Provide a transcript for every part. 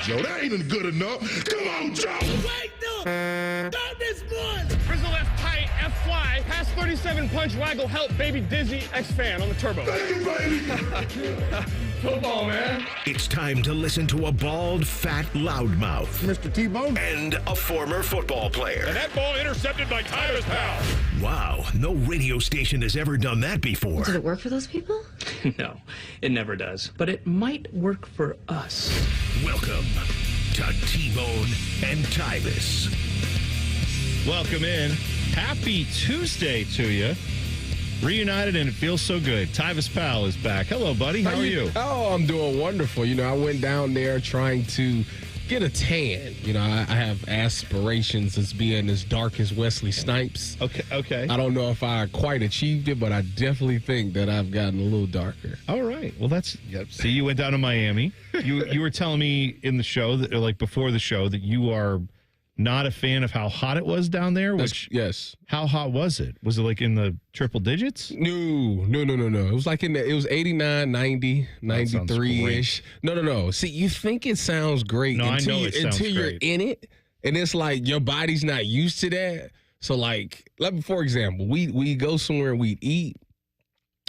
Joe. That ain't good enough. Come on, Joe. Wait, no. Stop this one. Frizzle left tight, F fly, pass 37 punch, waggle, help, baby dizzy, X fan on the turbo. Thank you, baby. Football, man. It's time to listen to a bald, fat loudmouth Mr. T-Bone. and a former football player. And that ball intercepted by Tyvis pal. Wow, no radio station has ever done that before. Did it work for those people? No, it never does. But it might work for us. Welcome to T-Bone and Tyvis. Welcome in. Happy Tuesday to you. Reunited, and it feels so good. Tyvis Powell is back. Hello, buddy. How are you? Oh, I'm doing wonderful. You know, I went down there trying to get a tan. You know, I have aspirations as being as dark as Wesley Snipes. Okay. I don't know if I quite achieved it, but I definitely think that I've gotten a little darker. All right. Well, see, you went down to Miami. You were telling me in the show, that, or like before the show, that you are not a fan of how hot it was down there. Yes. How hot was it? Was it like in the triple digits? No. It was like it was 89, 90, 93-ish. No. See, you think it sounds great until you're in it, and it's like your body's not used to that. So like for example, we go somewhere, we'd eat,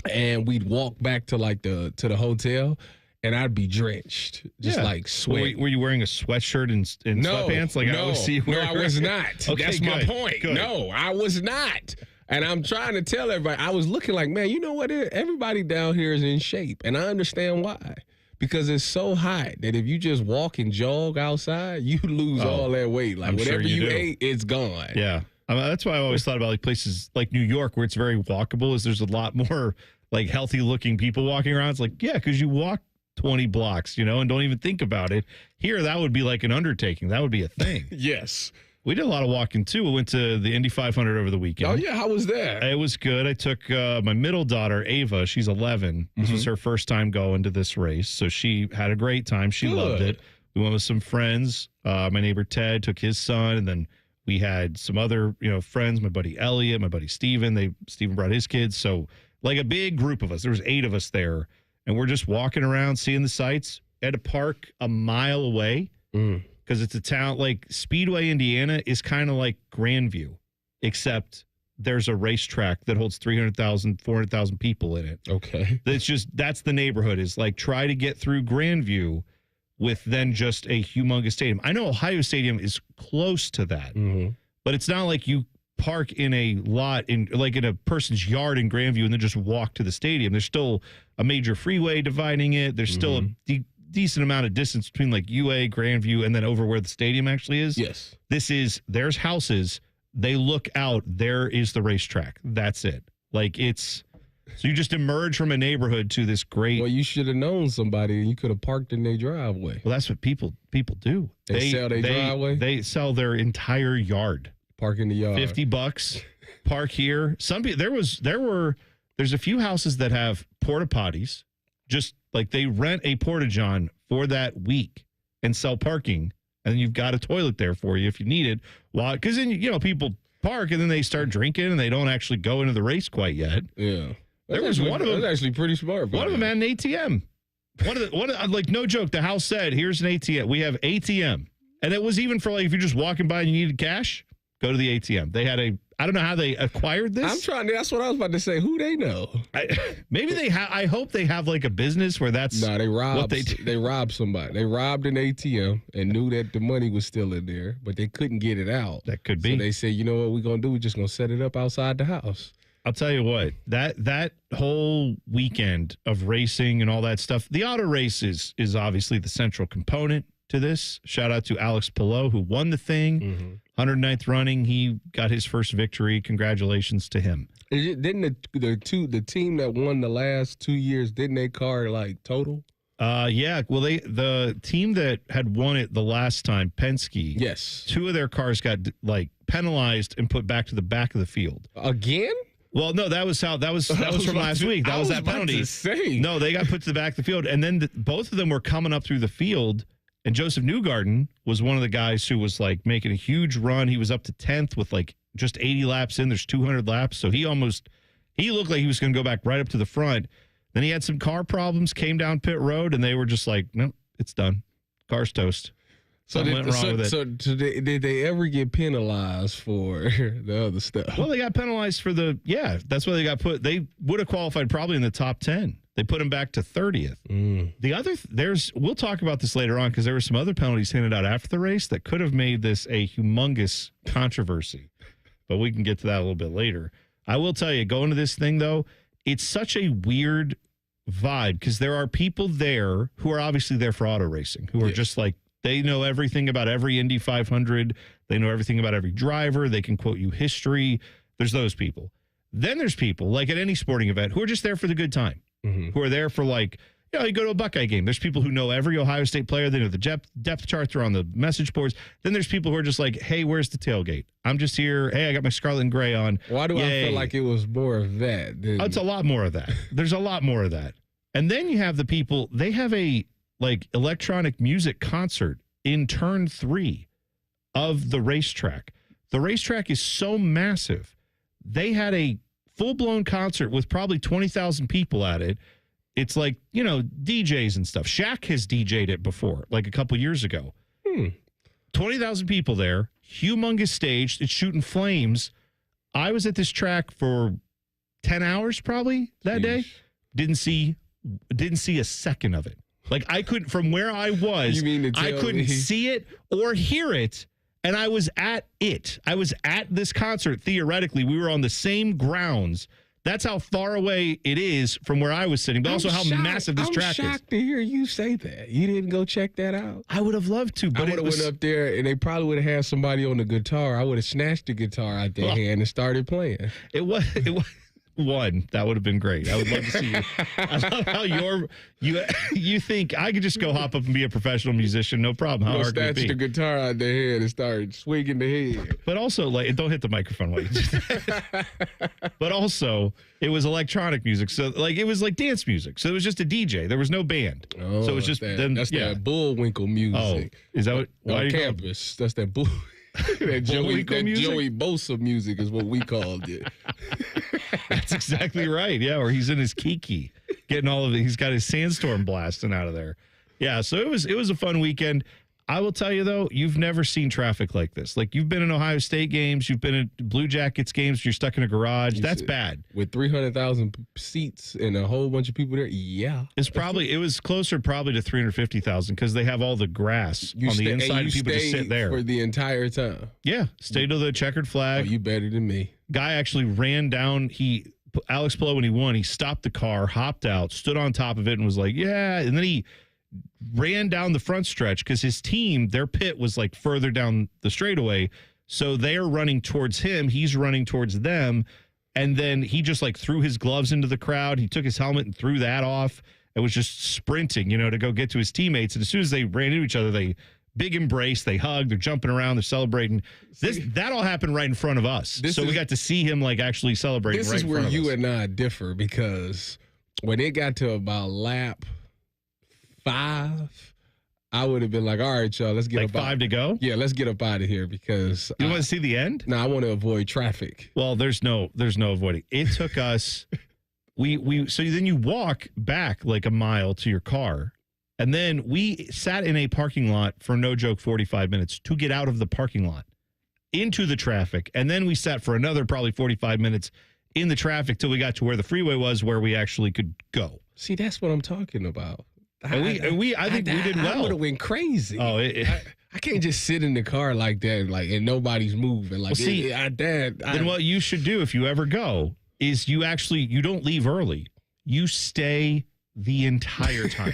and we'd walk back to to the hotel. And I'd be drenched, like sweat. Were you wearing a sweatshirt and sweatpants? I always see you wear? No, I was not. Okay, That's my point. Good. No, I was not. And I'm trying to tell everybody, I was looking like, man, you know what? Everybody down here is in shape. And I understand why. Because it's so hot that if you just walk and jog outside, you lose all that weight. Like whatever you ate, it's gone. Yeah. That's why I always thought about like places like New York where it's very walkable, is there's a lot more like healthy looking people walking around. It's like, yeah, because you walk 20 blocks, and don't even think about it. Here, that would be like an undertaking. That would be a thing. Yes. We did a lot of walking, too. We went to the Indy 500 over the weekend. Oh, yeah. How was that? It was good. I took my middle daughter, Ava. She's 11. This was her first time going to this race, so she had a great time. She loved it. We went with some friends. My neighbor Ted took his son, and then we had some other friends, my buddy Elliot, my buddy Steven. Steven brought his kids, so like a big group of us. There was 8 of us there. And we're just walking around, seeing the sights at a park a mile away because it's a town like Speedway, Indiana is kind of like Grandview, except there's a racetrack that holds 300,000, 400,000 people in it. Okay. That's the neighborhood, is like try to get through Grandview with then just a humongous stadium. I know Ohio Stadium is close to that, but it's not like you park in a lot in a person's yard in Grandview and then just walk to the stadium. There's still a major freeway dividing it. There's still a decent amount of distance between like UA, Grandview, and then over where the stadium actually is. Yes. There's houses. They look out. There is the racetrack. That's it. Like so you just emerge from a neighborhood to this great. Well, you should have known somebody and you could have parked in their driveway. Well, that's what people do. They sell their driveway? They sell their entire yard. Park in the yard. $50, park here. Some people, there's a few houses that have porta potties, just like they rent a porta-john for that week and sell parking, and then you've got a toilet there for you if you need it. Because then people park and then they start drinking and they don't actually go into the race quite yet. Yeah, there was one of them. That's actually pretty smart. One of them had an ATM. Like no joke, the house said, "Here's an ATM. We have ATM," and it was even for like if you're just walking by and you needed cash. Go to the ATM. They had I don't know how they acquired this. That's what I was about to say. Who they know? Maybe they have. I hope they have like a business where that's. No, they robbed. What they do. They robbed somebody. They robbed an ATM and knew that the money was still in there, but they couldn't get it out. That could be. So they said, you know what we're going to do? We're just going to set it up outside the house. I'll tell you what, that whole weekend of racing and all that stuff, the auto race is obviously the central component to this. Shout out to Alex Pillow, who won the thing. 109th running. He got his first victory. Congratulations to him. Didn't the team that won the last 2 years, didn't they car like total? Yeah. Well, the team that had won it the last time, Penske. Yes. 2 of their cars got like penalized and put back to the back of the field. Again? Well, no, that was from last week. That was that penalty. No, they got put to the back of the field, and then both of them were coming up through the field. And Joseph Newgarden was one of the guys who was like making a huge run. He was up to 10th with like just 80 laps in. There's 200 laps, so he looked like he was going to go back right up to the front. Then he had some car problems, came down pit road, and they were just like, "No, it's done. Car's toast." So did they ever get penalized for the other stuff? Well, they got penalized for that's why they got put. They would have qualified probably in the top 10. They put them back to 30th. The other, we'll talk about this later on because there were some other penalties handed out after the race that could have made this a humongous controversy. But we can get to that a little bit later. I will tell you, going to this thing, though, it's such a weird vibe because there are people there who are obviously there for auto racing, who are just like, they know everything about every Indy 500. They know everything about every driver. They can quote you history. There's those people. Then there's people, like at any sporting event, who are just there for the good time, who are there for like, you go to a Buckeye game. There's people who know every Ohio State player. They know the depth charts. They're on the message boards. Then there's people who are just like, hey, where's the tailgate? I'm just here. Hey, I got my scarlet and gray on. Why do I feel like it was more of that? It's a lot more of that. There's a lot more of that. And then you have the people, they have a electronic music concert in turn 3 of the racetrack. The racetrack is so massive. They had a full-blown concert with probably 20,000 people at it. It's like, DJs and stuff. Shaq has DJ'd it before, like a couple years ago. 20,000 people there, humongous stage. It's shooting flames. I was at this track for 10 hours probably that day. Didn't see a second of it. Like I couldn't, from where I was, I couldn't see it or hear it. And I was at it. I was at this concert. Theoretically, we were on the same grounds. That's how far away it is from where I was sitting, but also how massive this track is. I'm shocked to hear you say that. You didn't go check that out. I would have loved to, but I would have went up there and they probably would have had somebody on the guitar. I would have snatched the guitar out their hand and started playing. It was one. That would have been great. I would love to see you. I love how you think I could just go hop up and be a professional musician, no problem. How hard could it be? Snatch the guitar out their head and start swinging the head. But also, don't hit the microphone while you do that. But also, it was electronic music, so it was like dance music. So it was just a DJ. There was no band. Oh, so it was just that Bullwinkle music. Oh, is that what? On campus? That's that bull. That Joey Bosa music is what we called it. That's exactly right. Yeah, or he's in his Kiki, getting all of it. He's got his sandstorm blasting out of there. Yeah, so it was a fun weekend. I will tell you though, you've never seen traffic like this. Like you've been in Ohio State games, you've been in Blue Jackets games, you're stuck in a garage. That's bad. With 300,000 seats and a whole bunch of people there. Yeah, it was closer probably to 350,000 because they have all the grass on the inside. And people just sit there for the entire time. Yeah, stay to the checkered flag. Oh, you better than me. Guy actually ran down. Alex Palou, when he won, he stopped the car, hopped out, stood on top of it, and was like, "Yeah," and then he ran down the front stretch because his team, their pit was like further down the straightaway. So they're running towards him. He's running towards them. And then he just threw his gloves into the crowd. He took his helmet and threw that off and was just sprinting, to go get to his teammates. And as soon as they ran into each other, they big embrace, they hug, they're jumping around, they're celebrating. That all happened right in front of us. So we got to see him actually celebrating right in front of us. This is where you and I differ because when it got to about lap 5, I would have been like, all right, y'all, let's get up 5 to go? Yeah, let's get up out of here because you want to see the end? No, I want to avoid traffic. Well, there's no avoiding. It took us so then you walk back a mile to your car. And then we sat in a parking lot for no joke 45 minutes to get out of the parking lot into the traffic. And then we sat for another probably 45 minutes in the traffic till we got to where the freeway was where we actually could go. See, that's what I'm talking about. I think we did well. I would have went crazy. Oh, I can't just sit in the car like that, and nobody's moving. Then what you should do if you ever go is you don't leave early. You stay the entire time.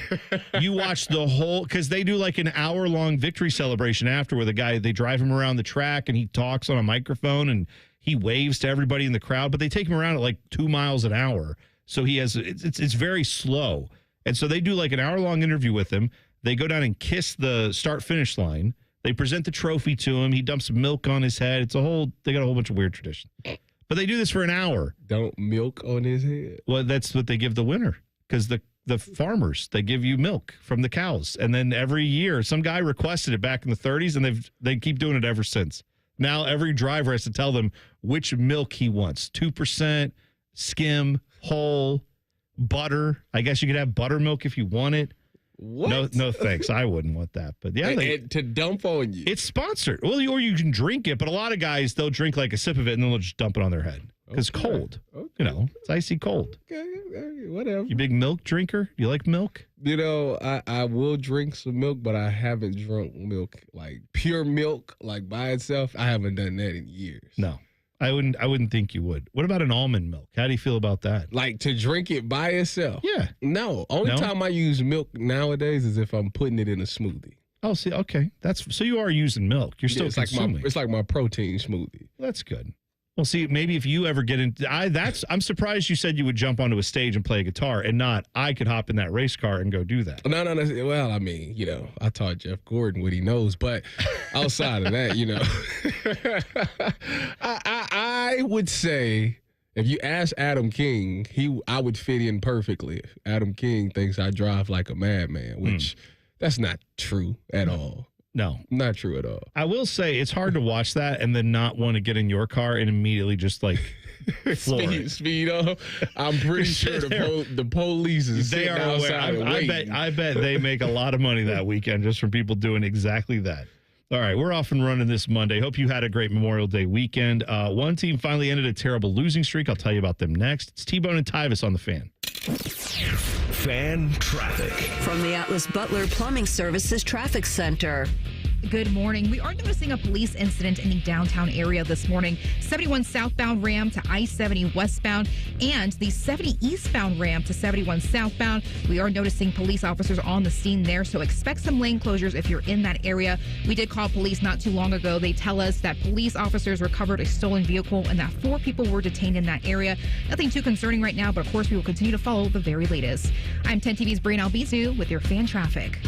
You watch the whole, because they do an hour-long victory celebration after where they drive him around the track and he talks on a microphone and he waves to everybody in the crowd, but they take him around at 2 miles an hour. So it's very slow. And so they do an hour-long interview with him. They go down and kiss the start-finish line. They present the trophy to him. He dumps milk on his head. They got a whole bunch of weird traditions. But they do this for an hour. Don't milk on his head? Well, that's what they give the winner because the farmers, they give you milk from the cows. And then every year, some guy requested it back in the 30s, and they keep doing it ever since. Now every driver has to tell them which milk he wants. 2%, skim, whole, butter. I guess you could have buttermilk if you want it. What? No, thanks. I wouldn't want that. But yeah, and to dump on you. It's sponsored. Well, or you can drink it, but a lot of guys, they'll drink like a sip of it and then they'll just dump it on their head. Because it's cold. Okay. You know, it's icy cold. Okay, whatever. You big milk drinker? You like milk? You know, I will drink some milk, but I haven't drunk milk, like pure milk, like by itself. I haven't done that in years. No. I wouldn't think you would. What about an almond milk? How do you feel about that? Like to drink it by itself? Yeah. No. Only time I use milk nowadays is if I'm putting it in a smoothie. Oh, see, okay. So you are using milk. You're still consuming. It's like my protein smoothie. That's good. Well, see, maybe if you ever get into, I'm surprised you said you would jump onto a stage and play a guitar, and not I could hop in that race car and go do that. No. Well, I mean, you know, I taught Jeff Gordon what he knows, but outside of that, you know, I would say if you ask Adam King, I would fit in perfectly. Adam King thinks I drive like a madman, which that's not true at all. No. Not true at all. I will say it's hard to watch that and then not want to get in your car and immediately just like floor speed up. I'm pretty sure the police is sitting outside and waiting. I bet they make a lot of money that weekend just from people doing exactly that. All right, we're off and running this Monday. Hope you had a great Memorial Day weekend. One team finally ended a terrible losing streak. I'll tell you about them next. It's T-Bone and Tyvis on the Fan. Fan traffic. From the Atlas Butler Plumbing Services Traffic Center. Good morning. We are noticing a police incident in the downtown area this morning. 71 southbound ramp to I-70 westbound and the 70 eastbound ramp to 71 southbound. We are noticing police officers on the scene there, so expect some lane closures if you're in that area. We did call police not too long ago. They tell us that police officers recovered a stolen vehicle and that 4 people were detained in that area. Nothing too concerning right now, but of course we will continue to follow the very latest. I'm 10 TV's Brian Albizu with your fan traffic.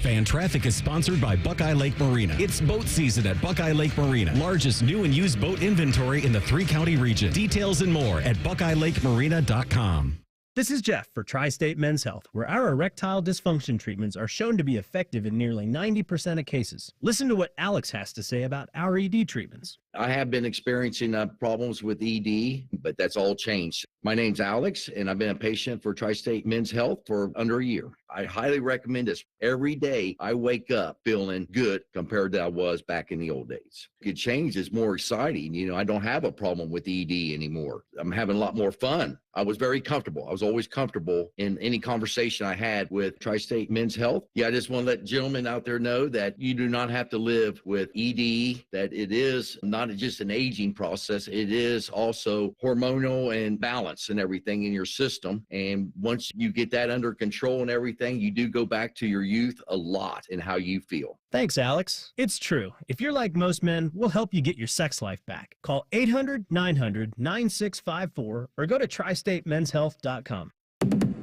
Fan traffic is sponsored by Buckeye Lake Marina. It's boat season at Buckeye Lake Marina. Largest new and used boat inventory in the 3-county region. Details and more at BuckeyeLakeMarina.com. This is Jeff for Tri-State Men's Health, where our erectile dysfunction treatments are shown to be effective in nearly 90% of cases. Listen to what Alex has to say about our ED treatments. I have been experiencing problems with ED, but that's all changed. My name's Alex, and I've been a patient for Tri-State Men's Health for under a year. I highly recommend this. Every day I wake up feeling good compared to I was back in the old days. It change is more exciting. You know, I don't have a problem with ED anymore. I'm having a lot more fun. I was very comfortable. I was always comfortable in any conversation I had with Tri-State Men's Health. Yeah, I just want to let gentlemen out there know that you do not have to live with ED, that it is not just an aging process. It is also hormonal and balance and everything in your system. And once you get that under control and everything, you do go back to your youth a lot in how you feel. Thanks, Alex. It's true. If you're like most men, we'll help you get your sex life back. Call 800-900-9654 or go to tristatemenshealth.com.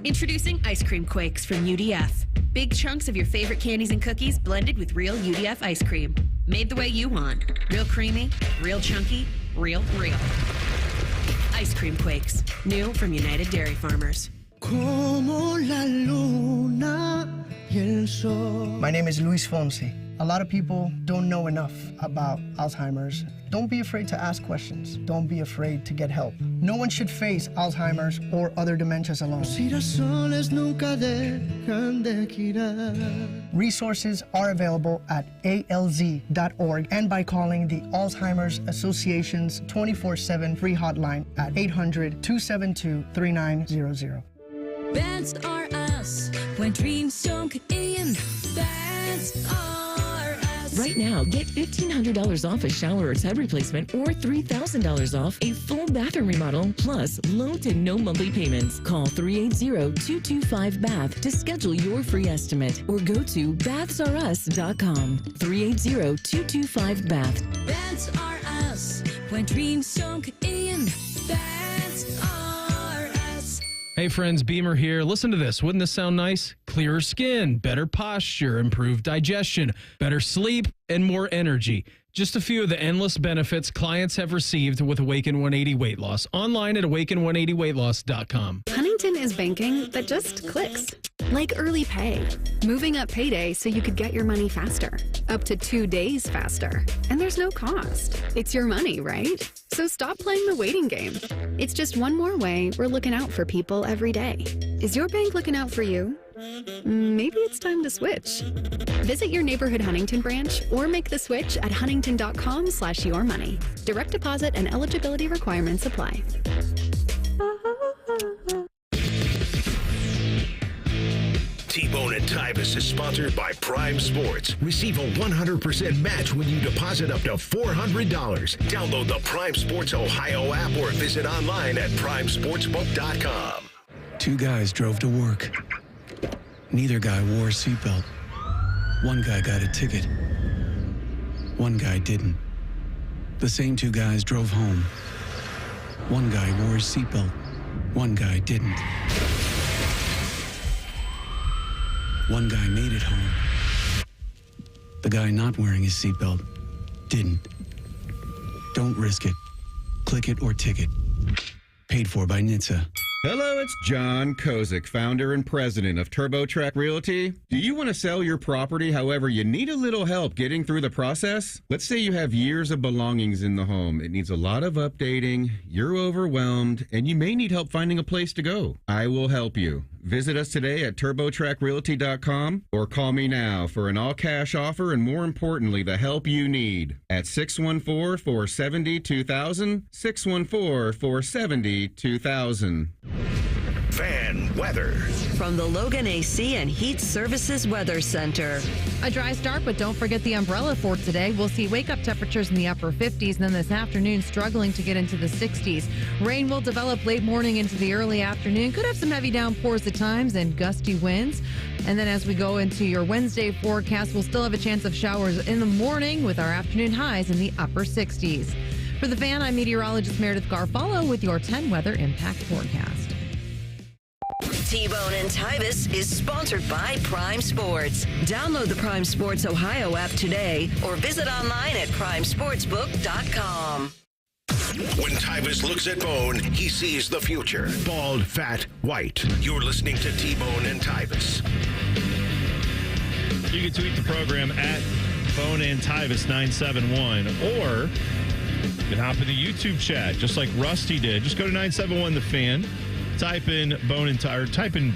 Introducing Ice Cream Quakes from UDF. Big chunks of your favorite candies and cookies blended with real UDF ice cream. Made the way you want. Real creamy, real chunky, real. Ice Cream Quakes. New from United Dairy Farmers. Como la luna y el sol. My name is Luis Fonsi. A lot of people don't know enough about Alzheimer's. Don't be afraid to ask questions. Don't be afraid to get help. No one should face Alzheimer's or other dementias alone. Resources are available at alz.org and by calling the Alzheimer's Association's 24/7 free hotline at 800-272-3900. That's are us. When dreams don't get in, that's are us. Right now, get $1,500 off a shower or tub replacement or $3,000 off a full bathroom remodel, plus low to no monthly payments. Call 380-225-BATH to schedule your free estimate or go to bathsareus.com. 380-225-BATH. That's are us. When dreams don't get in, that's are us. Hey friends, Beamer here. Listen to this. Wouldn't this sound nice? Clearer skin, better posture, improved digestion, better sleep, and more energy. Just a few of the endless benefits clients have received with Awaken 180 Weight Loss. Online at awaken180weightloss.com. Huntington is banking that just clicks. Like early pay. Moving up payday so you could get your money faster. Up to 2 days faster. And there's no cost. It's your money, right? So stop playing the waiting game. It's just one more way we're looking out for people every day. Is your bank looking out for you? Maybe it's time to switch. Visit your neighborhood Huntington branch or make the switch at huntington.com/yourmoney. Direct deposit and eligibility requirements apply. T-Bone and Tyvis is sponsored by Prime Sports. Receive a 100% match when you deposit up to $400. Download the Prime Sports Ohio app or visit online at primesportsbook.com. Two guys drove to work. Neither guy wore a seatbelt. One guy got a ticket. One guy didn't. The same two guys drove home. One guy wore his seatbelt. One guy didn't. One guy made it home. The guy not wearing his seatbelt didn't. Don't risk it. Click it or ticket. Paid for by NHTSA. Hello, it's John Kozik, founder and president of TurboTrack Realty. Do you want to sell your property, however, you need a little help getting through the process? Let's say you have years of belongings in the home. It needs a lot of updating, you're overwhelmed, and you may need help finding a place to go. I will help you. Visit us today at TurboTrackRealty.com or call me now for an all-cash offer and, more importantly, the help you need at 614-470-2000, 614-470-2000. Fan weather. From the Logan AC and Heat Services Weather Center. A dry start, but don't forget the umbrella for today. We'll see wake-up temperatures in the upper 50s, and then this afternoon struggling to get into the 60s. Rain will develop late morning into the early afternoon. Could have some heavy downpours at times and gusty winds. And then as we go into your Wednesday forecast, we'll still have a chance of showers in the morning with our afternoon highs in the upper 60s. For the Fan, I'm meteorologist Meredith Garfalo with your 10 weather impact forecast. T-Bone and Tyvis is sponsored by Prime Sports. Download the Prime Sports Ohio app today or visit online at primesportsbook.com. When Tyvis looks at Bone, he sees the future. Bald, fat, white. You're listening to T-Bone and Tyvis. You can tweet the program at Bone and Tyvis 971, or you can hop in the YouTube chat just like Rusty did. Just go to 971 The Fan. Type in Bone and or type in,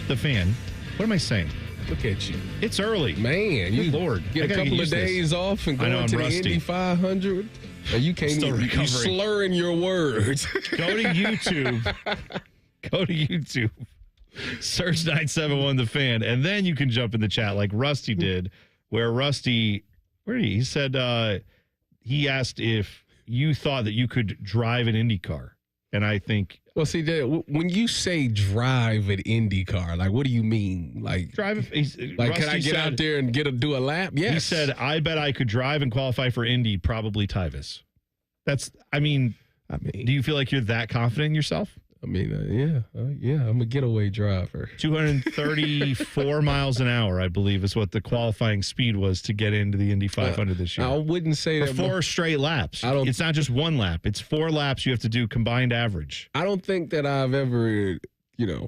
The Fan. What am I saying? Look at you. It's early. Man, you Lord. Get a couple of days off and go into the Indy 500. You can't even you're slurring your words. Go to YouTube. Search 971 The Fan, and then you can jump in the chat like Rusty did, where Rusty, he said he asked if you thought that you could drive an Indy car. And I think... Well, see, when you say drive an Indy car, like, what do you mean? Like, drive? Like, can I get out there and do a lap? Yes. He said, I bet I could drive and qualify for Indy, probably Tyvis. I mean, do you feel like you're that confident in yourself? I mean, yeah, I'm a getaway driver. 234 miles an hour, I believe, is what the qualifying speed was to get into the Indy 500 this year. I wouldn't say for that. 4 straight laps. It's not just one lap. It's 4 laps you have to do combined average. I don't think that I've ever,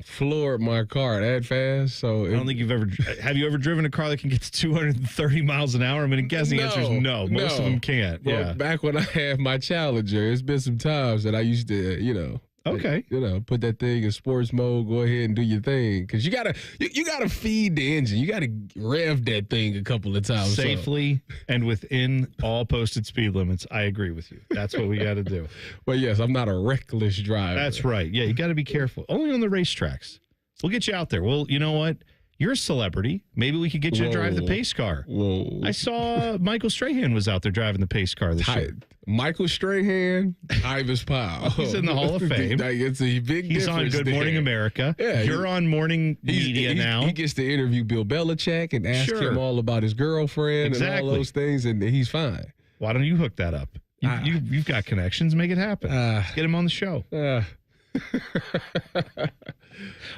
floored my car that fast. So I don't think you've ever. Have you ever driven a car that can get to 230 miles an hour? I'm going to guess the answer is no. Most of them can't. Well, yeah. Back when I had my Challenger, it's been some times that I used to, Okay. Put that thing in sports mode, go ahead and do your thing. Because you gotta feed the engine. You gotta rev that thing a couple of times. Safely and within all posted speed limits. I agree with you. That's what we gotta do. Well, yes, I'm not a reckless driver. That's right. Yeah, you gotta be careful. Only on the racetracks. We'll get you out there. Well, you know what? You're a celebrity. Maybe we could get you to drive the pace car. Whoa. I saw Michael Strahan was out there driving the pace car this year. Michael Strahan, Tyvis Powell. He's in the Hall of Fame. It's a big difference. He's on Good Morning America. Yeah, you're on morning media now. He gets to interview Bill Belichick and ask him all about his girlfriend and all those things, and he's fine. Why don't you hook that up? You've got connections. Make it happen. Get him on the show.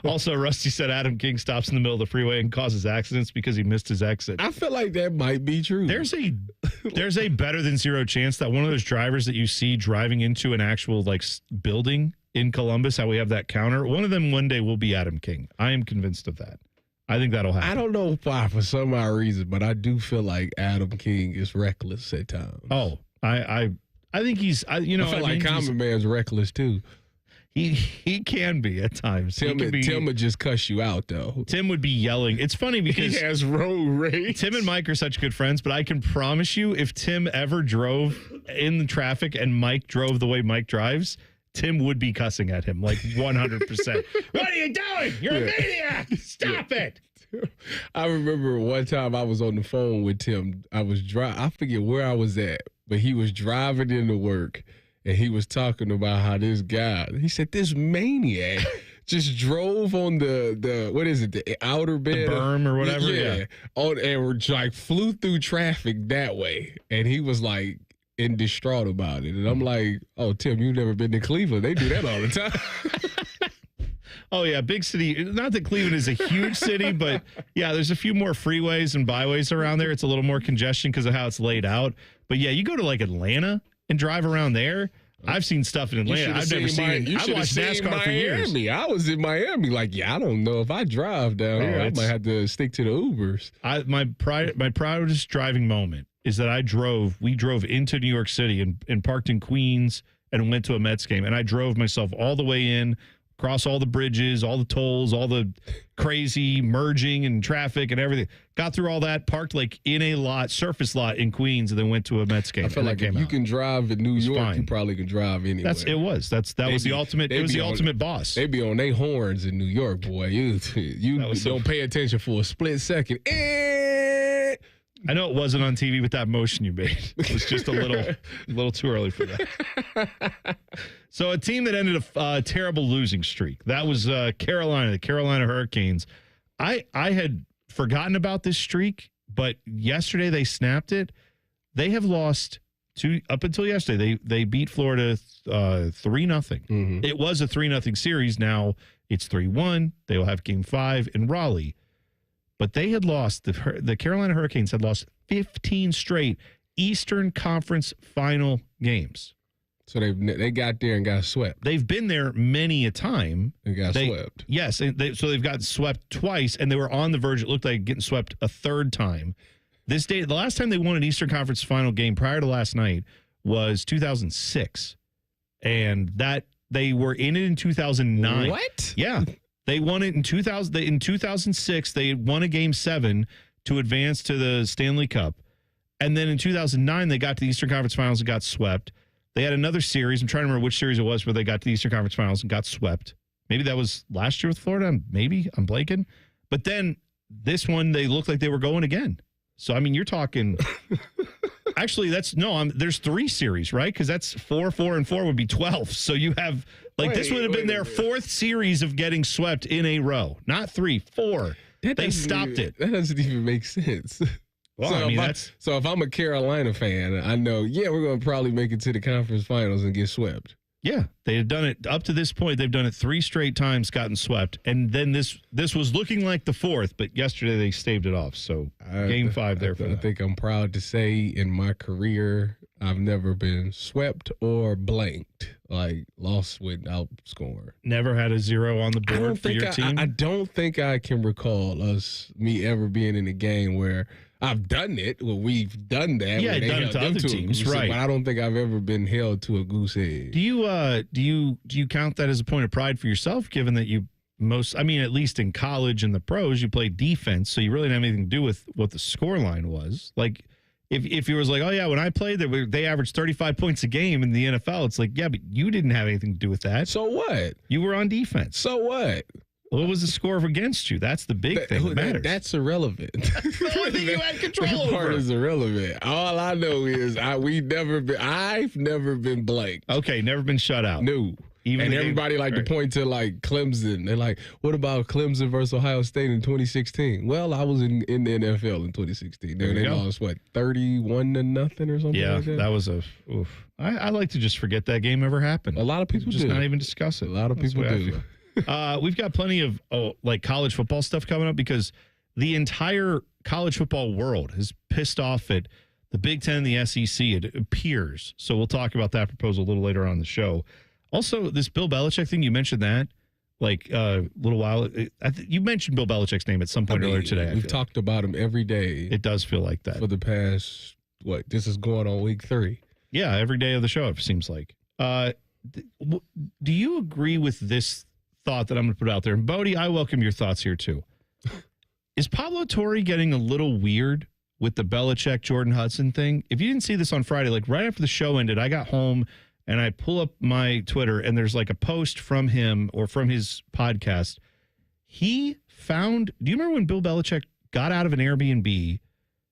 Also, Rusty said Adam King stops in the middle of the freeway and causes accidents because he missed his exit. I feel like that might be true. There's a better than zero chance that one of those drivers that you see driving into an actual building in Columbus, how we have that counter, one of them one day will be Adam King. I am convinced of that. I think that'll happen. I don't know why, for some odd reason, but I do feel like Adam King is reckless at times. Oh, I think he's. I feel like Common Man's reckless too. He can be at times. Tim would just cuss you out, though. Tim would be yelling. It's funny because he has road rage. Tim and Mike are such good friends, but I can promise you, if Tim ever drove in the traffic and Mike drove the way Mike drives, Tim would be cussing at him like 100%. What are you doing? You're a maniac. Stop it. I remember one time I was on the phone with Tim. I forget where I was at, but he was driving into work. And he was talking about how this guy, he said, this maniac just drove on the what is it, the outer bed? The berm or whatever? Yeah. And like flew through traffic that way. And he was like distraught about it. And I'm like, oh, Tim, you've never been to Cleveland. They do that all the time. Oh, yeah, big city. Not that Cleveland is a huge city, but, yeah, there's a few more freeways and byways around there. It's a little more congestion because of how it's laid out. But, yeah, you go to, like, Atlanta and drive around there. I've seen stuff in Atlanta. I've never seen it. I've watched NASCAR for years. I was in Miami. Like, yeah, I don't know if I drive down here. I might have to stick to the Ubers. My proudest driving moment is that we drove into New York City and parked in Queens and went to a Mets game. And I drove myself all the way in, across all the bridges, all the tolls, all the crazy merging and traffic and everything. Got through all that, parked like in a surface lot in Queens, and then went to a Mets game. I feel like if you can drive in New York, you probably can drive anywhere. That was the ultimate. It was the ultimate boss. They be on their horns in New York, boy. You don't pay attention for a split second. I know it wasn't on TV, but that motion you made was just a little too early for that. So a team that ended a terrible losing streak. That was Carolina, the Carolina Hurricanes. I had forgotten about this streak, but yesterday they snapped it. They have lost up until yesterday. They beat Florida 3-0. Mm-hmm. It was a 3-0 series. Now it's 3-1. They will have Game 5 in Raleigh. But they had lost, the Carolina Hurricanes had lost 15 straight Eastern Conference final games. So they got there and got swept. They've been there many a time. And got swept. Yes, and so they've gotten swept twice, and they were on the verge. It looked like getting swept a third time. The last time they won an Eastern Conference final game prior to last night was 2006. And that they were in it in 2009. What? Yeah. They won it in 2000. In 2006, they won a Game 7 to advance to the Stanley Cup. And then in 2009, they got to the Eastern Conference Finals and got swept. They had another series. I'm trying to remember which series it was where they got to the Eastern Conference Finals and got swept. Maybe that was last year with Florida. Maybe. I'm blanking. But then this one, they looked like they were going again. So, I mean, you're talking... Actually, there's 3 series, right? Because that's 4, 4, and 4 would be 12. So you have... this would have been their 4th series of getting swept in a row. Not 3, 4. They stopped it. That doesn't even make sense. Well, so if I'm a Carolina fan, I know, we're going to probably make it to the conference finals and get swept. Yeah, they had done it up to this point. They've done it 3 straight times, gotten swept. And then this was looking like the 4th, but yesterday they staved it off. So Game 5 there for them. I think I'm proud to say in my career, I've never been swept or blanked, like lost without scoring. Never had a 0 on the board for your team? I don't think I can recall me ever being in a game where I've done it. Well, we've done that. Yeah, done it to other teams, right? But I don't think I've ever been held to a goose egg. Do you count that as a point of pride for yourself, given that at least in college and the pros, you played defense, so you really didn't have anything to do with what the score line was? Like, if you was like, oh yeah, when I played, they averaged 35 points a game in the NFL, it's like, yeah, but you didn't have anything to do with that. So what? You were on defense. So what? What was the score against you? That's the big thing that matters. That's irrelevant. The only thing you had control over. That part is irrelevant. All I know is I've never been blanked. Okay, never been shut out. No. And everybody to point to like Clemson. They're like, what about Clemson versus Ohio State in 2016? Well, I was in the NFL in 2016. They lost 31-0 or something. Yeah, like that? That was I like to just forget that game ever happened. A lot of people just not even discuss it. A lot of people do. We've got plenty of college football stuff coming up because the entire college football world is pissed off at the Big Ten and the SEC. It appears. So we'll talk about that proposal a little later on in the show. Also, this Bill Belichick thing, you mentioned that a little while. You mentioned Bill Belichick's name at some point earlier today. We've talked about him every day. It does feel like that. For the past, this is going on week 3. Yeah, every day of the show, it seems like. do you agree with this thought that I'm going to put out there? And Bodie, I welcome your thoughts here too. Is Pablo Torre getting a little weird with the Belichick Jordan Hudson thing? If you didn't see this on Friday, like right after the show ended, I got home and I pull up my Twitter and there's like a post from him or from his podcast. He found, do you remember when Bill Belichick got out of an Airbnb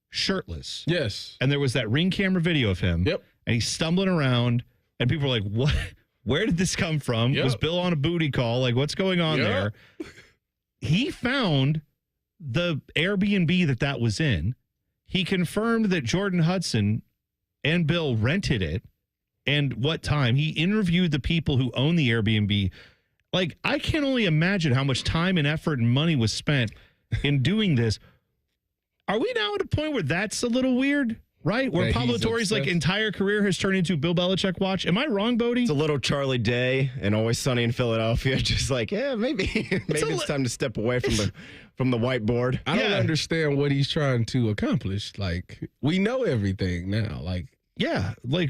shirtless? Yes. And there was that Ring camera video of him. Yep. And he's stumbling around and people were like, what? Where did this come from? Yep. Was Bill on a booty call? Like, what's going on there? He found the Airbnb that was in. He confirmed that Jordan Hudson and Bill rented it and what time. He interviewed the people who own the Airbnb. Like, I can only imagine how much time and effort and money was spent in doing this. Are we now at a point where that's a little weird? Right? Where Pablo Torre's like entire career has turned into Bill Belichick watch. Am I wrong, Bodie? It's a little Charlie Day and Always Sunny in Philadelphia. Just like, maybe it's time to step away from the whiteboard. I don't understand what he's trying to accomplish. Like, we know everything now. Like, yeah, like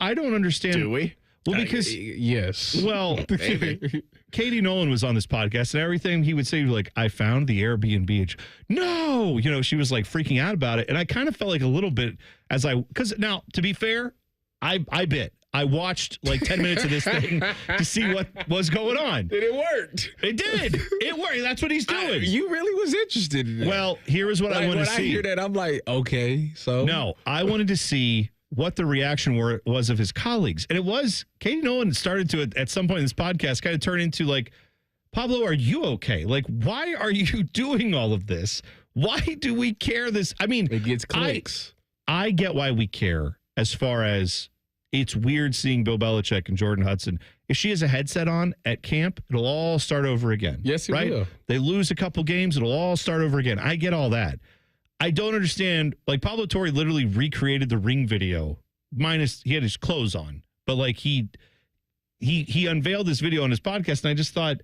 I don't understand. Do we? Well, because yes. Well, Katie Nolan was on this podcast, and everything he would say, like, I found the Airbnb. No, she was like freaking out about it, and I kind of felt like a little bit because now, to be fair, I watched like 10 minutes of this thing to see what was going on. And it worked. It did. It worked. That's what he's doing. You really was interested in it. Well, here is what I want to see. When I hear that, I'm like, okay, so no, I wanted to see what the reaction was of his colleagues. And it was, Katie Nolan started to, at some point in this podcast, kind of turn into like, Pablo, are you okay? Like, why are you doing all of this? Why do we care this? I mean, it gets clicks. I get why we care as far as it's weird seeing Bill Belichick and Jordan Hudson. If she has a headset on at camp, it'll all start over again. Yes, it right? will. They lose a couple games, it'll all start over again. I get all that. I don't understand. Like, Pablo Torre literally recreated the Ring video, minus he had his clothes on, but like he unveiled this video on his podcast, and I just thought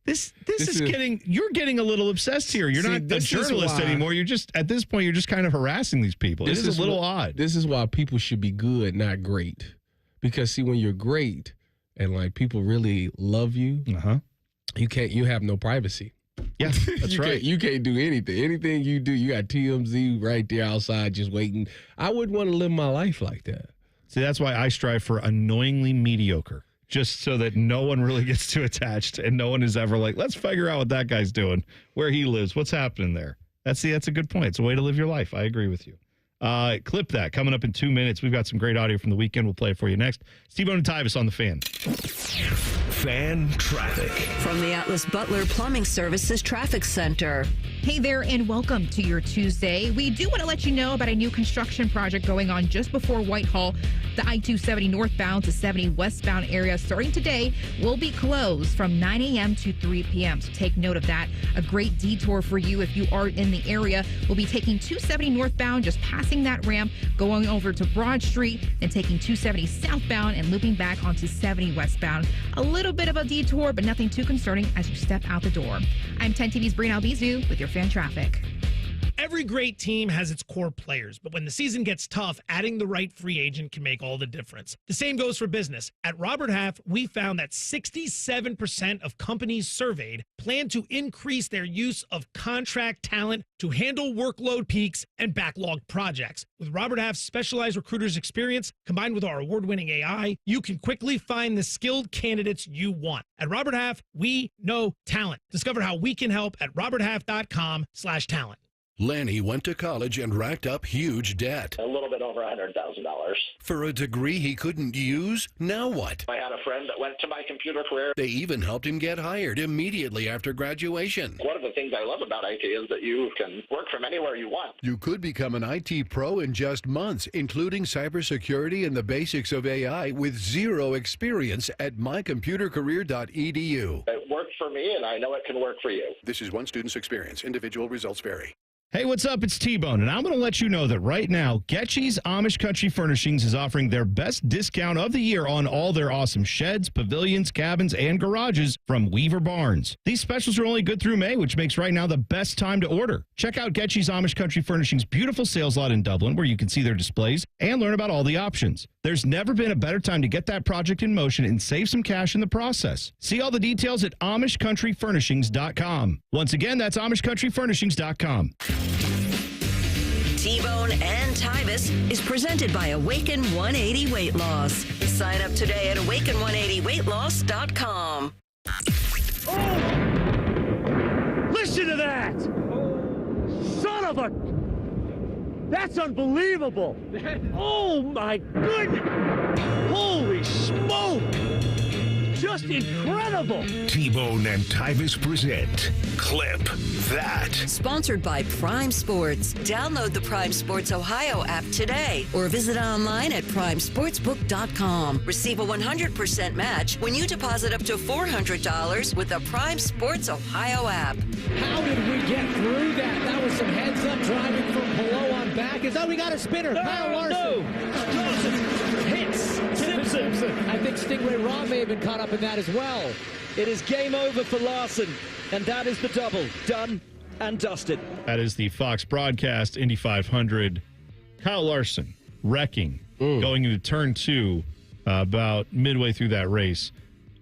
this is you're getting a little obsessed here. You're not a journalist anymore. You're just at this point you're just kind of harassing these people. This is a little odd. This is why people should be good, not great, because see, when you're great and like people really love you, you have no privacy. Yeah, that's right. You can't do anything. Anything you do, you got TMZ right there outside just waiting. I wouldn't want to live my life like that. See, that's why I strive for annoyingly mediocre, just so that no one really gets too attached and no one is ever like, let's figure out what that guy's doing, where he lives, what's happening there. That's a good point. It's a way to live your life. I agree with you. Clip that. Coming up in 2 minutes. We've got some great audio from the weekend. We'll play it for you next. T-Bone and Tyvis on the Fan. Fan traffic. From the Atlas Butler Plumbing Services Traffic Center. Hey there, and welcome to your Tuesday. We do want to let you know about a new construction project going on just before Whitehall. The I-270 northbound to 70 westbound area starting today will be closed from 9 a.m. to 3 p.m. So take note of that. A great detour for you if you are in the area. We'll be taking 270 northbound, just passing that ramp, going over to Broad Street, and taking 270 southbound and looping back onto 70 westbound. A little bit of a detour, but nothing too concerning as you step out the door. I'm 10 TV's Breen Albizu with your fan traffic. Every great team has its core players, but when the season gets tough, adding the right free agent can make all the difference. The same goes for business. At Robert Half, we found that 67% of companies surveyed plan to increase their use of contract talent to handle workload peaks and backlogged projects. With Robert Half's specialized recruiters' experience, combined with our award-winning AI, you can quickly find the skilled candidates you want. At Robert Half, we know talent. Discover how we can help at roberthalf.com/talent. Lanny went to college and racked up huge debt. A little bit over $100,000. For a degree he couldn't use? Now what? I had a friend that went to my computer career. They even helped him get hired immediately after graduation. One of the things I love about IT is that you can work from anywhere you want. You could become an IT pro in just months, including cybersecurity and the basics of AI with zero experience at mycomputercareer.edu. It worked for me, and I know it can work for you. This is one student's experience. Individual results vary. Hey, what's up? It's T-Bone, and I'm going to let you know that right now, Getchy's Amish Country Furnishings is offering their best discount of the year on all their awesome sheds, pavilions, cabins, and garages from Weaver Barnes. These specials are only good through May, which makes right now the best time to order. Check out Getchy's Amish Country Furnishings' beautiful sales lot in Dublin, where you can see their displays and learn about all the options. There's never been a better time to get that project in motion and save some cash in the process. See all the details at AmishCountryFurnishings.com. Once again, that's AmishCountryFurnishings.com. T-Bone and Tyvis is presented by Awaken 180 Weight Loss. Sign up today at awaken180weightloss.com. Listen to that! Son of a... That's unbelievable! Oh my goodness! Holy smoke! Just incredible! T-Bone and Tyvis present Clip That. Sponsored by Prime Sports. Download the Prime Sports Ohio app today or visit online at primesportsbook.com. Receive a 100% match when you deposit up to $400 with the Prime Sports Ohio app. How did we get through that? That was some heads-up driving from below on back. We got a spinner. Kyle Larson. Larson hits Simpson. I think Stingray Raw may have been caught up in that as well. It is game over for Larson, and that is the double. Done and dusted. That is the Fox broadcast, Indy 500. Kyle Larson wrecking, going into turn 2 about midway through that race.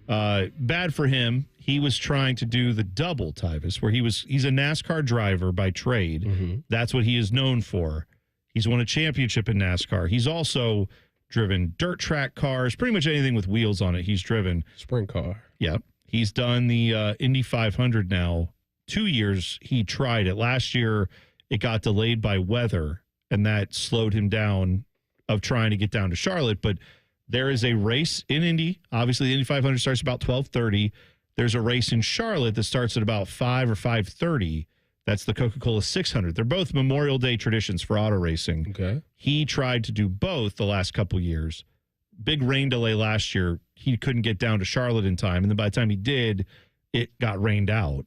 Bad for him. He was trying to do the double, Tyvis, where he's a NASCAR driver by trade. Mm-hmm. That's what he is known for. He's won a championship in NASCAR. He's also driven dirt track cars, pretty much anything with wheels on it he's driven. Sprint car. Yeah. He's done the Indy 500 now. 2 years he tried it. Last year it got delayed by weather, and that slowed him down of trying to get down to Charlotte. But there is a race in Indy. Obviously, the Indy 500 starts about 12:30. There's a race in Charlotte that starts at about 5 or 5:30. That's the Coca-Cola 600. They're both Memorial Day traditions for auto racing. Okay. He tried to do both the last couple years. Big rain delay last year. He couldn't get down to Charlotte in time, and then by the time he did, it got rained out.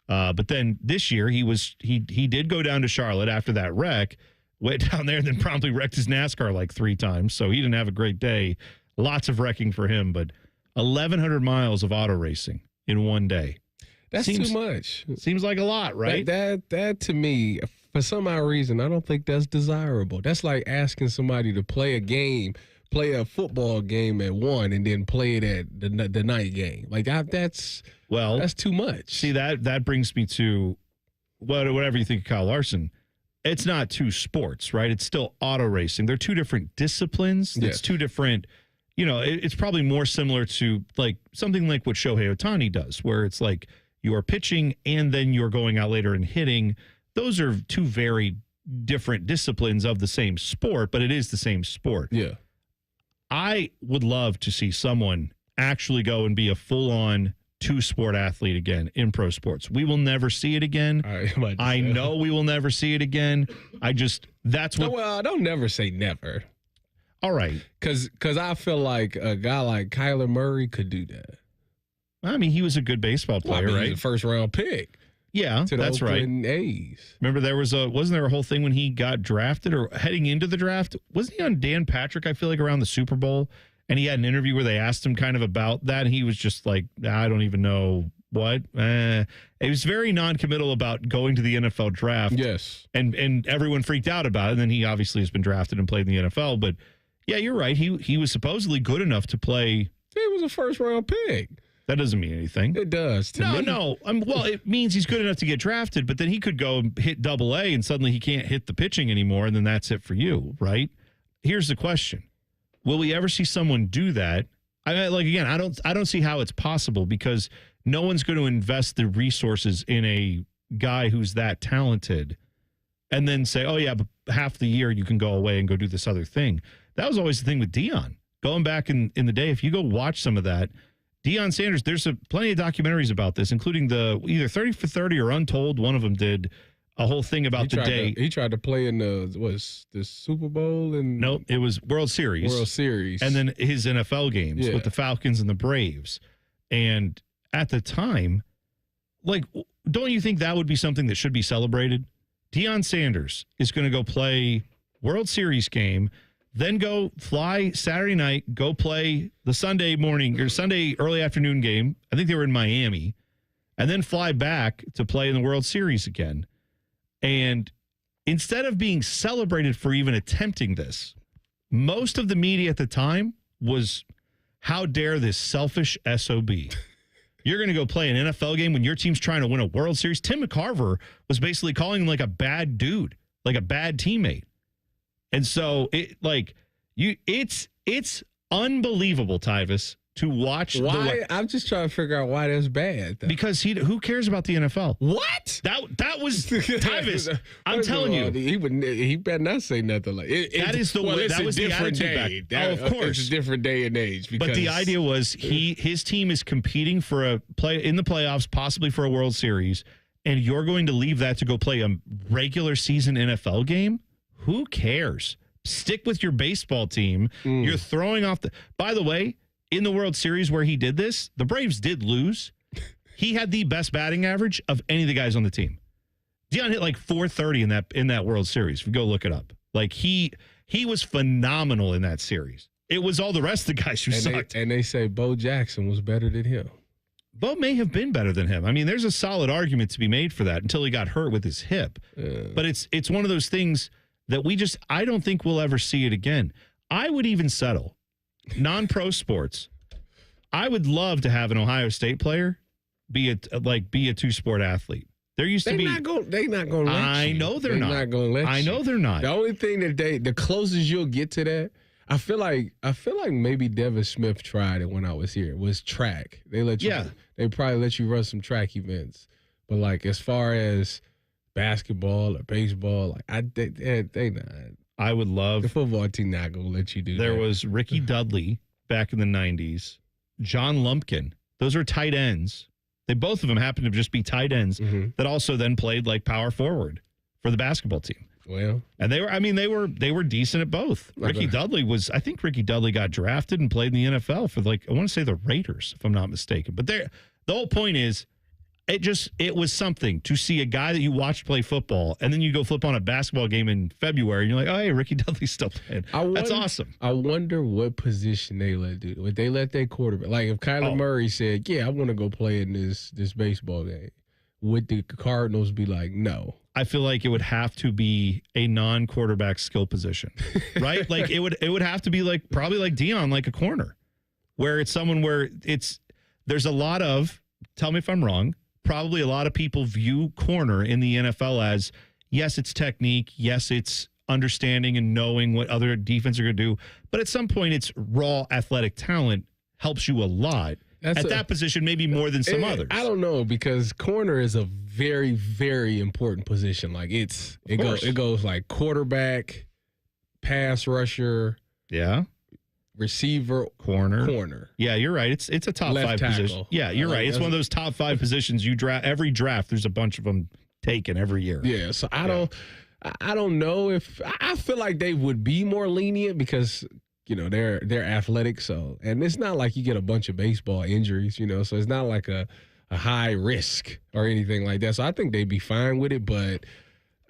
But then this year, he did go down to Charlotte after that wreck, went down there, and then promptly wrecked his NASCAR like 3 times. So he didn't have a great day. Lots of wrecking for him, but 1,100 miles of auto racing in one day. That's too much. Seems like a lot, right? That to me, for some odd reason, I don't think that's desirable. That's like asking somebody to play a football game at 1 and then play it at the night game. Like that's too much. See, that brings me to whatever you think of Kyle Larson. It's not two sports, right? It's still auto racing. They're two different disciplines. Yes. It's two different. It's probably more similar to like something like what Shohei Ohtani does, where it's like you are pitching and then you're going out later and hitting. Those are two very different disciplines of the same sport, but it is the same sport. Yeah. I would love to see someone actually go and be a full-on two-sport athlete again in pro sports. We will never see it again. I know we will never see it again. Don't never say never. All right. Because I feel like a guy like Kyler Murray could do that. I mean, he was a good baseball player, right? He was a first-round pick. Yeah, to the that's Oakland right. A's. Remember, wasn't there a whole thing when he got drafted or heading into the draft? Wasn't he on Dan Patrick, I feel like, around the Super Bowl? And he had an interview where they asked him kind of about that, and he was just like, I don't even know what. He was very non-committal about going to the NFL draft. Yes. And everyone freaked out about it, and then he obviously has been drafted and played in the NFL. But, yeah, you're right. He was supposedly good enough to play. He was a first-round pick. That doesn't mean anything. It does to me. No. Well, it means he's good enough to get drafted, but then he could go and hit AA and suddenly he can't hit the pitching anymore, and then that's it for you, right? Here's the question. Will we ever see someone do that? I don't see how it's possible because no one's going to invest the resources in a guy who's that talented and then say, oh, yeah, but half the year you can go away and go do this other thing. That was always the thing with Deion. Going back in the day, if you go watch some of that, Deion Sanders, there's plenty of documentaries about this, including the either 30 for 30 or Untold. One of them did a whole thing about the day. He tried to play in the Super Bowl and nope, it was World Series. And then his NFL games with the Falcons and the Braves. And at the time, like, don't you think that would be something that should be celebrated? Deion Sanders is going to go play World Series game, then go fly Saturday night, go play the Sunday morning or Sunday early afternoon game. I think they were in Miami, and then fly back to play in the World Series again. And instead of being celebrated for even attempting this, most of the media at the time was, how dare this selfish SOB? You're going to go play an NFL game when your team's trying to win a World Series? Tim McCarver was basically calling him like a bad dude, like a bad teammate. And so it's unbelievable, Tyvis, to watch. Why? I'm just trying to figure out why that's bad. Though. Because who cares about the NFL? What? That was Tyvis. I'm telling you, he better not say nothing like it. That is the way. That was the attitude back. Of course, it's a different day and age. But the idea was his team is competing for a play in the playoffs, possibly for a World Series, and you're going to leave that to go play a regular season NFL game. Who cares? Stick with your baseball team. You're throwing off the. By the way, in the World Series where he did this, the Braves did lose. He had the best batting average of any of the guys on the team. Deion hit like 430 in that World Series. Go look it up. Like he was phenomenal in that series. It was all the rest of the guys who sucked. They say Bo Jackson was better than him. Bo may have been better than him. I mean, there's a solid argument to be made for that until he got hurt with his hip. But it's one of those things that I don't think we'll ever see it again. I would even settle. Non-pro sports. I would love to have an Ohio State player be a two-sport athlete. There used to be. They're not going to let I you. know they're not. Not going to let you. I know they're not. The only thing the closest you'll get to that, I feel like maybe Devin Smith tried it when I was here. Was track. They let you. Yeah. They probably let you run some track events, but like as far as basketball or baseball, like they not. I would love the football team not gonna let you do that. There was Ricky Dudley back in the 90s, John Lumpkin. Those are tight ends. Both of them happened to just be tight ends that also then played like power forward for the basketball team. Well, and they were decent at both. Ricky Dudley got drafted and played in the NFL for I want to say the Raiders, if I'm not mistaken. But the whole point is, it was something to see a guy that you watched play football, and then you go flip on a basketball game in February, and you're like, oh, hey, Ricky Dudley's still playing. That's awesome. I wonder what position they let do. Would they let their quarterback? Like if Kyler Murray said, yeah, I want to go play in this baseball game, would the Cardinals be like, no? I feel like it would have to be a non-quarterback skill position, right? Like it would have to be probably like Deion, like a corner, where it's someone where there's a lot of, tell me if I'm wrong, probably a lot of people view corner in the NFL as, yes, it's technique. Yes, it's understanding and knowing what other defense are going to do. But at some point, it's raw athletic talent helps you a lot. That position, maybe more than some others. I don't know, because corner is a very, very important position. Like it goes like quarterback, pass rusher. Yeah. Receiver, corner. Yeah, you're right. It's a top left 5 position. Yeah, you're right. It's one of those top 5 positions you draft every draft. There's a bunch of them taken every year. Yeah, so I don't know if I feel like they would be more lenient because they're athletic. So, and it's not like you get a bunch of baseball injuries. So it's not like a high risk or anything like that. So I think they'd be fine with it, but.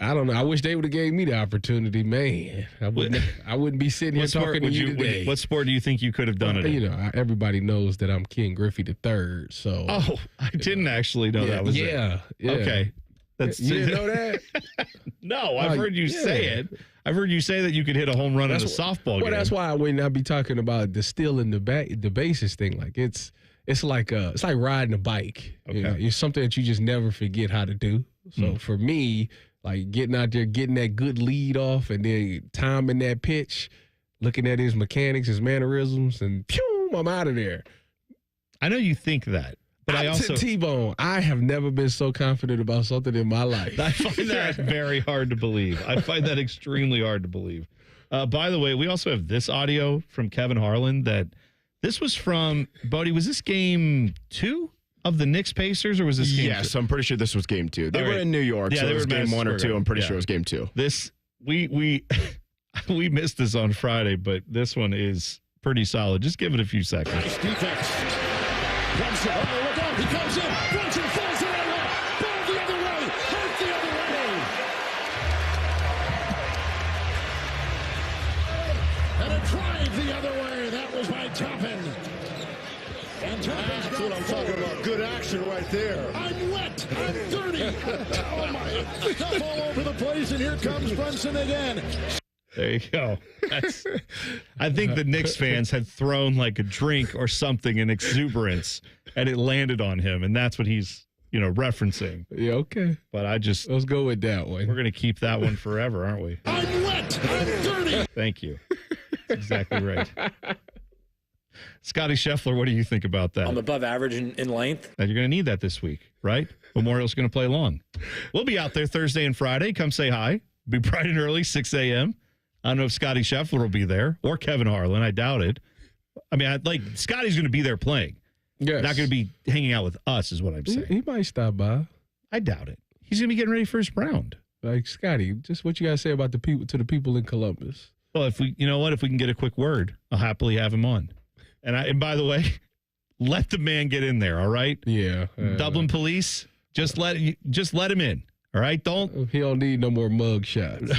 I don't know. I wish they would have gave me the opportunity, man. I wouldn't be sitting here talking to you today. What sport do you think you could have done it in? Everybody knows that I'm Ken Griffey III. So, I didn't actually know that was it. Yeah. Okay. You didn't know that? No, I've heard you say it. I've heard you say that you could hit a home run in a softball game. Well, that's why I would not be talking about the stealing the bases thing. Like it's like riding a bike. Okay. It's something that you just never forget how to do. So for me. Like getting out there, getting that good lead off, and then timing that pitch, looking at his mechanics, his mannerisms, and pew, I'm out of there. I know you think that, but I also T-Bone. I have never been so confident about something in my life. I find that very hard to believe. I find that extremely hard to believe. By the way, we also have this audio from Kevin Harlan. This was from Bodie. Was this game 2? Of the Knicks Pacers, or was this game 2? Yes, I'm pretty sure this was game 2. They were in New York, so it was game 1 or 2. I'm pretty sure it was game 2. This we missed this on Friday, but this one is pretty solid. Just give it a few seconds. Nice defense. Look out. He comes in. Brunson falls around left. Ball the other way. Hurt the other way. a drive the other way. That was by Toppin. And that's what I'm talking about. Good action right there. I'm wet. I'm dirty. Oh, my. Stuff all over the place, and here comes Brunson again. There you go. I think the Knicks fans had thrown like a drink or something in exuberance, and it landed on him, and that's what he's, referencing. Yeah, okay. But let's go with that one. We're going to keep that one forever, aren't we? I'm wet. I'm dirty. Thank you. That's exactly right. Scotty Scheffler, what do you think about that? I'm above average in length. You're going to need that this week, right? Memorial's going to play long. We'll be out there Thursday and Friday. Come say hi. Be bright and early, 6 a.m. I don't know if Scotty Scheffler will be there or Kevin Harlan. I doubt it. I mean, Scotty's going to be there playing. Yes. Not going to be hanging out with us is what I'm saying. He might stop by. I doubt it. He's going to be getting ready for his round. Like, Scotty, just what you got to say about the people in Columbus. Well, if we can get a quick word, I'll happily have him on. And by the way, let the man get in there, all right? Yeah. Dublin police, just let him in, all right? He don't need no more mug shots.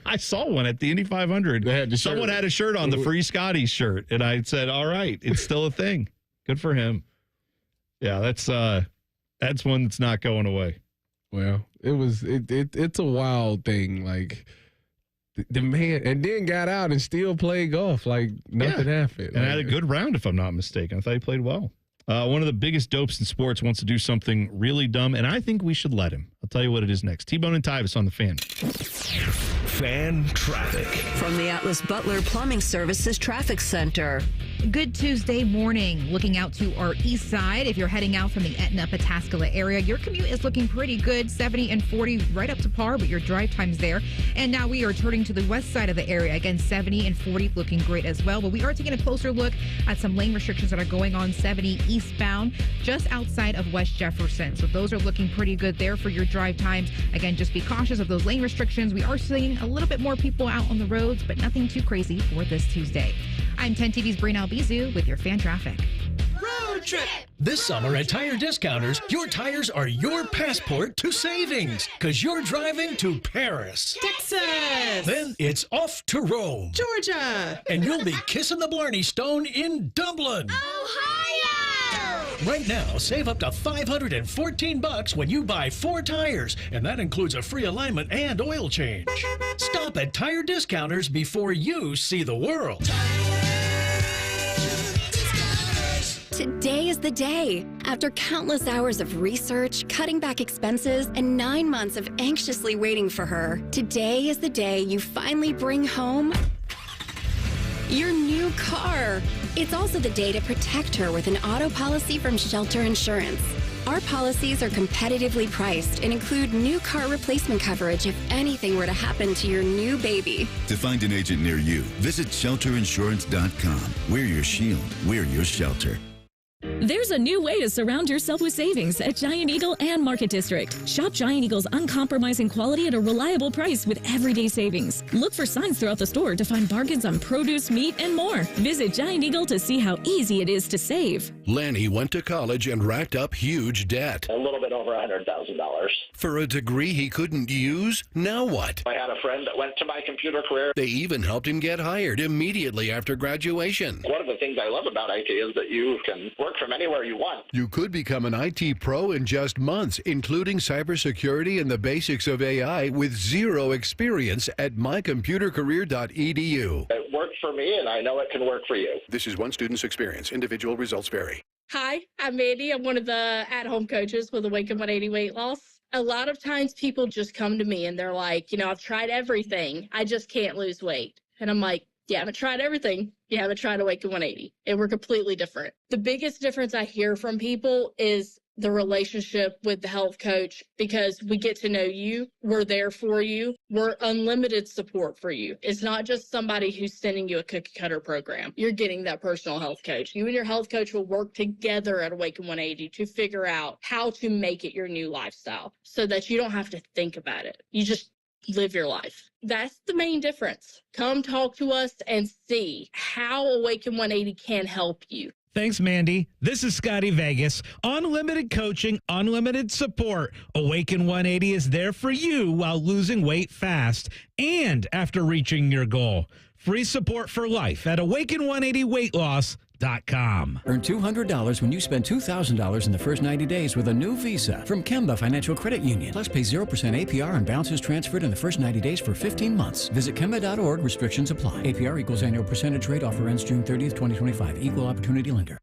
I saw one at the Indy 500. Someone had a shirt on, the Free Scotty shirt, and I said, all right, it's still a thing. Good for him. Yeah, that's one that's not going away. Well, it's a wild thing. Like, the man, and then got out and still played golf like nothing happened. And had a good round, if I'm not mistaken. I thought he played well. One of the biggest dopes in sports wants to do something really dumb, and I think we should let him. I'll tell you what it is next. T-Bone and Tyvis on the Fan. Fan traffic. From the Atlas Butler Plumbing Services Traffic Center. Good Tuesday morning. Looking out to our east side. If you're heading out from the Etna-Pataskala area, your commute is looking pretty good. 70 and 40 right up to par, but your drive time's there. And now we are turning to the west side of the area. Again, 70 and 40 looking great as well. But we are taking a closer look at some lane restrictions that are going on 70 eastbound just outside of West Jefferson. So those are looking pretty good there for your drive times. Again, just be cautious of those lane restrictions. We are seeing a little bit more people out on the roads, but nothing too crazy for this Tuesday. I'm 10 TV's Brina Albizu with your fan traffic. Road trip! This summer at Tire Discounters, your tires are your passport to savings, because you're driving to Paris, Texas, then it's off to Rome, Georgia, and you'll be kissing the Blarney Stone in Dublin, Ohio! Right now, save up to $514 when you buy 4 tires, and that includes a free alignment and oil change. Stop at Tire Discounters before you see the world. Today is the day. After countless hours of research, cutting back expenses, and 9 months of anxiously waiting for her, today is the day you finally bring home your new car. It's also the day to protect her with an auto policy from Shelter Insurance. Our policies are competitively priced and include new car replacement coverage if anything were to happen to your new baby. To find an agent near you, visit shelterinsurance.com. We're your shield. We're your shelter. There's a new way to surround yourself with savings at Giant Eagle and Market District. Shop Giant Eagle's uncompromising quality at a reliable price with everyday savings. Look for signs throughout the store to find bargains on produce, meat, and more. Visit Giant Eagle to see how easy it is to save. Lanny went to college and racked up huge debt. A little bit over $100,000. For a degree he couldn't use? Now what? I had a friend that went to my computer career. They even helped him get hired immediately after graduation. One of the things I love about IT is that you can work from anywhere you want. You could become an IT pro in just months, including cybersecurity and the basics of AI with zero experience at mycomputercareer.edu. It worked for me, and I know it can work for you. This is one student's experience. Individual results vary. Hi, I'm Mandy. I'm one of the at-home coaches with Awaken 180 Weight Loss. A lot of times people just come to me and they're like, I've tried everything. I just can't lose weight. And I'm like, you haven't tried everything. You haven't tried Awaken 180. And we're completely different. The biggest difference I hear from people is the relationship with the health coach, because we get to know you. We're there for you. We're unlimited support for you. It's not just somebody who's sending you a cookie cutter program. You're getting that personal health coach. You and your health coach will work together at Awaken 180 to figure out how to make it your new lifestyle so that you don't have to think about it. You just live your life. That's the main difference. Come talk to us and see how Awaken 180 can help you. Thanks, Mandy. This is Scotty Vegas. Unlimited coaching, unlimited support. Awaken 180 is there for you while losing weight fast and after reaching your goal. Free support for life at awaken180weightloss.com. Earn $200 when you spend $2,000 in the first 90 days with a new Visa from Kemba Financial Credit Union. Plus, pay 0% APR and balances transferred in the first 90 days for 15 months. Visit Kemba.org. Restrictions apply. APR equals annual percentage rate. Offer ends June 30th, 2025. Equal opportunity lender.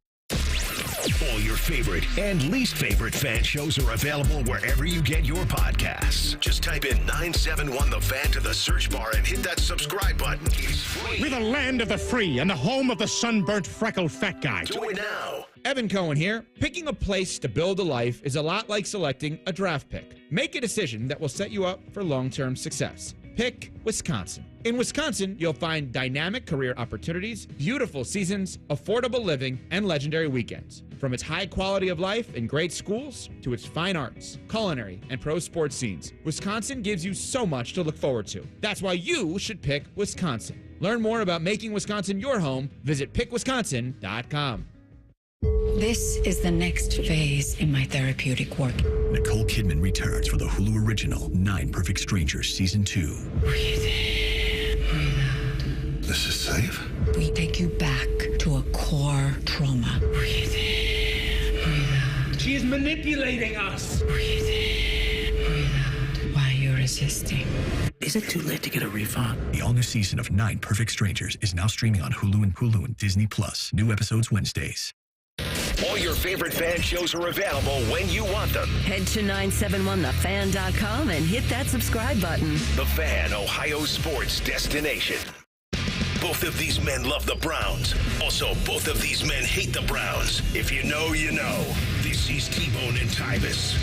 All your favorite and least favorite fan shows are available wherever you get your podcasts. Just type in 971 The Fan to the search bar and hit that subscribe button. It's free. We're the land of the free and the home of the sunburnt, freckled fat guy. Do it now. Evan Cohen here. Picking a place to build a life is a lot like selecting a draft pick. Make a decision that will set you up for long-term success. Pick Wisconsin. In Wisconsin, you'll find dynamic career opportunities, beautiful seasons, affordable living, and legendary weekends. From its high quality of life and great schools to its fine arts, culinary, and pro sports scenes, Wisconsin gives you so much to look forward to. That's why you should pick Wisconsin. Learn more about making Wisconsin your home. Visit pickwisconsin.com. This is the next phase in my therapeutic work. Nicole Kidman returns for the Hulu original 9 Perfect Strangers Season 2. Breathe in, breathe out. This is safe? We take you back to a core trauma. Breathe in, breathe out. She is manipulating us. Breathe in, breathe out. While you're resisting. Is it too late to get a refund? The all-new season of 9 Perfect Strangers is now streaming on Hulu and Disney+. New episodes Wednesdays. All your favorite fan shows are available when you want them. Head to 971thefan.com and hit that subscribe button. The Fan, Ohio sports destination. Both of these men love the Browns. Also, both of these men hate the Browns. If you know, you know. This is T-Bone and Tyvis.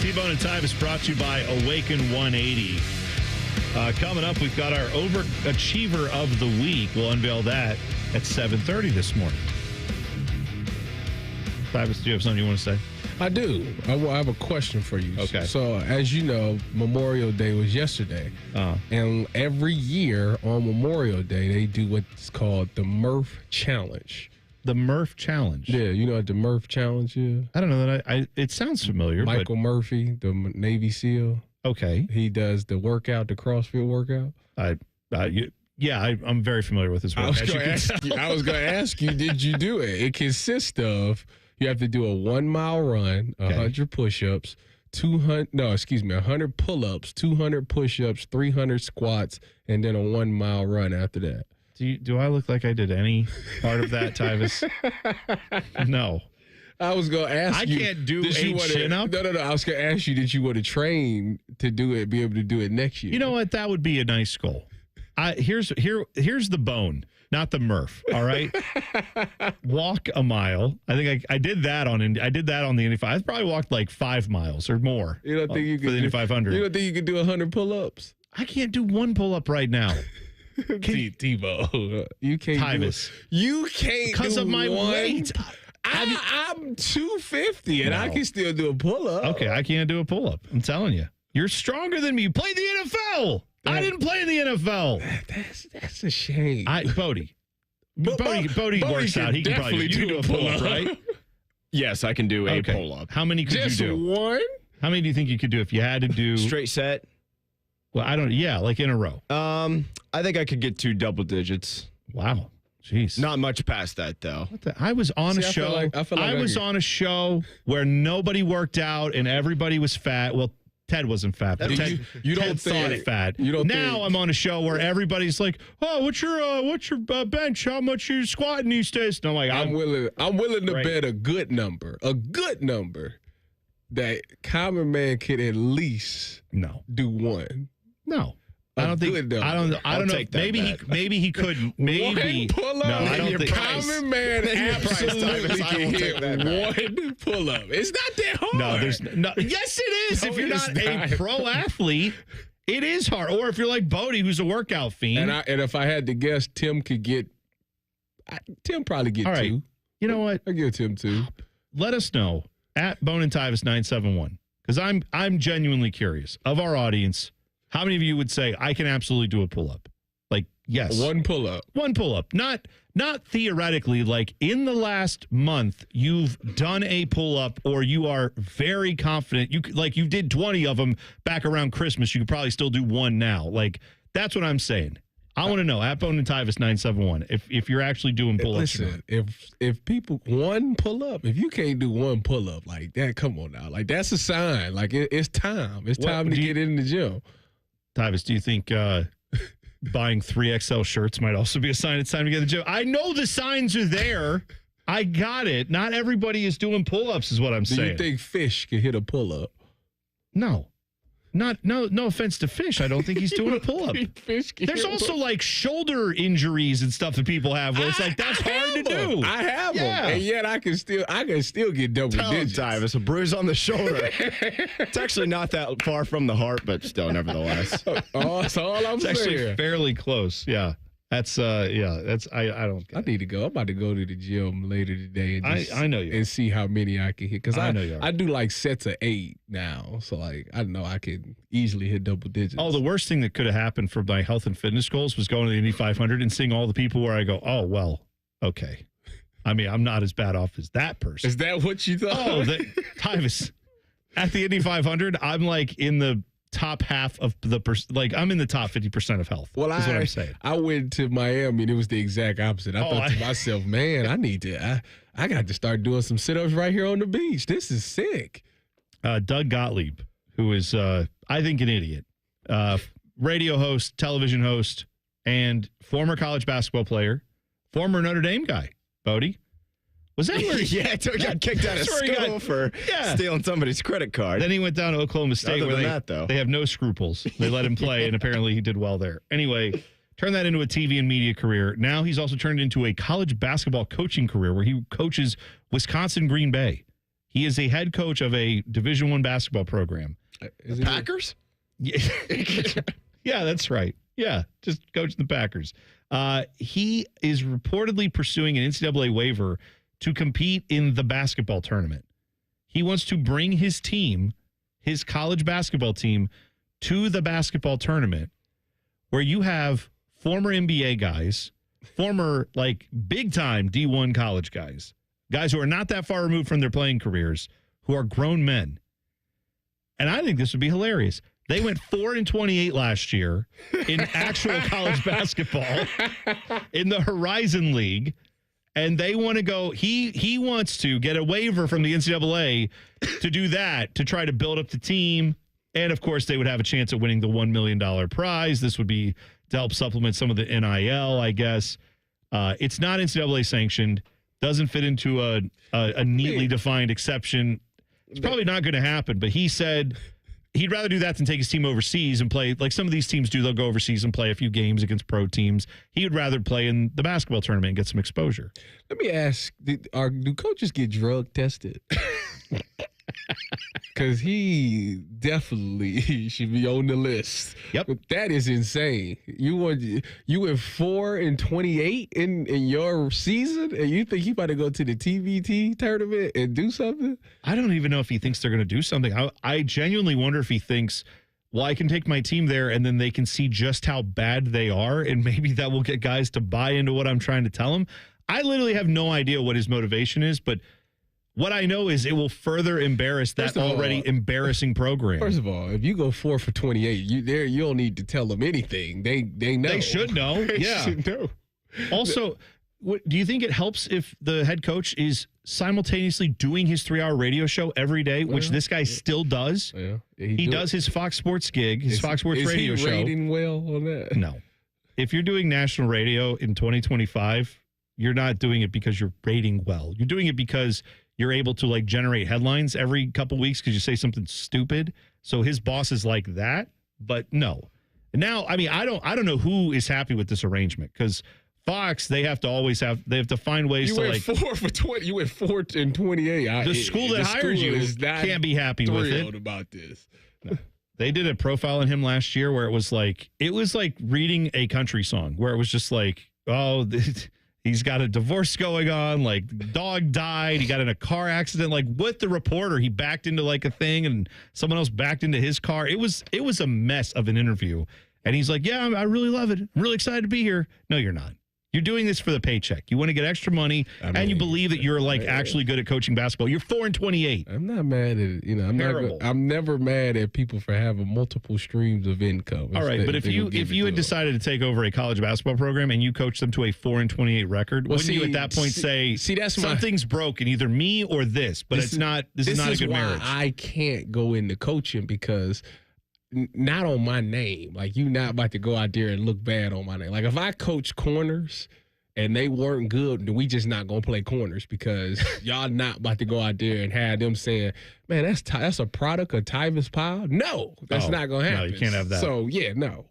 T-Bone and Tyvis brought to you by Awaken 180. Coming up, we've got our Overachiever of the Week. We'll unveil that at 7:30 this morning. Tyvis, do you have something you want to say? I do. I have a question for you. Okay. So, as you know, Memorial Day was yesterday. And every year on Memorial Day, they do what's called the Murph Challenge. The Murph Challenge? Yeah, you know what the Murph Challenge is? I don't know that it sounds familiar. Michael Murphy, the Navy SEAL. Okay. He does the workout, the CrossFit workout. I'm very familiar with his work. I was going to ask you, did you do it? It consists of, you have to do a 1 mile run, 100 push-ups, 100 pull-ups, 200 push-ups, 300 squats, and then a 1 mile run after that. Do I look like I did any part of that, Tyvis? No. I was going to ask you. I can't do a chin-up? No. I was going to ask you, did you want to train to do it, be able to do it next year? You know what? That would be a nice goal. Here's the bone, not the Murph. All right, walk a mile. I think I did that on Indy. I did that on the Indy 5. I probably walked like 5 miles or more. You don't think you could for the Indy 500? You don't think you could do 100 pull-ups? I can't do 1 pull-up right now. Tebow, you can't. Tyvis, you can't because of my weight. I'm 250 and I can still do a pull-up. Okay, I can't do a pull-up. I'm telling you, you're stronger than me. You played the NFL. I didn't play in the NFL. That's a shame. Bodie works out. He can probably do a pull-up, right? Yes, I can do a pull-up. How many could Just you do? One? How many do you think you could do if you had to do straight set? Well, I don't. Yeah, like in a row. I think I could get 2 double digits. Wow. Jeez. Not much past that though. I was on a show. I was on a show where nobody worked out and everybody was fat. Well, Ted wasn't fat, but Ted thought it fat. I'm on a show where everybody's like, "Oh, what's your bench? How much are you squatting these days?" And I'm like, I'm willing to bet a good number that common man could at least do 1. No. I don't think. I don't know. Maybe he couldn't. Maybe. 1 pull-up. No, I don't think. Common man absolutely can hit 1 pull-up. It's not that hard. No, there's no. Yes, it is. If you're not a pro athlete, it is hard. Or if you're like Bodie, who's a workout fiend. And if I had to guess, Tim probably get 2. All right. You know what? I give Tim 2. Let us know at Bone and Tyvis 971 because I'm genuinely curious of our audience. How many of you would say, I can absolutely do a pull-up? Like, Yes. One pull-up. One pull-up. Not theoretically, like in the last month, you've done a pull-up or you are very confident. You did 20 of them back around Christmas. You could probably still do one now. Like, that's what I'm saying. I want to know, at Bone and Tyvis 971, if you're actually doing pull-ups. Listen, if people, one pull-up, if you can't do one pull-up like that, come on now. Like, that's a sign. Like, it's time. It's time to get in the gym. Tyvis, do you think buying 3XL shirts might also be a sign it's time to get in the gym? I know the signs are there. I got it. Not everybody is doing pull-ups is what I'm saying. Do you think Fish can hit a pull-up? No. No offense to Fish. I don't think he's doing a pull-up. There's also like shoulder injuries and stuff that people have where it's like that's hard to do. I have them. And yet I can still get double digits. Tyvis, a bruise on the shoulder. It's actually not that far from the heart, but still, nevertheless. That's all I'm saying. It's actually fairly close. Yeah. That's I don't. I need to go. I'm about to go to the gym later today and I know you and see how many I can hit because I know you are. I do like sets of 8 now, so like I know I can easily hit double digits. Oh, the worst thing that could have happened for my health and fitness goals was going to the Indy 500 and seeing all the people where I go, oh well, okay. I mean, I'm not as bad off as that person. Is that what you thought? Oh, Tyvis, at the Indy 500, I'm like in the top half of I'm in the top 50% of health. Well, is what I'm saying. I went to Miami and it was the exact opposite. I thought to myself, man, I got to start doing some sit-ups right here on the beach. This is sick. Doug Gottlieb, who is I think an idiot, radio host, television host, and former college basketball player, former Notre Dame guy, Bodie. Was that where he got kicked out of school for stealing somebody's credit card. Then he went down to Oklahoma State where they have no scruples. They let him play, and apparently he did well there. Anyway, turned that into a TV and media career. Now he's also turned into a college basketball coaching career where he coaches Wisconsin Green Bay. He is a head coach of a Division I basketball program. The Packers? Yeah, that's right. Yeah, just coaching the Packers. He is reportedly pursuing an NCAA waiver to compete in the basketball tournament. He wants to bring his team, his college basketball team, to the basketball tournament where you have former NBA guys, former like big-time D1 college guys who are not that far removed from their playing careers, who are grown men. And I think this would be hilarious. They went 4-28 last year in actual college basketball in the Horizon League. And they want to go, he wants to get a waiver from the NCAA to do that, to try to build up the team. And, of course, they would have a chance at winning the $1 million prize. This would be to help supplement some of the NIL, I guess. It's not NCAA sanctioned, doesn't fit into a neatly defined exception. It's probably not going to happen, but he said he'd rather do that than take his team overseas and play like some of these teams do. They'll go overseas and play a few games against pro teams. He would rather play in the basketball tournament and get some exposure. Let me ask, do coaches get drug tested? Because he definitely should be on the list. Yep. That is insane. You went 4-28 in your season, and you think he about to go to the TBT tournament and do something? I don't even know if he thinks they're going to do something. I genuinely wonder if he thinks, well, I can take my team there and then they can see just how bad they are, and maybe that will get guys to buy into what I'm trying to tell them. I literally have no idea what his motivation is, but what I know is it will further embarrass that already embarrassing program. First of all, if you go 4 for 28, you don't need to tell them anything. They know. They should know. They Yeah. should know. Also, do you think it helps if the head coach is simultaneously doing his 3-hour radio show every day, which this guy still does? Yeah. He does his Fox Sports gig, his Fox Sports radio show. Is he rating well on that? No. If you're doing national radio in 2025, you're not doing it because you're rating well. You're doing it because you're able to like generate headlines every couple weeks because you say something stupid. So his boss is like that, but no. Now, I mean, I don't know who is happy with this arrangement because Fox, they have to find ways to like. You went 4 for 20. You went 4-28. The school that hires you can't be happy with it. About this. No. They did a profile on him last year where it was like reading a country song where it was just like, oh, he's got a divorce going on, like dog died, he got in a car accident, like with the reporter, he backed into like a thing and someone else backed into his car. It was a mess of an interview. And he's like, yeah, I really love it. I'm really excited to be here. No, you're not. You're doing this for the paycheck. You want to get extra money, and you believe that you're actually good at coaching basketball. You're 4-28. I'm not mad at I'm never mad at people for having multiple streams of income. All right, but if you had decided to take over a college basketball program and you coached them to a 4-28 record, wouldn't you at that point say, that's something's broken, either me or this? But it's not. This is not a good marriage. I can't go into coaching because. Not on my name. Like, you not about to go out there and look bad on my name. Like, if I coach corners and they weren't good, then we just not going to play corners because y'all not about to go out there and have them saying, man, that's a product of Tyvis Powell. No, that's not going to happen. No, you can't have that. So, yeah, no.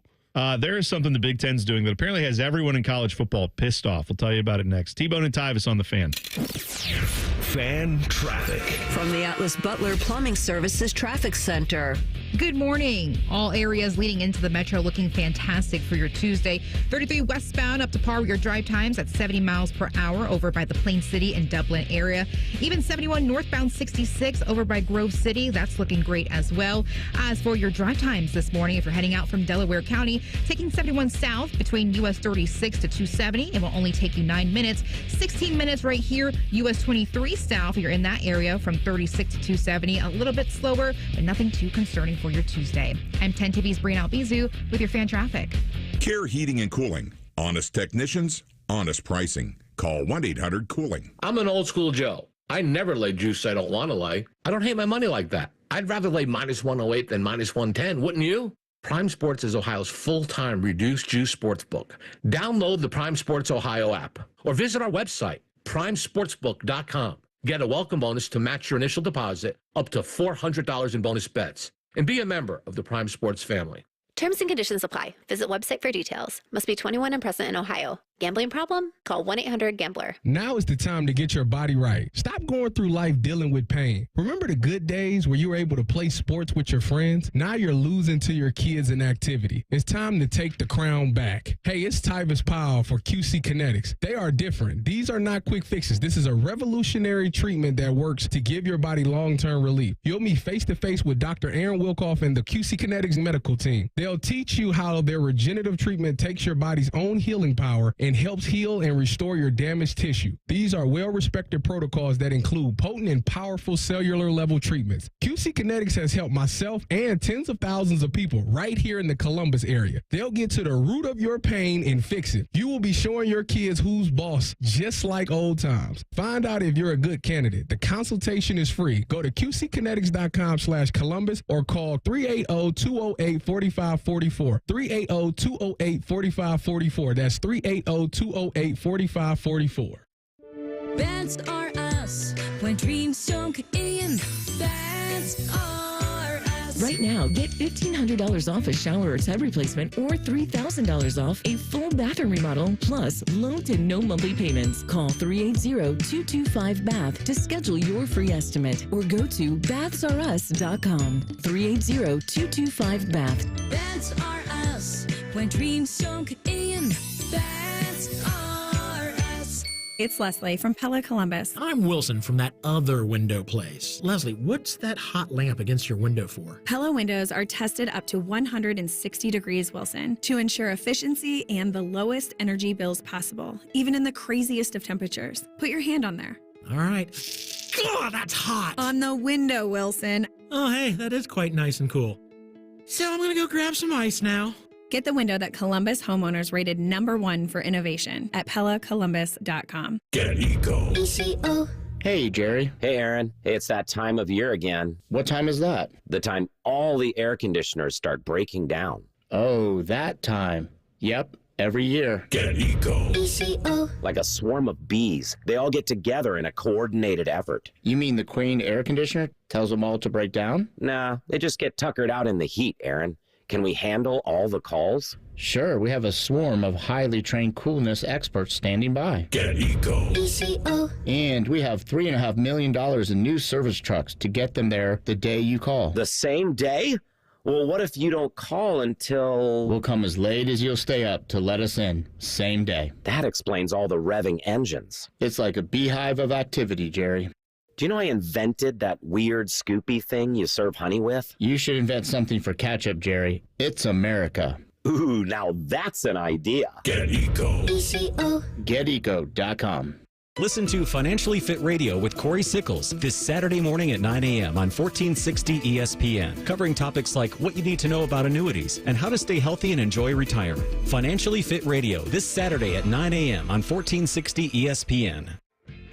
There is something the Big Ten's doing that apparently has everyone in college football pissed off. We'll tell you about it next. T-Bone and Tyvis on the Fan. Fan traffic. From the Atlas Butler Plumbing Services Traffic Center. Good morning. All areas leading into the metro looking fantastic for your Tuesday. 33 westbound up to par with your drive times at 70 miles per hour over by the Plain City and Dublin area. Even 71 northbound 66 over by Grove City. That's looking great as well. As for your drive times this morning, if you're heading out from Delaware County, taking 71 south between US 36 to 270, it will only take you 9 minutes. 16 minutes right here, US 23 south. You're in that area from 36 to 270. A little bit slower, but nothing too concerning for your Tuesday. I'm 10 TV's Brianne Albizu with your fan traffic. Care Heating and Cooling. Honest technicians, honest pricing. Call 1-800-COOLING. I'm an old school Joe. I never lay juice I don't want to lay. I don't hate my money like that. I'd rather lay -108 than -110, wouldn't you? Prime Sports is Ohio's full-time reduced juice sportsbook. Download the Prime Sports Ohio app or visit our website, primesportsbook.com. Get a welcome bonus to match your initial deposit up to $400 in bonus bets. And be a member of the Prime Sports family. Terms and conditions apply. Visit website for details. Must be 21 and present in Ohio. Gambling problem? Call 1-800-GAMBLER. Now is the time to get your body right. Stop going through life dealing with pain. Remember the good days where you were able to play sports with your friends? Now you're losing to your kids in activity. It's time to take the crown back. Hey, it's Tyvis Powell for QC Kinetics. They are different. These are not quick fixes. This is a revolutionary treatment that works to give your body long-term relief. You'll meet face-to-face with Dr. Aaron Wilkoff and the QC Kinetics medical team. They'll teach you how their regenerative treatment takes your body's own healing power and helps heal and restore your damaged tissue. These are well-respected protocols that include potent and powerful cellular level treatments. QC Kinetics has helped myself and tens of thousands of people right here in the Columbus area. They'll get to the root of your pain and fix it. You will be showing your kids who's boss, just like old times. Find out if you're a good candidate. The consultation is free. Go to qckinetics.com/Columbus or call 380-208-4544. 380-208-4544. That's 380-208-4544. Bats are us when dreams don't get in. Bats are us. Right now, get $1,500 off a shower or tub replacement or $3,000 off a full bathroom remodel plus low to no monthly payments. Call 380-225-BATH to schedule your free estimate or go to bathsareus.com. 380-225-BATH. Bats are us when dreams don't get in. Bats are us. It's Leslie from Pella Columbus. I'm Wilson from that other window place. Leslie, what's that hot lamp against your window for? Pella windows are tested up to 160 degrees Wilson to ensure efficiency and the lowest energy bills possible, even in the craziest of temperatures. Put your hand on there. All right. God, that's hot. On the window, Wilson. Oh, hey, that is quite nice and cool. So I'm going to go grab some ice now. Get the window that Columbus homeowners rated #1 for innovation at PellaColumbus.com. Get Eco. ECO. Hey, Jerry. Hey, Aaron. Hey, it's that time of year again. What time is that? The time all the air conditioners start breaking down. Oh, that time. Yep, every year. Get Eco. ECO. Like a swarm of bees. They all get together in a coordinated effort. You mean the Queen air conditioner tells them all to break down? Nah, they just get tuckered out in the heat, Aaron. Can we handle all the calls? Sure, we have a swarm of highly trained coolness experts standing by. Get Eco. ECO. And we have $3.5 million in new service trucks to get them there the day you call. The same day? Well, what if you don't call until... We'll come as late as you'll stay up to let us in. Same day. That explains all the revving engines. It's like a beehive of activity, Jerry. Do you know I invented that weird Scoopy thing you serve honey with? You should invent something for ketchup, Jerry. It's America. Ooh, now that's an idea. Get Eco. GetEco.com. Listen to Financially Fit Radio with Corey Sickles this Saturday morning at 9 a.m. on 1460 ESPN, covering topics like what you need to know about annuities and how to stay healthy and enjoy retirement. Financially Fit Radio this Saturday at 9 a.m. on 1460 ESPN.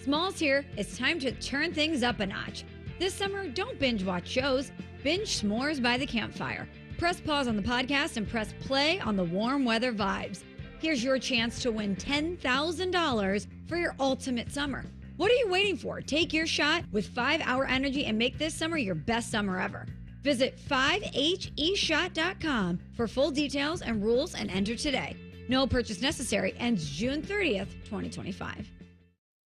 Smalls here. It's time to turn things up a notch. This summer, don't binge watch shows. Binge s'mores by the campfire. Press pause on the podcast and press play on the warm weather vibes. Here's your chance to win $10,000 for your ultimate summer. What are you waiting for? Take your shot with 5-Hour Energy and make this summer your best summer ever. Visit 5heshot.com for full details and rules and enter today. No purchase necessary. Ends June 30th, 2025.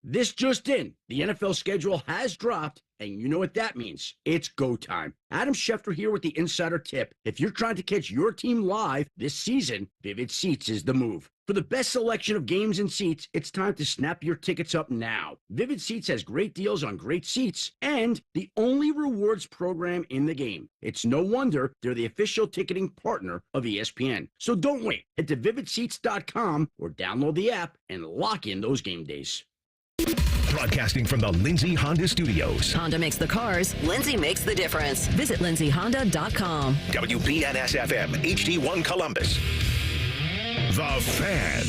This just in, the NFL schedule has dropped, and you know what that means. It's go time. Adam Schefter here with the Insider Tip. If you're trying to catch your team live this season, Vivid Seats is the move. For the best selection of games and seats, it's time to snap your tickets up now. Vivid Seats has great deals on great seats and the only rewards program in the game. It's no wonder they're the official ticketing partner of ESPN. So don't wait. Head to vividseats.com or download the app and lock in those game days. Broadcasting from the Lindsay Honda Studios. Honda makes the cars. Lindsay makes the difference. Visit lindsayhonda.com. WBNS-FM, HD1 Columbus. The Fan.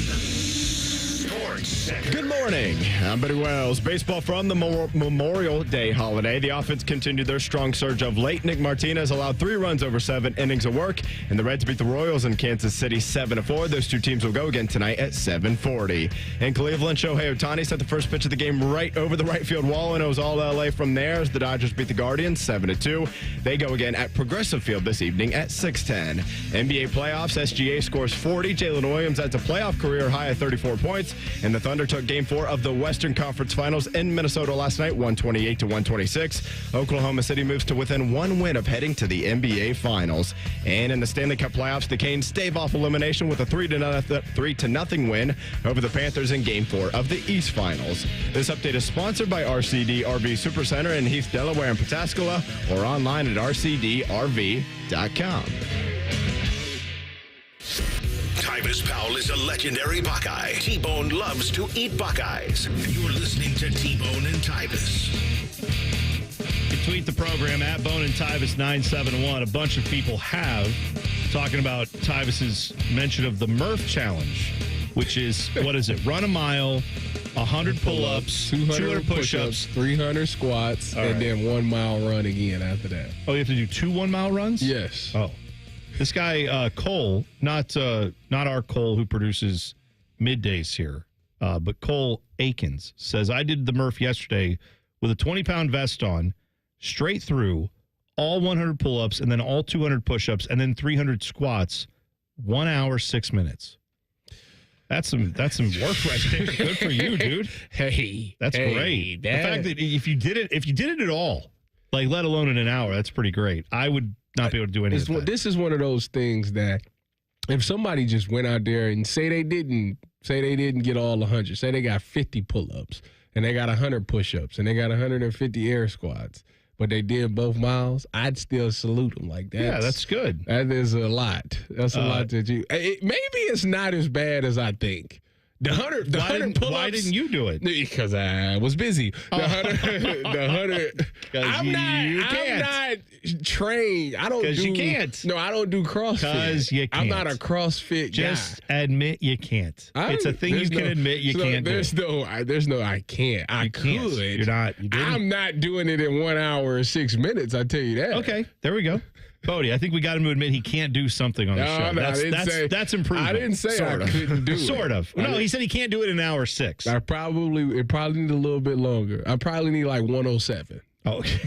Sports Center. Good morning. I'm Buddy Wells. Baseball from the Memorial Day holiday. The offense continued their strong surge of late. Nick Martinez allowed 3 runs over 7 innings of work, and the Reds beat the Royals in Kansas City 7-4. Those two teams will go again tonight at 7:40. In Cleveland, Shohei Ohtani set the first pitch of the game right over the right field wall, and it was all LA from there as the Dodgers beat the Guardians 7-2. They go again at Progressive Field this evening at 6:10. NBA playoffs, SGA scores 40. Jalen Williams adds a playoff career high of 34 points. And the Thunder took Game 4 of the Western Conference Finals in Minnesota last night, 128-126. Oklahoma City moves to within 1 win of heading to the NBA Finals. And in the Stanley Cup playoffs, the Canes stave off elimination with a 3-0 win over the Panthers in Game 4 of the East Finals. This update is sponsored by RCD RV Supercenter in Heath, Delaware and Pataskala, or online at rcdrv.com. Tyvis Powell is a legendary Buckeye. T-Bone loves to eat Buckeyes. You're listening to T-Bone and Tyvis. You can tweet the program at Bone and Tyvis 971. A bunch of people have talking about Tyvis's mention of the Murph Challenge, which is, what is it? Run a mile, 100 pull-ups, 200 push-ups, 300 squats, and then 1 mile run again after that. Oh, you have to do 2 1-mile runs? Yes. Oh. This guy, Cole, not our Cole who produces middays here, but Cole Akins says, I did the Murph yesterday with a 20-pound vest on, straight through, all 100 pull-ups, and then all 200 push-ups, and then 300 squats, 1 hour, 6 minutes. That's some work right there. Good for you, dude. That's great. The fact that if you did it at all, like let alone in an hour, that's pretty great. I would not be able to do any of that. This is one of those things that if somebody just went out there and say they didn't get all 100, say they got 50 pull-ups and they got 100 push-ups and they got 150 air squats, but they did both miles, I'd still salute them. Like that. Yeah, that's good. That is a lot. That's a lot that you. Maybe it's not as bad as I think. The 100 pull-ups. Why didn't you do it? Because I was busy. The 100. I'm not trained. I don't do. Because you can't. No, I don't do CrossFit. Because you can't. I'm not a CrossFit guy. Just admit you can't. It's a thing you can admit you can't do. There's no I can't. I could. You're not. You didn't. I'm not doing it in 1 hour and 6 minutes. I tell you that. Okay, there we go. Bodie, I think we got him to admit he can't do something on the show. That's improvement. I didn't say I couldn't do it. Sort of. No, he said he can't do it in an hour 6. It probably need a little bit longer. I probably need like 107. Oh, okay.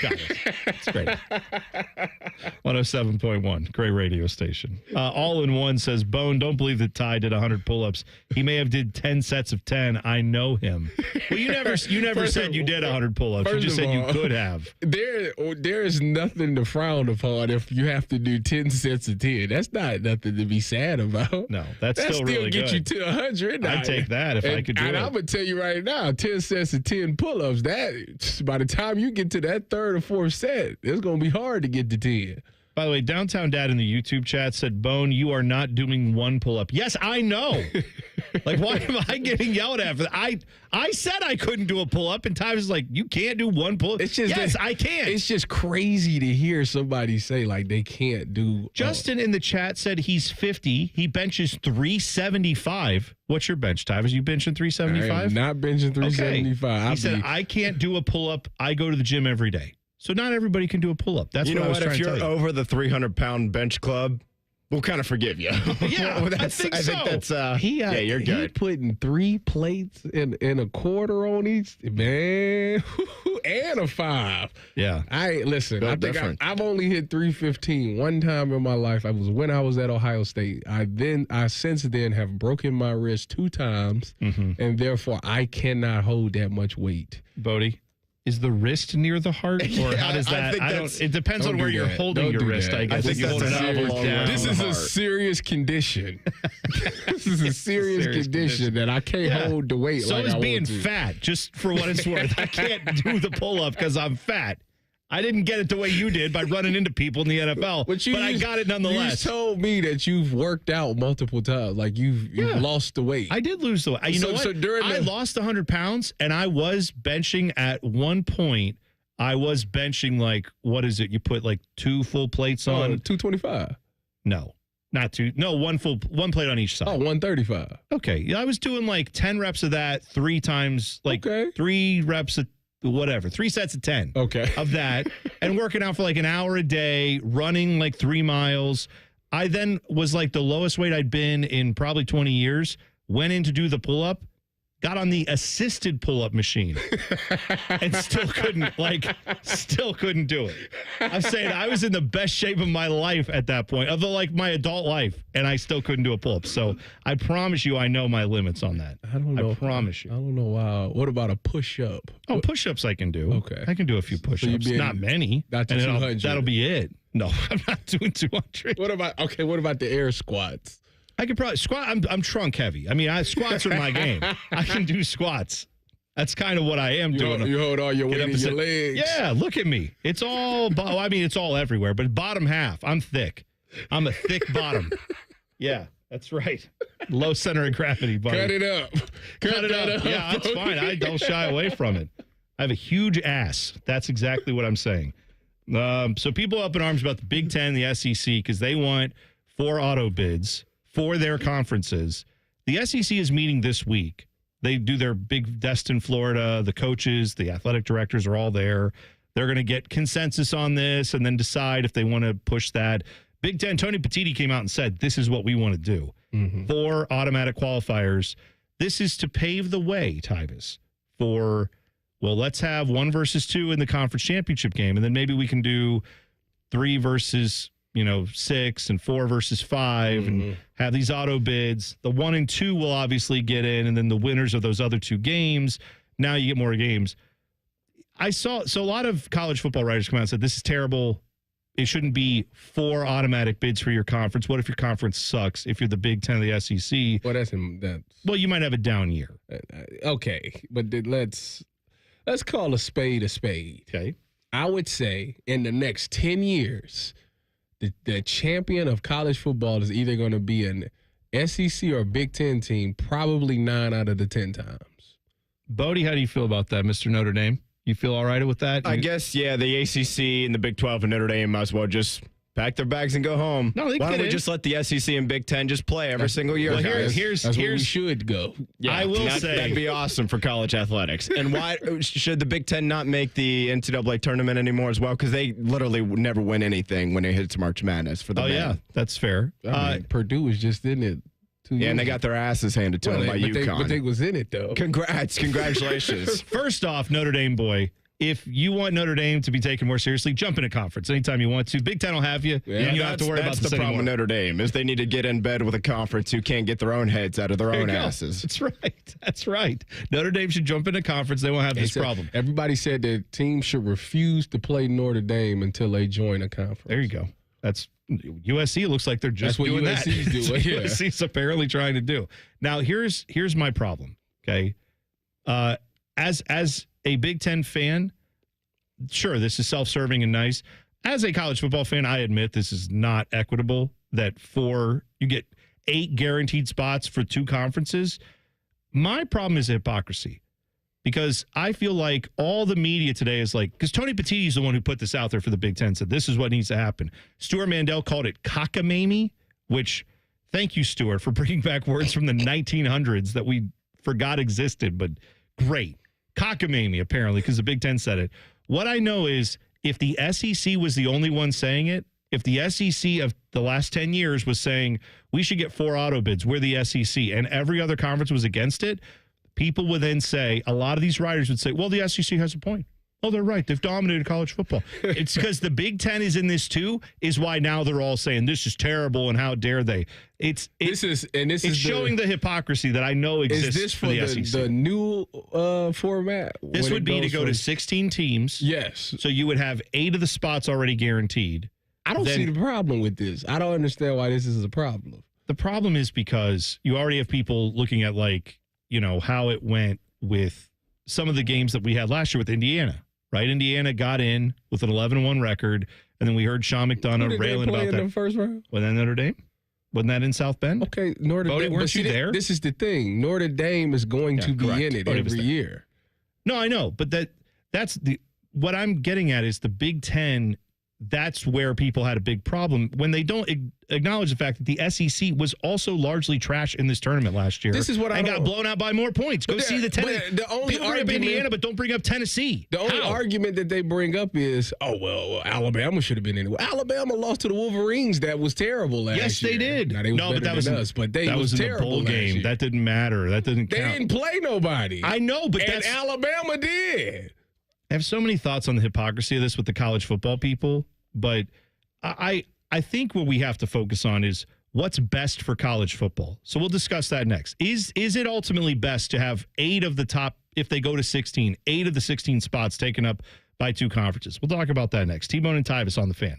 Got it. That's great. 107.1. Great radio station. All in One says, Bone, don't believe that Ty did 100 pull-ups. He may have did 10 sets of 10. I know him. Well, you never said you did 100 pull-ups. You just said you could have. There is nothing to frown upon if you have to do 10 sets of 10. That's not nothing to be sad about. No, that's still really good. That still get you to 100. I'd take that if I could do it. And I'm going to tell you right now, 10 sets of 10 pull-ups, that by the time you get to that third or fourth set, it's going to be hard to get to 10. By the way, Downtown Dad in the YouTube chat said, Bone, you are not doing one pull-up. Yes, I know. Like, why am I getting yelled at for that? I said I couldn't do a pull-up, and Tyvis is like, you can't do one pull-up. It's just yes, I can. It's just crazy to hear somebody say, like, they can't do. Justin in the chat said he's 50. He benches 375. What's your bench, Tyvis? You benching 375? I am not benching 375. Okay. He said, I can't do a pull-up. I go to the gym every day. So not everybody can do a pull-up. That's what I was trying to tell you. If you're over the 300-pound bench club, we'll kind of forgive you. Yeah, I think that's yeah, you're good. He putting 3 plates and a quarter on each, man, and a 5. Yeah. Listen, Built I think different. I've only hit 315 one time in my life. I was when I was at Ohio State. I since then have broken my wrist 2 times, and therefore I cannot hold that much weight. Bodie, is the wrist near the heart, or how does that? It depends on where you're holding your wrist. I guess. I think that's This is a serious condition. This is a serious condition that I can't hold the weight. So like is I being want to. fat, just for what it's worth. I can't do the pull-up because I'm fat. I didn't get it the way you did by running into people in the NFL, but I got it nonetheless. You told me that you've worked out multiple times, like you've lost the weight. I did lose the weight. You know what? I lost 100 pounds, and I was benching at one point. I was benching like, what is it? You put like 2 full plates on? 225. No, not 2. No, one plate on each side. 135. Okay. Yeah, I was doing like 10 reps of that 3 times, like 3 reps of whatever, 3 sets of 10 of that, and working out for like an hour a day, running like 3 miles. I then was like the lowest weight I'd been in probably 20 years, went in to do the pull-up, got on the assisted pull-up machine and still couldn't do it. I'm saying I was in the best shape of my life at that point, of my adult life, and I still couldn't do a pull-up. So I promise you I know my limits on that. I don't know. I promise you. I don't know why. What about a push-up? Oh, push-ups I can do. Okay. I can do a few push-ups. Not many. Not and 200. That'll be it. No, I'm not doing 200. What about the air squats? I could probably squat. I'm trunk heavy. I mean, squats are my game. I can do squats. That's kind of what I am doing. You hold all your weight in your legs. Yeah, look at me. It's all, it's all everywhere, but bottom half, I'm thick. I'm a thick bottom. Yeah, that's right. Low center of gravity, buddy. Cut it up. Cut it up. Yeah, that's fine. I don't shy away from it. I have a huge ass. That's exactly what I'm saying. So people up in arms about the Big Ten, the SEC, because they want 4 auto bids for their conferences. The SEC is meeting this week. They do their big Destin, Florida. The coaches, the athletic directors are all there. They're going to get consensus on this and then decide if they want to push that. Big Ten, Tony Petitti came out and said, this is what we want to do. 4 automatic qualifiers. This is to pave the way, Tyvis, for, let's have 1 versus 2 in the conference championship game, and then maybe we can do 3 versus 6 and 4 versus 5 and have these auto bids. The 1 and 2 will obviously get in, and then the winners of those other 2 games, now you get more games. So a lot of college football writers come out and said, this is terrible. It shouldn't be 4 automatic bids for your conference. What if your conference sucks? If you're the Big Ten of the SEC. Well, well, you might have a down year. Okay, but let's call a spade a spade. Okay. I would say in the next 10 years, the champion of college football is either going to be an SEC or Big Ten team, probably 9 out of the 10 times. Bodie, how do you feel about that, Mr. Notre Dame? You feel all right with that? I guess, yeah, the ACC and the Big 12 and Notre Dame might as well just pack their bags and go home. No, why don't we just let the SEC and Big Ten just play every single year? Well, guys? here's where we should go. Yeah, I will say that'd be awesome for college athletics. And why should the Big Ten not make the NCAA tournament anymore as well? Because they literally never win anything when it hits March Madness for the men. Yeah, that's fair. Purdue was just in it. Yeah, and they got their asses handed to them by UConn. But they was in it, though. Congratulations. First off, Notre Dame boy, if you want Notre Dame to be taken more seriously, jump in a conference anytime you want to. Big Ten will have you. Yeah, and you don't have to worry about the problem anymore. with Notre Dame is they need to get in bed with a conference who can't get their own heads out of their own asses. That's right. That's right. Notre Dame should jump in a conference. They won't have this problem. Everybody said that teams should refuse to play Notre Dame until they join a conference. There you go. That's USC. It looks like they're just doing that. That's what USC's doing. Yeah. USC's apparently trying to do. Now, here's my problem. Okay, as a Big Ten fan, sure, this is self-serving and nice. as a college football fan, I admit this is not equitable, that you get 8 guaranteed spots for 2 conferences. My problem is hypocrisy, because I feel like all the media today is like, because Tony Petitti is the one who put this out there for the Big Ten, said this is what needs to happen. Stuart Mandel called it cockamamie, which, thank you, Stuart, for bringing back words from the 1900s that we forgot existed, but great. Cockamamie, apparently, because the Big Ten said it. What I know is, if the SEC was the only one saying it, if the SEC of the last 10 years was saying we should get 4 auto bids, we're the SEC, and every other conference was against it, people would then say, a lot of these writers would say, well, the SEC has a point. Oh, they're right. They've dominated college football. It's because the Big Ten is in this too, is why now they're all saying this is terrible and how dare they. It's showing the hypocrisy that I know exists. Is this for the SEC. The new format? This would be to go to 16 teams. Yes. So you would have 8 of the spots already guaranteed. I don't see the problem with this. I don't understand why this is a problem. The problem is because you already have people looking at, like, you know, how it went with some of the games that we had last year with Indiana, right? Indiana got in with an 11-1 record, and then we heard Sean McDonough railing about that. In the first round? Wasn't that Notre Dame? Wasn't that in South Bend? Okay, Notre Dame. Weren't you there? This is the thing. Notre Dame is going to be in it every year. No, I know, but that's what I'm getting at is the Big Ten. That's where people had a big problem when they don't acknowledge the fact that the SEC was also largely trash in this tournament last year. This is what I got blown out by more points. Go see the Tennessee. The only people bring up Indiana, but don't bring up Tennessee. The only argument that they bring up is, oh, well, Alabama should have been in it. Well, Alabama lost to the Wolverines. That was terrible last year. Yes, they did. Now, they was but that was us, but they that was in terrible the bowl game. That didn't matter. That didn't count. They didn't play nobody. I know, but and Alabama did. I have so many thoughts on the hypocrisy of this with the college football people, but I think what we have to focus on is what's best for college football. So we'll discuss that next. Is it ultimately best to have 8 of the top, if they go to 16, 8 of the 16 spots taken up by 2 conferences? We'll talk about that next. T-Bone and Tyvis on the Fan.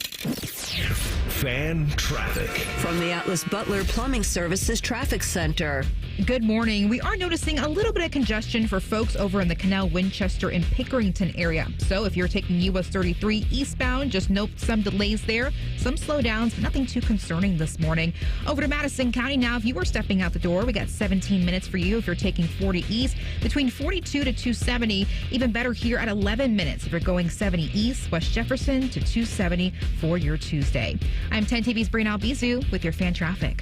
Fan traffic. From the Atlas Butler Plumbing Services Traffic Center. Good morning. We are noticing a little bit of congestion for folks over in the Canal, Winchester, and Pickerington area. So if you're taking US 33 eastbound, just note some delays there. Some slowdowns, but nothing too concerning this morning. Over to Madison County now. If you were stepping out the door, we got 17 minutes for you if you're taking 40 east, between 42 to 270. Even better here at 11 minutes if you're going 70 east, West Jefferson to 270 for your Tuesday. I'm 10 TV's Brianna Albizu with your fan traffic.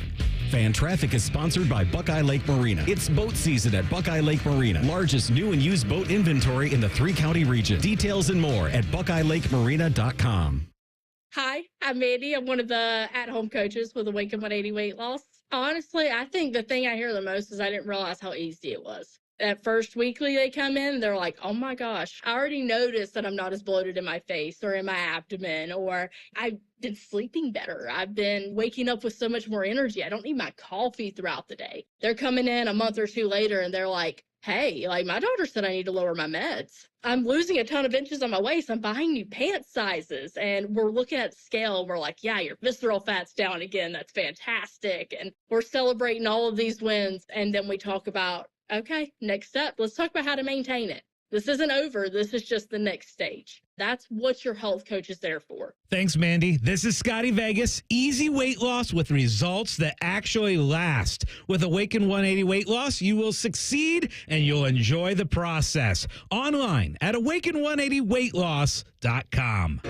Fan traffic is sponsored by Buckeye Lake Marina. It's boat season at Buckeye Lake Marina. Largest new and used boat inventory in the 3-county region. Details and more at BuckeyeLakeMarina.com. Hi, I'm Mandy. I'm one of the at-home coaches with Awaken 180 Weight Loss. Honestly, I think the thing I hear the most is I didn't realize how easy it was. That first weekly they come in, they're like, oh my gosh, I already noticed that I'm not as bloated in my face or in my abdomen, or I've been sleeping better. I've been waking up with so much more energy. I don't need my coffee throughout the day. They're coming in a month or 2 later and they're like, hey, like my doctor said I need to lower my meds. I'm losing a ton of inches on my waist. I'm buying new pant sizes. And we're looking at the scale. And we're like, yeah, your visceral fat's down again. That's fantastic. And we're celebrating all of these wins. And then we talk about, okay, next step. Let's talk about how to maintain it. This isn't over. This is just the next stage. That's what your health coach is there for. Thanks, Mandy. This is Scotty Vegas. Easy weight loss with results that actually last. With Awaken 180 Weight Loss, you will succeed and you'll enjoy the process. Online at awaken180weightloss.com.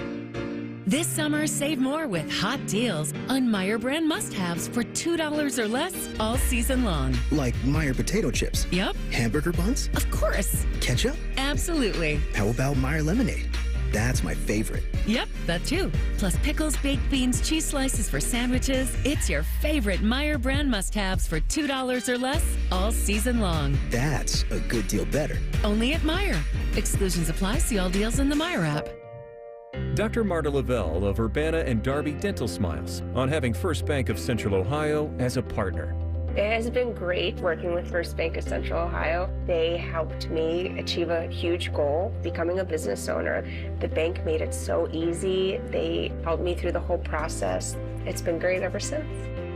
This summer, save more with hot deals on Meyer brand must-haves for $2 or less all season long. Like Meyer potato chips? Yep. Hamburger buns? Of course. Ketchup? Absolutely. How about Meyer lemonade? That's my favorite. Yep, that too. Plus pickles, baked beans, cheese slices for sandwiches. It's your favorite Meyer brand must-haves for $2 or less all season long. That's a good deal better. Only at Meyer. Exclusions apply. See all deals in the Meyer app. Dr. Marta Lavelle of Urbana and Darby Dental Smiles on having First Bank of Central Ohio as a partner. It has been great working with First Bank of Central Ohio. They helped me achieve a huge goal, becoming a business owner. The bank made it so easy. They helped me through the whole process. It's been great ever since.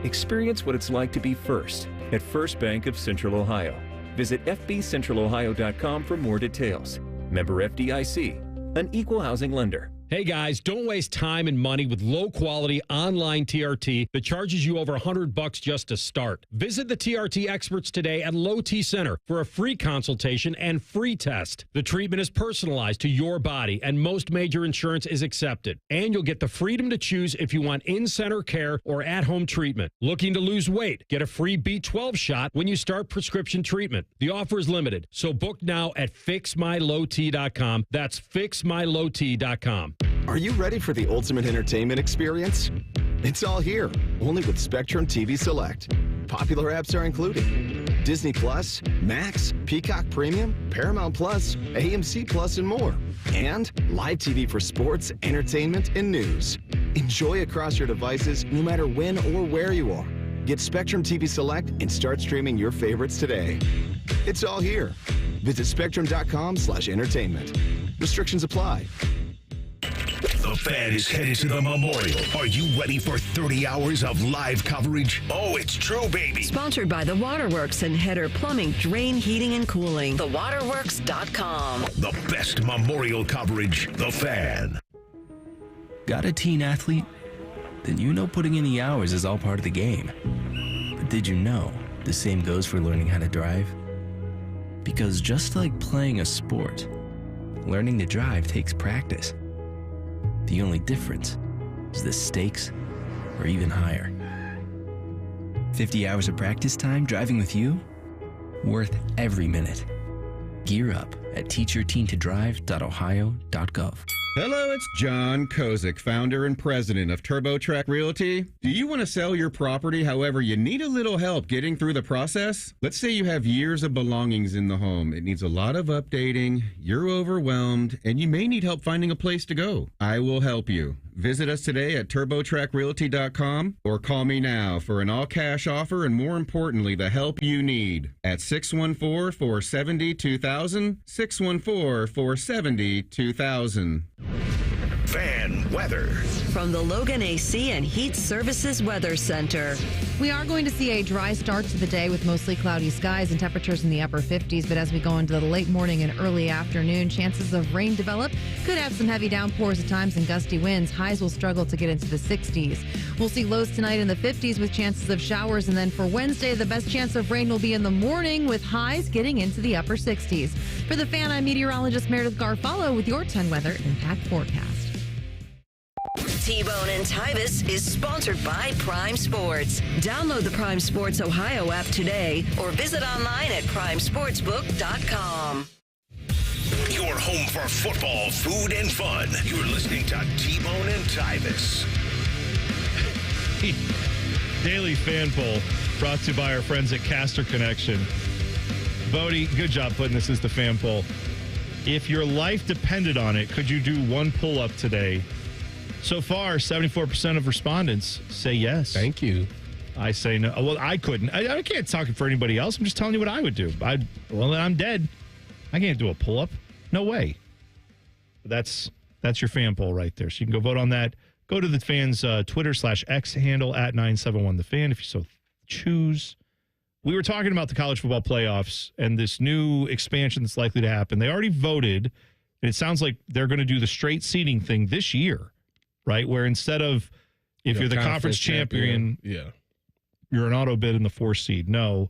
Experience what it's like to be first at First Bank of Central Ohio. Visit fbcentralohio.com for more details. Member FDIC, an equal housing lender. Hey guys, don't waste time and money with low-quality online TRT that charges you over $100 just to start. Visit the TRT experts today at Low T Center for a free consultation and free test. The treatment is personalized to your body, and most major insurance is accepted. And you'll get the freedom to choose if you want in-center care or at-home treatment. Looking to lose weight? Get a free B12 shot when you start prescription treatment. The offer is limited, so book now at fixmylowt.com. That's fixmylowt.com. Are you ready for the ultimate entertainment experience? It's all here, only with Spectrum TV Select. Popular apps are included: Disney Plus, Max, Peacock Premium, Paramount Plus, AMC Plus, and more. And live TV for sports, entertainment, and news. Enjoy across your devices no matter when or where you are. Get Spectrum TV Select and start streaming your favorites today. It's all here. Visit spectrum.com/entertainment. Restrictions apply. The Fan is headed to the Memorial. Are you ready for 30 hours of live coverage? Oh, it's true, baby. Sponsored by The Waterworks and Header Plumbing, Drain, Heating, and Cooling. TheWaterworks.com. The best Memorial coverage. The Fan. Got a teen athlete? Then you know putting in the hours is all part of the game. But did you know the same goes for learning how to drive? Because just like playing a sport, learning to drive takes practice. The only difference is the stakes are even higher. 50 hours of practice time driving with you? Worth every minute. Gear up at teachyourteentodrive.ohio.gov. Hello, it's John Kozik, founder and president of TurboTrack Realty. Do you want to sell your property, however, you need a little help getting through the process? Let's say you have years of belongings in the home. It needs a lot of updating, you're overwhelmed, and you may need help finding a place to go. I will help you. Visit us today at TurboTrackRealty.com or call me now for an all-cash offer and, more importantly, the help you need at 614-470-2000, 614-470-2000. Fan weather. From the Logan AC and Heat Services Weather Center. We are going to see a dry start to the day with mostly cloudy skies and temperatures in the upper 50s. But as we go into the late morning and early afternoon, chances of rain develop. Could have some heavy downpours at times and gusty winds. Highs will struggle to get into the 60s. We'll see lows tonight in the 50s with chances of showers. And then for Wednesday, the best chance of rain will be in the morning with highs getting into the upper 60s. For the Fan, I'm meteorologist Meredith Garfalo with your 10 weather impact forecast. T-Bone and Tyvis is sponsored by Prime Sports. Download the Prime Sports Ohio app today or visit online at primesportsbook.com. Your home for football, food, and fun. You're listening to T-Bone and Tyvis. Daily Fan Poll brought to you by our friends at Caster Connection. Bodie, good job putting this as the fan poll. If your life depended on it, could you do one pull-up today? So far, 74% of respondents say yes. Thank you. I say no. Well, I couldn't. I can't talk for anybody else. I'm just telling you what I would do. I'm dead. I can't do a pull-up. No way. That's your fan poll right there. So you can go vote on that. Go to the Fan's Twitter/X handle at 971thefan if you so choose. We were talking about the college football playoffs and this new expansion that's likely to happen. They already voted, and it sounds like they're going to do the straight seeding thing this year. Right, where instead of if you're the conference champion, you're an auto bid in the 4 seed. No,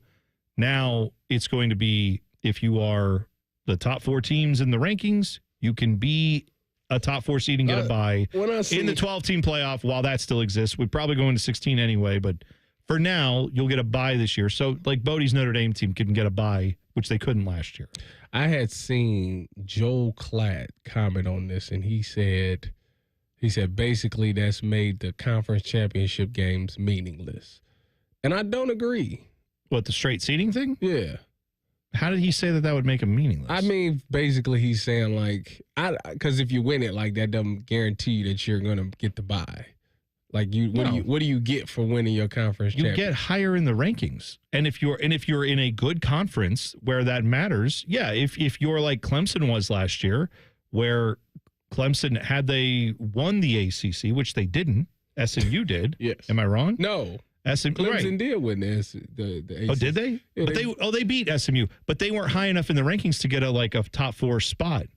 now it's going to be if you are the top 4 teams in the rankings, you can be a top 4 seed and get a bye in the 12-team playoff. While that still exists, we'd probably go into 16 anyway. But for now, you'll get a bye this year. So like Bodie's Notre Dame team can get a bye, which they couldn't last year. I had seen Joel Klatt comment on this, and he said basically that's made the conference championship games meaningless. And I don't agree. What, the straight seeding thing? Yeah. How did he say that would make them meaningless? I mean, basically he's saying like, because if you win it, like that doesn't guarantee that you're going to get the bye. Like what do you get for winning your conference championship? You get higher in the rankings. And if you're in a good conference where that matters, yeah, if you're like Clemson was last year, where Clemson, had they won the ACC, which they didn't, SMU did. Yes. Am I wrong? No. Clemson did win the ACC. Oh, did they? Yeah, but they beat SMU, but they weren't high enough in the rankings to get a top 4 spot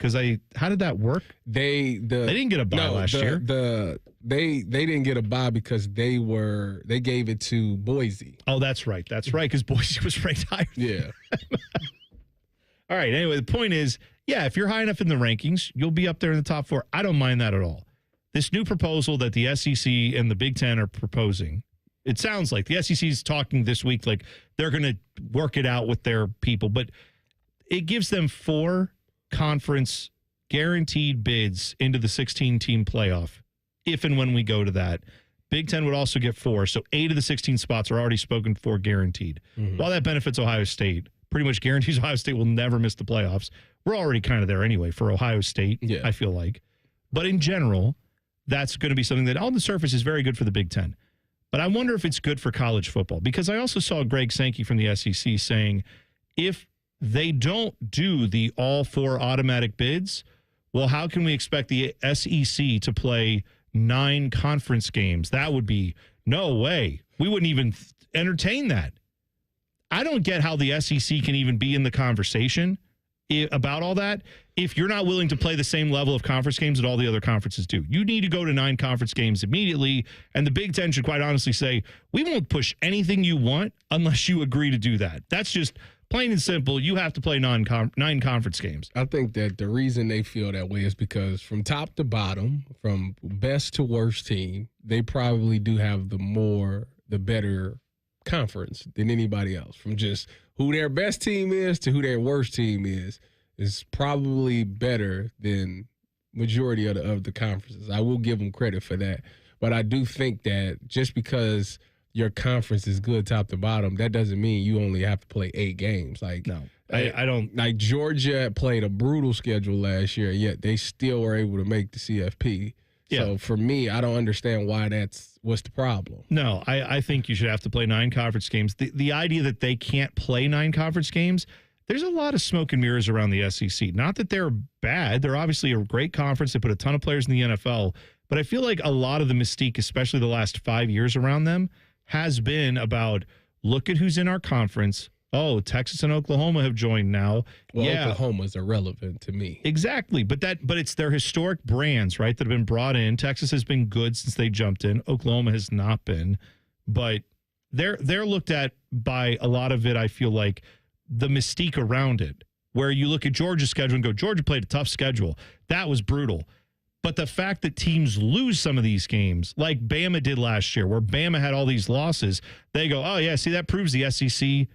Because how did that work? They didn't get a bye last year. They didn't get a bye because they gave it to Boise. Oh, that's right. Because Boise was ranked higher. Yeah. All right. Anyway, the point is, yeah, if you're high enough in the rankings, you'll be up there in the top 4. I don't mind that at all. This new proposal that the SEC and the Big Ten are proposing, it sounds like the SEC is talking this week like they're going to work it out with their people, but it gives them 4 conference guaranteed bids into the 16-team playoff if and when we go to that. Big Ten would also get 4, so 8 of the 16 spots are already spoken for guaranteed. Mm-hmm. While that benefits Ohio State, pretty much guarantees Ohio State will never miss the playoffs. We're already kind of there anyway for Ohio State, I feel like. But in general, that's going to be something that on the surface is very good for the Big Ten. But I wonder if it's good for college football, because I also saw Greg Sankey from the SEC saying if they don't do the all 4 automatic bids, well, how can we expect the SEC to play 9 conference games? That would be no way. We wouldn't even entertain that. I don't get how the SEC can even be in the conversation about all that if you're not willing to play the same level of conference games that all the other conferences do. You need to go to 9 conference games immediately, and the Big Ten should quite honestly say, we won't push anything you want unless you agree to do that. That's just plain and simple. You have to play 9 conference games. I think that the reason they feel that way is because from top to bottom, from best to worst team, they probably do have the better conference than anybody else. From just who their best team is to who their worst team is probably better than majority of the conferences. I will give them credit for that. But I do think that just because your conference is good top to bottom, that doesn't mean you only have to play 8 games. Like, no, I don't. Like, Georgia played a brutal schedule last year, yet they still were able to make the CFP. Yeah. So for me, I don't understand why what's the problem. No, I think you should have to play 9 conference games. The idea that they can't play 9 conference games, there's a lot of smoke and mirrors around the SEC. Not that they're bad. They're obviously a great conference. They put a ton of players in the NFL. But I feel like a lot of the mystique, especially the last 5 years around them, has been about, look at who's in our conference. Oh, Texas and Oklahoma have joined now. Well, yeah. Oklahoma's irrelevant to me. Exactly. But it's their historic brands, right, that have been brought in. Texas has been good since they jumped in. Oklahoma has not been. But they're looked at by a lot of it, I feel like, the mystique around it, where you look at Georgia's schedule and go, Georgia played a tough schedule. That was brutal. But the fact that teams lose some of these games, like Bama did last year, where Bama had all these losses, they go, oh, yeah, see, that proves the SEC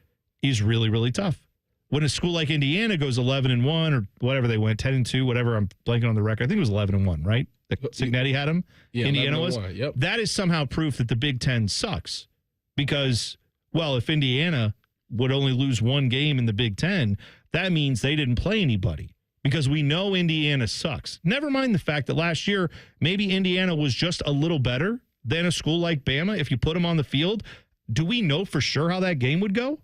is really, really tough. When a school like Indiana goes 11-1 or whatever they went, 10-2, whatever, I'm blanking on the record. I think it was 11-1, right? That Cignetti had them? Yeah, Indiana was? Yep. That is somehow proof that the Big Ten sucks. Because, well, if Indiana would only lose 1 game in the Big Ten, that means they didn't play anybody. Because we know Indiana sucks. Never mind the fact that last year, maybe Indiana was just a little better than a school like Bama. If you put them on the field, do we know for sure how that game would go?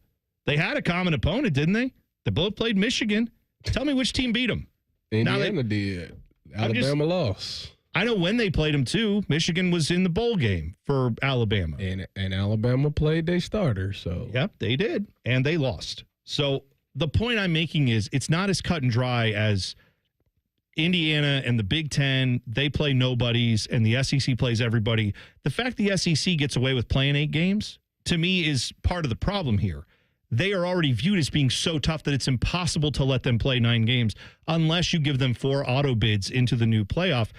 They had a common opponent, didn't they? They both played Michigan. Tell me which team beat them. Indiana did. Alabama lost. I know when they played them, too. Michigan was in the bowl game for Alabama. And Alabama played their starter. So yep, they did. And they lost. So the point I'm making is it's not as cut and dry as Indiana and the Big Ten, they play nobodies, and the SEC plays everybody. The fact the SEC gets away with playing 8 games, to me, is part of the problem here. They are already viewed as being so tough that it's impossible to let them play 9 games unless you give them 4 auto bids into the new playoff.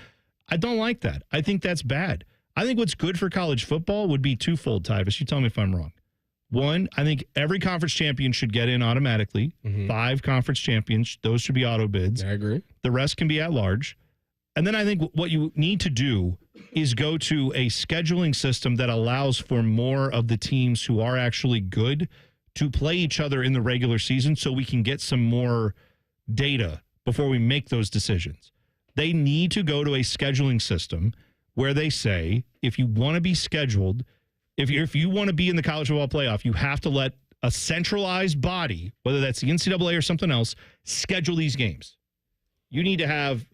I don't like that. I think that's bad. I think what's good for college football would be twofold, Tyvis. You tell me if I'm wrong. 1, I think every conference champion should get in automatically. 5 conference champions, those should be auto bids. I agree. The rest can be at large. And then I think what you need to do is go to a scheduling system that allows for more of the teams who are actually good to play each other in the regular season so we can get some more data before we make those decisions. They need to go to a scheduling system where they say, if you want to be scheduled, if you want to be in the college football playoff, you have to let a centralized body, whether that's the NCAA or something else, schedule these games. You need to have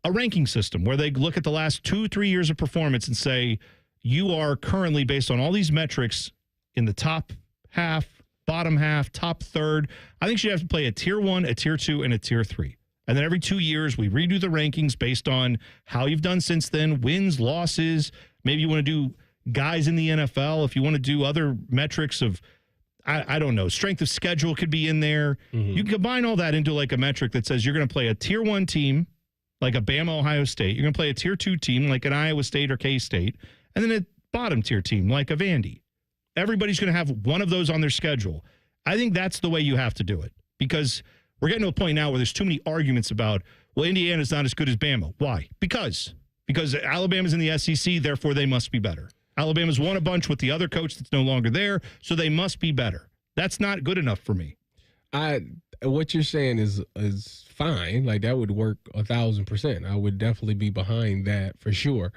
a ranking system where they look at the last 2-3 years of performance and say, you are currently, based on all these metrics, in the top half, bottom half, top third. I think you have to play a tier 1, a tier 2, and a tier 3. And then every 2 years, we redo the rankings based on how you've done since then, wins, losses. Maybe you want to do guys in the NFL. If you want to do other metrics of, I don't know, strength of schedule could be in there. Mm-hmm. You can combine all that into like a metric that says you're going to play a tier 1 team, like a Bama, Ohio State. You're going to play a tier 2 team, like an Iowa State or K-State. And then a bottom tier team, like a Vandy. Everybody's going to have one of those on their schedule. I think that's the way you have to do it, because we're getting to a point now where there's too many arguments about, well, Indiana's not as good as Bama. Why? Because Alabama's in the SEC, therefore they must be better. Alabama's won a bunch with the other coach that's no longer there, so they must be better. That's not good enough for me. What you're saying is fine. Like, that would work 1,000%. I would definitely be behind that for sure.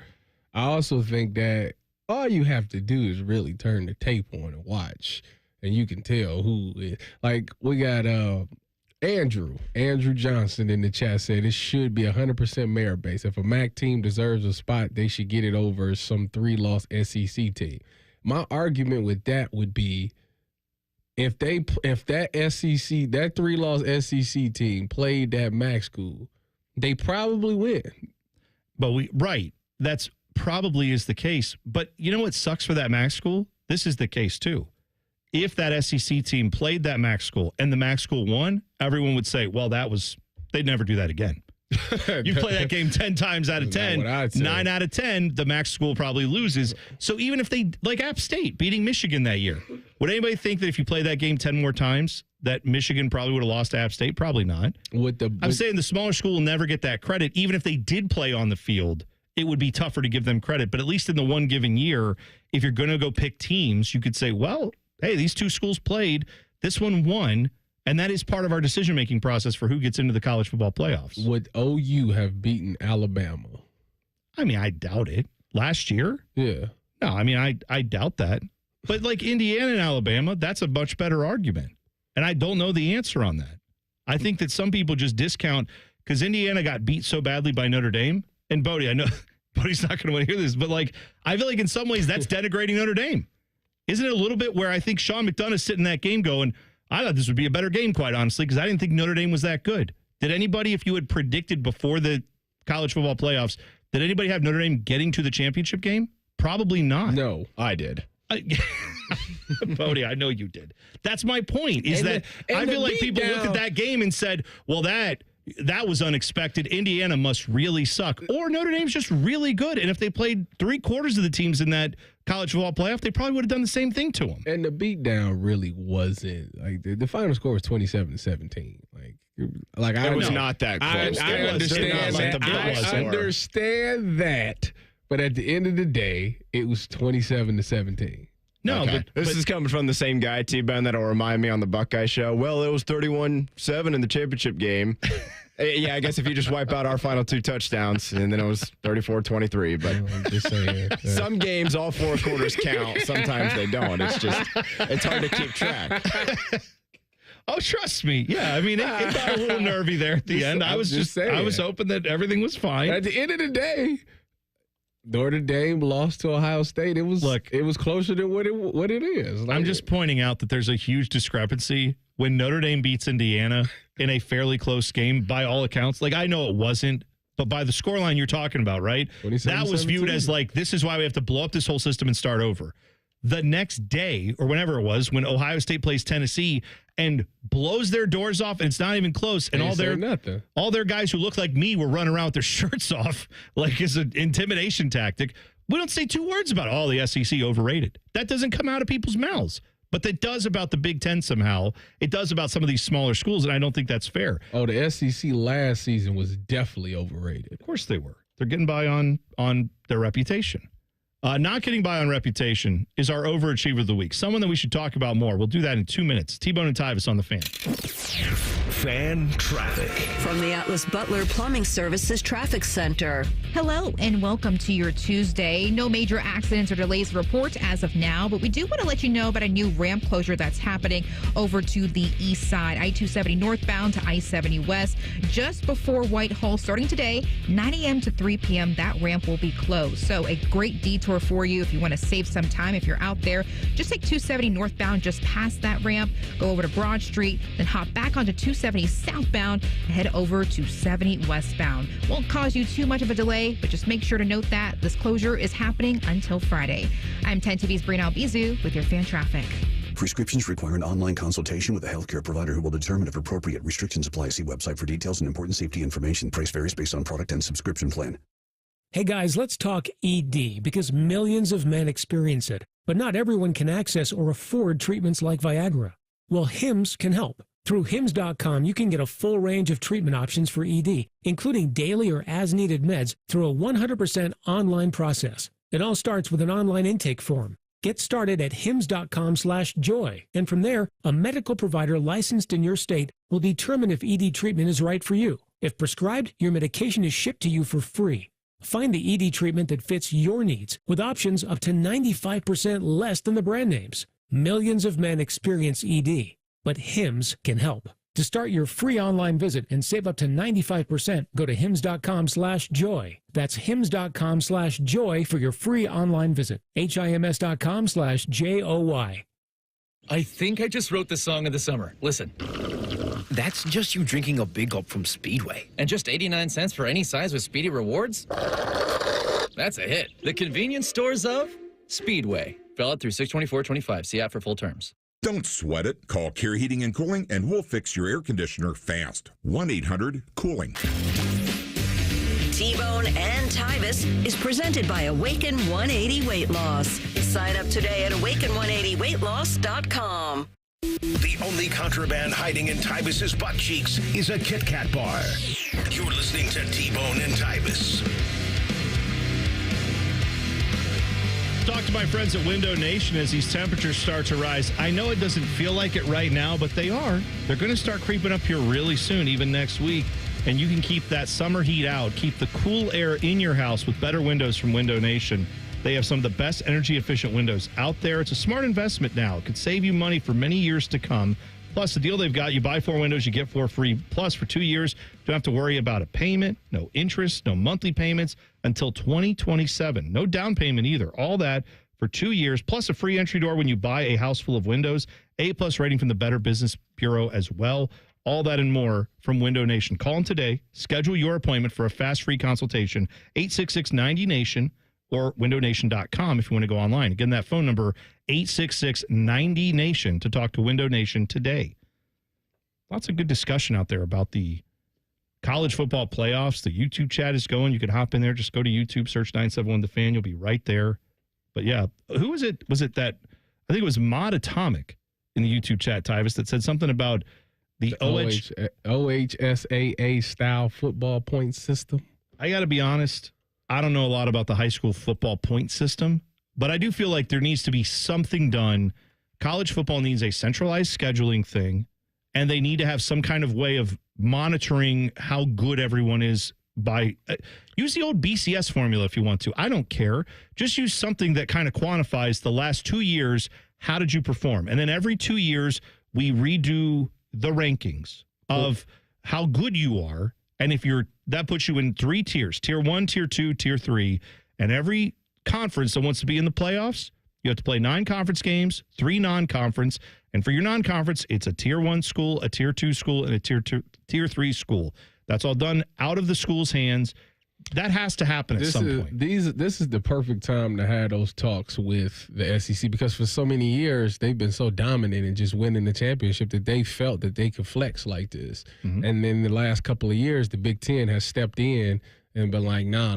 I also think that all you have to do is really turn the tape on and watch, and you can tell who is. Like, we got Andrew Johnson in the chat said it should be 100% merit-based. If a MAC team deserves a spot, they should get it over some 3-loss SEC team. My argument with that would be, if that 3-loss SEC team played that MAC school, they probably win. But that's probably is the case. But you know what sucks for that MAC school? This is the case too. If that SEC team played that MAC school and the MAC school won, everyone would say, well, they'd never do that again. You play that game 10 times out of 10, 9 out of 10, the MAC school probably loses. So even if they, like App State beating Michigan that year, would anybody think that if you play that game 10 more times, that Michigan probably would have lost to App State? Probably not. I'm saying the smaller school will never get that credit. Even if they did play on the field, it would be tougher to give them credit. But at least in the one given year, if you're going to go pick teams, you could say, well, hey, these two schools played, this one won, and that is part of our decision-making process for who gets into the college football playoffs. Would OU have beaten Alabama? I mean, I doubt it. Last year? Yeah. No, I mean, I doubt that. But like Indiana and Alabama, that's a much better argument. And I don't know the answer on that. I think that some people just discount, because Indiana got beat so badly by Notre Dame. And Bodie, I know Bodie's not going to want to hear this, but like, I feel like in some ways that's denigrating Notre Dame. Isn't it a little bit where I think Sean McDonough's sitting in that game going, I thought this would be a better game, quite honestly, because I didn't think Notre Dame was that good. Did anybody, if you had predicted before the college football playoffs, did anybody have Notre Dame getting to the championship game? Probably not. No, I did. Bodie, I know you did. That's my point, is I feel like people looked at that game and said, well, that was unexpected. Indiana must really suck. Or Notre Dame's just really good. And if they played 3/4 of the teams in that college football playoff, they probably would have done the same thing to them. And the beatdown really wasn't, like, the final score was 27-17. Like it was not that close. I understand that. I understand that. But at the end of the day, it was 27-17. No, okay. But this is coming from the same guy, T-Bone, that'll remind me on the Buckeye show. Well, it was 31-7 in the championship game. Yeah, I guess if you just wipe out our final 2 touchdowns, and then it was 34-23. But I'm just saying, some games, all 4 quarters count. Sometimes they don't. It's hard to keep track. Oh, trust me. Yeah, I mean, it got a little nervy there at the end. I was hoping that everything was fine. At the end of the day, Notre Dame lost to Ohio State. It was closer than what it is. Like, I'm just pointing out that there's a huge discrepancy when Notre Dame beats Indiana in a fairly close game, by all accounts. Like, I know it wasn't, but by the scoreline you're talking about, right? That was viewed as like, this is why we have to blow up this whole system and start over. The next day, or whenever it was, when Ohio State plays Tennessee and blows their doors off, and it's not even close, and all their guys who look like me were running around with their shirts off, like as an intimidation tactic. We don't say 2 words about, oh, the SEC overrated. That doesn't come out of people's mouths. But it does about the Big Ten somehow. It does about some of these smaller schools, and I don't think that's fair. Oh, the SEC last season was definitely overrated. Of course they were. They're getting by on their reputation. Not getting by on reputation is our overachiever of the week. Someone that we should talk about more. We'll do that in 2 minutes. T-Bone and Tyvis on the Fan. Fan traffic. From the Atlas Butler Plumbing Services Traffic Center. Hello and welcome to your Tuesday. No major accidents or delays to report as of now, but we do want to let you know about a new ramp closure that's happening over to the east side. I-270 northbound to I-70 west. Just before Whitehall, starting today, 9 a.m. to 3 p.m., that ramp will be closed. So a great detour detour for you if you want to save some time. If you're out there, just take 270 northbound just past that ramp, go over to Broad Street, then hop back onto 270 southbound and head over to 70 westbound. Won't cause you too much of a delay, but just make sure to note that this closure is happening until Friday. I'm 10 TV's Brina Albizu with your fan traffic. Prescriptions require an online consultation with a healthcare provider who will determine if appropriate. Restrictions apply. See website for details and important safety information. Price varies based on product and subscription plan. Hey guys, let's talk ED because millions of men experience it, but not everyone can access or afford treatments like Viagra. Well, Hims can help. Through Hims.com, you can get a full range of treatment options for ED, including daily or as-needed meds through a 100% online process. It all starts with an online intake form. Get started at hims.com/joy, and from there, a medical provider licensed in your state will determine if ED treatment is right for you. If prescribed, your medication is shipped to you for free. Find the ED treatment that fits your needs with options up to 95% less than the brand names. Millions of men experience ED, but Hims can help. To start your free online visit and save up to 95%, go to hims.com/joy. That's hims.com/joy for your free online visit. HIMS.com/JOY. I think I just wrote the song of the summer. Listen. That's just you drinking a big gulp from Speedway. And just 89 cents for any size with Speedy Rewards? That's a hit. The convenience stores of Speedway. Valid through 6/24/25. See app for full terms. Don't sweat it. Call Care Heating and Cooling and we'll fix your air conditioner fast. 1-800-COOLING. T-Bone and Tyvis is presented by Awaken 180 Weight Loss. Sign up today at awaken180weightloss.com. The only contraband hiding in Tyvis's butt cheeks is a Kit Kat bar. You're listening to T-Bone and Tyvis. Talk to my friends at Window Nation as these temperatures start to rise. I know it doesn't feel like it right now, but they are. They're going to start creeping up here really soon, even next week. And you can keep that summer heat out, keep the cool air in your house with better windows from Window Nation. They have some of the best energy-efficient windows out there. It's a smart investment now. It could save you money for many years to come. Plus, the deal they've got, you buy 4 windows, you get 4 free. Plus, for 2 years, you don't have to worry about a payment, no interest, no monthly payments until 2027. No down payment either. All that for 2 years, plus a free entry door when you buy a house full of windows. A+ rating from the Better Business Bureau as well. All that and more from Window Nation. Call them today. Schedule your appointment for a fast free consultation. 866-90-NATION or windownation.com if you want to go online. Again, that phone number, 866-90-NATION to talk to Window Nation today. Lots of good discussion out there about the college football playoffs. The YouTube chat is going. You can hop in there. Just go to YouTube, search 971 The Fan. You'll be right there. But yeah, who was it? Was it that? I think it was Mod Atomic in the YouTube chat, Tyvis, that said something about the OHSAA style football point system. I got to be honest. I don't know a lot about the high school football point system, but I do feel like there needs to be something done. College football needs a centralized scheduling thing, and they need to have some kind of way of monitoring how good everyone is by use the old BCS formula if you want to. I don't care. Just use something that kind of quantifies the last 2 years. How did you perform? And then every 2 years, we redo the rankings of how good you are. And if you're, that puts you in 3 tiers, tier 1, tier 2, tier 3. And every conference that wants to be in the playoffs, you have to play 9 conference games, 3 non-conference. And for your non-conference, it's a tier 1 school, a tier 2 school, and a tier 3 school. That's all done out of the school's hands. That has to happen at some point. This is the perfect time to have those talks with the SEC because for so many years they've been so dominant and just winning the championship that they felt that they could flex like this. Mm-hmm. And then the last couple of years, the Big Ten has stepped in and been like, nah,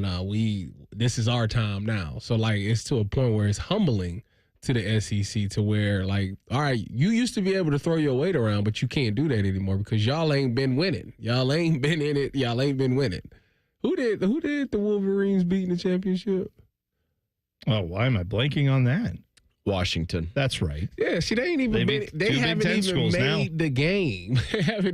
this is our time now. So like it's to a point where it's humbling to the SEC to where like, all right, you used to be able to throw your weight around, but you can't do that anymore because y'all ain't been winning. Y'all ain't been in it. Y'all ain't been winning. Who did the Wolverines beat in the championship? Oh, why am I blanking on that? Washington. That's right. Yeah, see, they haven't even made the game. They haven't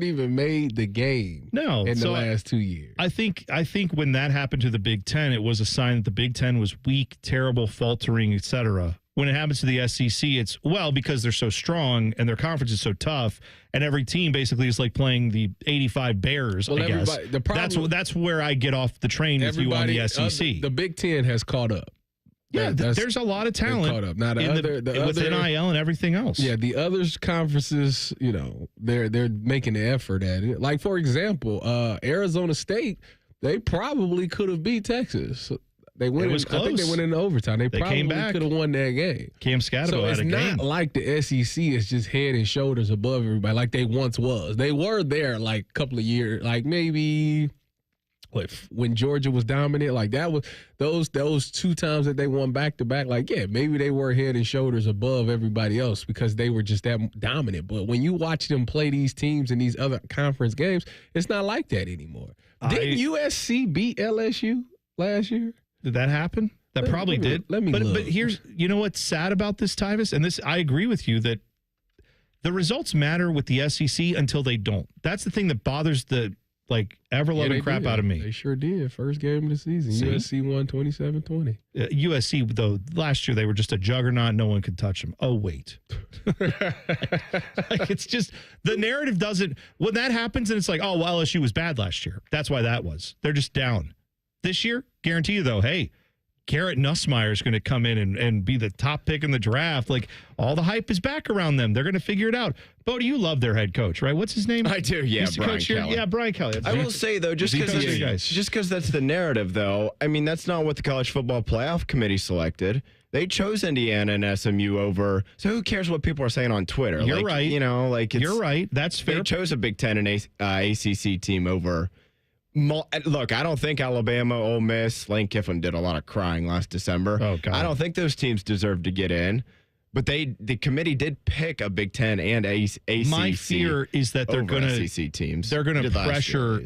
even made the game. No, in the last 2 years. I think when that happened to the Big Ten, it was a sign that the Big Ten was weak, terrible, faltering, etc. When it happens to the SEC, it's, well, because they're so strong and their conference is so tough, and every team basically is like playing the 85 Bears, I guess. That's where I get off the train with you on the SEC. The Big Ten has caught up. Yeah, there's a lot of talent caught up. Now with NIL and everything else. Yeah, the other conferences, they're making the effort at it. Like, for example, Arizona State, they probably could have beat Texas. They went. It was close. I think they went into overtime. They probably could have won that game. Cam Scatterbo so had a game. it's not like the SEC is just head and shoulders above everybody like they once was. They were there like a couple of years, like maybe when Georgia was dominant, like that was those 2 times that they won back to back. Like, yeah, maybe they were head and shoulders above everybody else because they were just that dominant. But when you watch them play these teams in these other conference games, it's not like that anymore. Didn't USC beat LSU last year? Did that happen? That probably did. Let me look. But here's, what's sad about this, Tyvis, and this, I agree with you that the results matter with the SEC until they don't. That's the thing that bothers the ever-loving crap out of me. They sure did. First game of the season. USC won 27-20. USC, though, last year they were just a juggernaut. No one could touch them. Oh, wait. It's just the narrative doesn't – when that happens and it's like, oh, well, LSU was bad last year. That's why that was. They're just down. This year, guarantee you, though, hey, Garrett Nussmeier is going to come in and be the top pick in the draft. Like, all the hype is back around them. They're going to figure it out. Bodie, you love their head coach, right? What's his name? I do, yeah, Brian Kelly. Yeah, Brian Kelly. I will say, though, just because that's the narrative, though, I mean, that's not what the College Football Playoff Committee selected. They chose Indiana and SMU over. So who cares what people are saying on Twitter? You're right. You're right. That's fair. They chose a Big Ten and ACC team over. Look, I don't think Alabama, Ole Miss, Lane Kiffin did a lot of crying last December. Oh, God. I don't think those teams deserve to get in. But the committee did pick a Big Ten and ACC. My fear is that they're going to SEC teams. They're going to pressure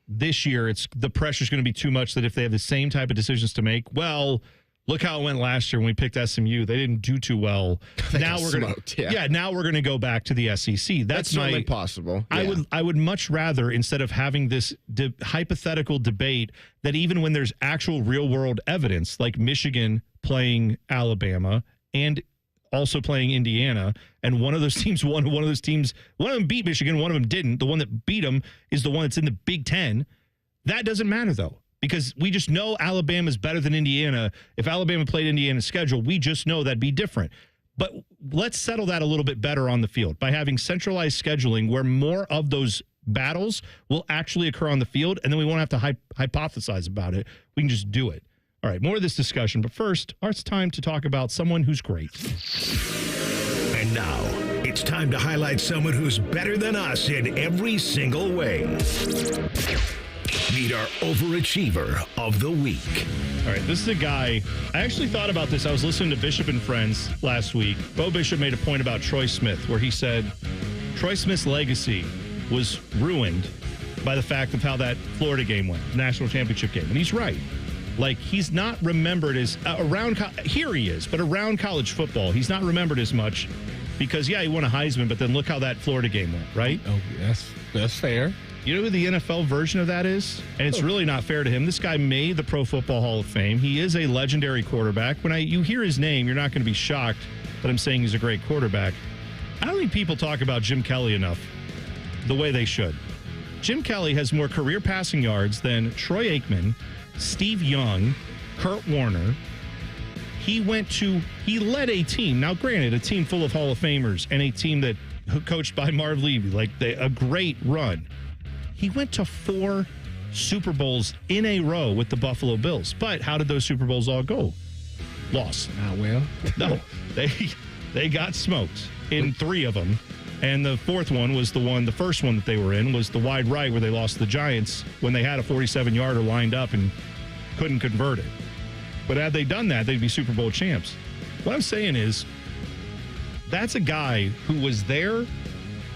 this year. The pressure's going to be too much that if they have the same type of decisions to make, well, look how it went last year when we picked SMU. They didn't do too well. Now we're going to now we're going to go back to the SEC. That's certainly possible. Yeah. I would much rather, instead of having this hypothetical debate, that even when there's actual real world evidence, like Michigan playing Alabama and also playing Indiana, and one of those teams won, one of them beat Michigan, one of them didn't. The one that beat them is the one that's in the Big Ten. That doesn't matter, though. Because we just know Alabama's better than Indiana. If Alabama played Indiana's schedule, we just know that'd be different. But let's settle that a little bit better on the field by having centralized scheduling where more of those battles will actually occur on the field, and then we won't have to hypothesize about it. We can just do it. All right, more of this discussion. But first, it's time to talk about someone who's great. And now, it's time to highlight someone who's better than us in every single way. Meet our overachiever of the week. All right, this is a guy. I actually thought about this. I was listening to Bishop and Friends last week. Bo Bishop made a point about Troy Smith where he said Troy Smith's legacy was ruined by the fact of how that Florida game went, the national championship game. And he's right. Like, he's not remembered as here he is, but around college football, he's not remembered as much because, yeah, he won a Heisman, but then look how that Florida game went, right? Oh, that's fair. You know who the NFL version of that is? And it's really not fair to him. This guy made the Pro Football Hall of Fame. He is a legendary quarterback. When you hear his name, you're not going to be shocked that I'm saying he's a great quarterback. I don't think people talk about Jim Kelly enough the way they should. Jim Kelly has more career passing yards than Troy Aikman, Steve Young, Kurt Warner. He led a team. Now, granted, a team full of Hall of Famers and a team that coached by Marv Levy, a great run. He went to 4 Super Bowls in a row with the Buffalo Bills. But how did those Super Bowls all go? Lost. Well. No, they got smoked in 3 of them. And the 4th one was the first one that they were in was the wide right where they lost to the Giants when they had a 47-yarder lined up and couldn't convert it. But had they done that, they'd be Super Bowl champs. What I'm saying is that's a guy who was there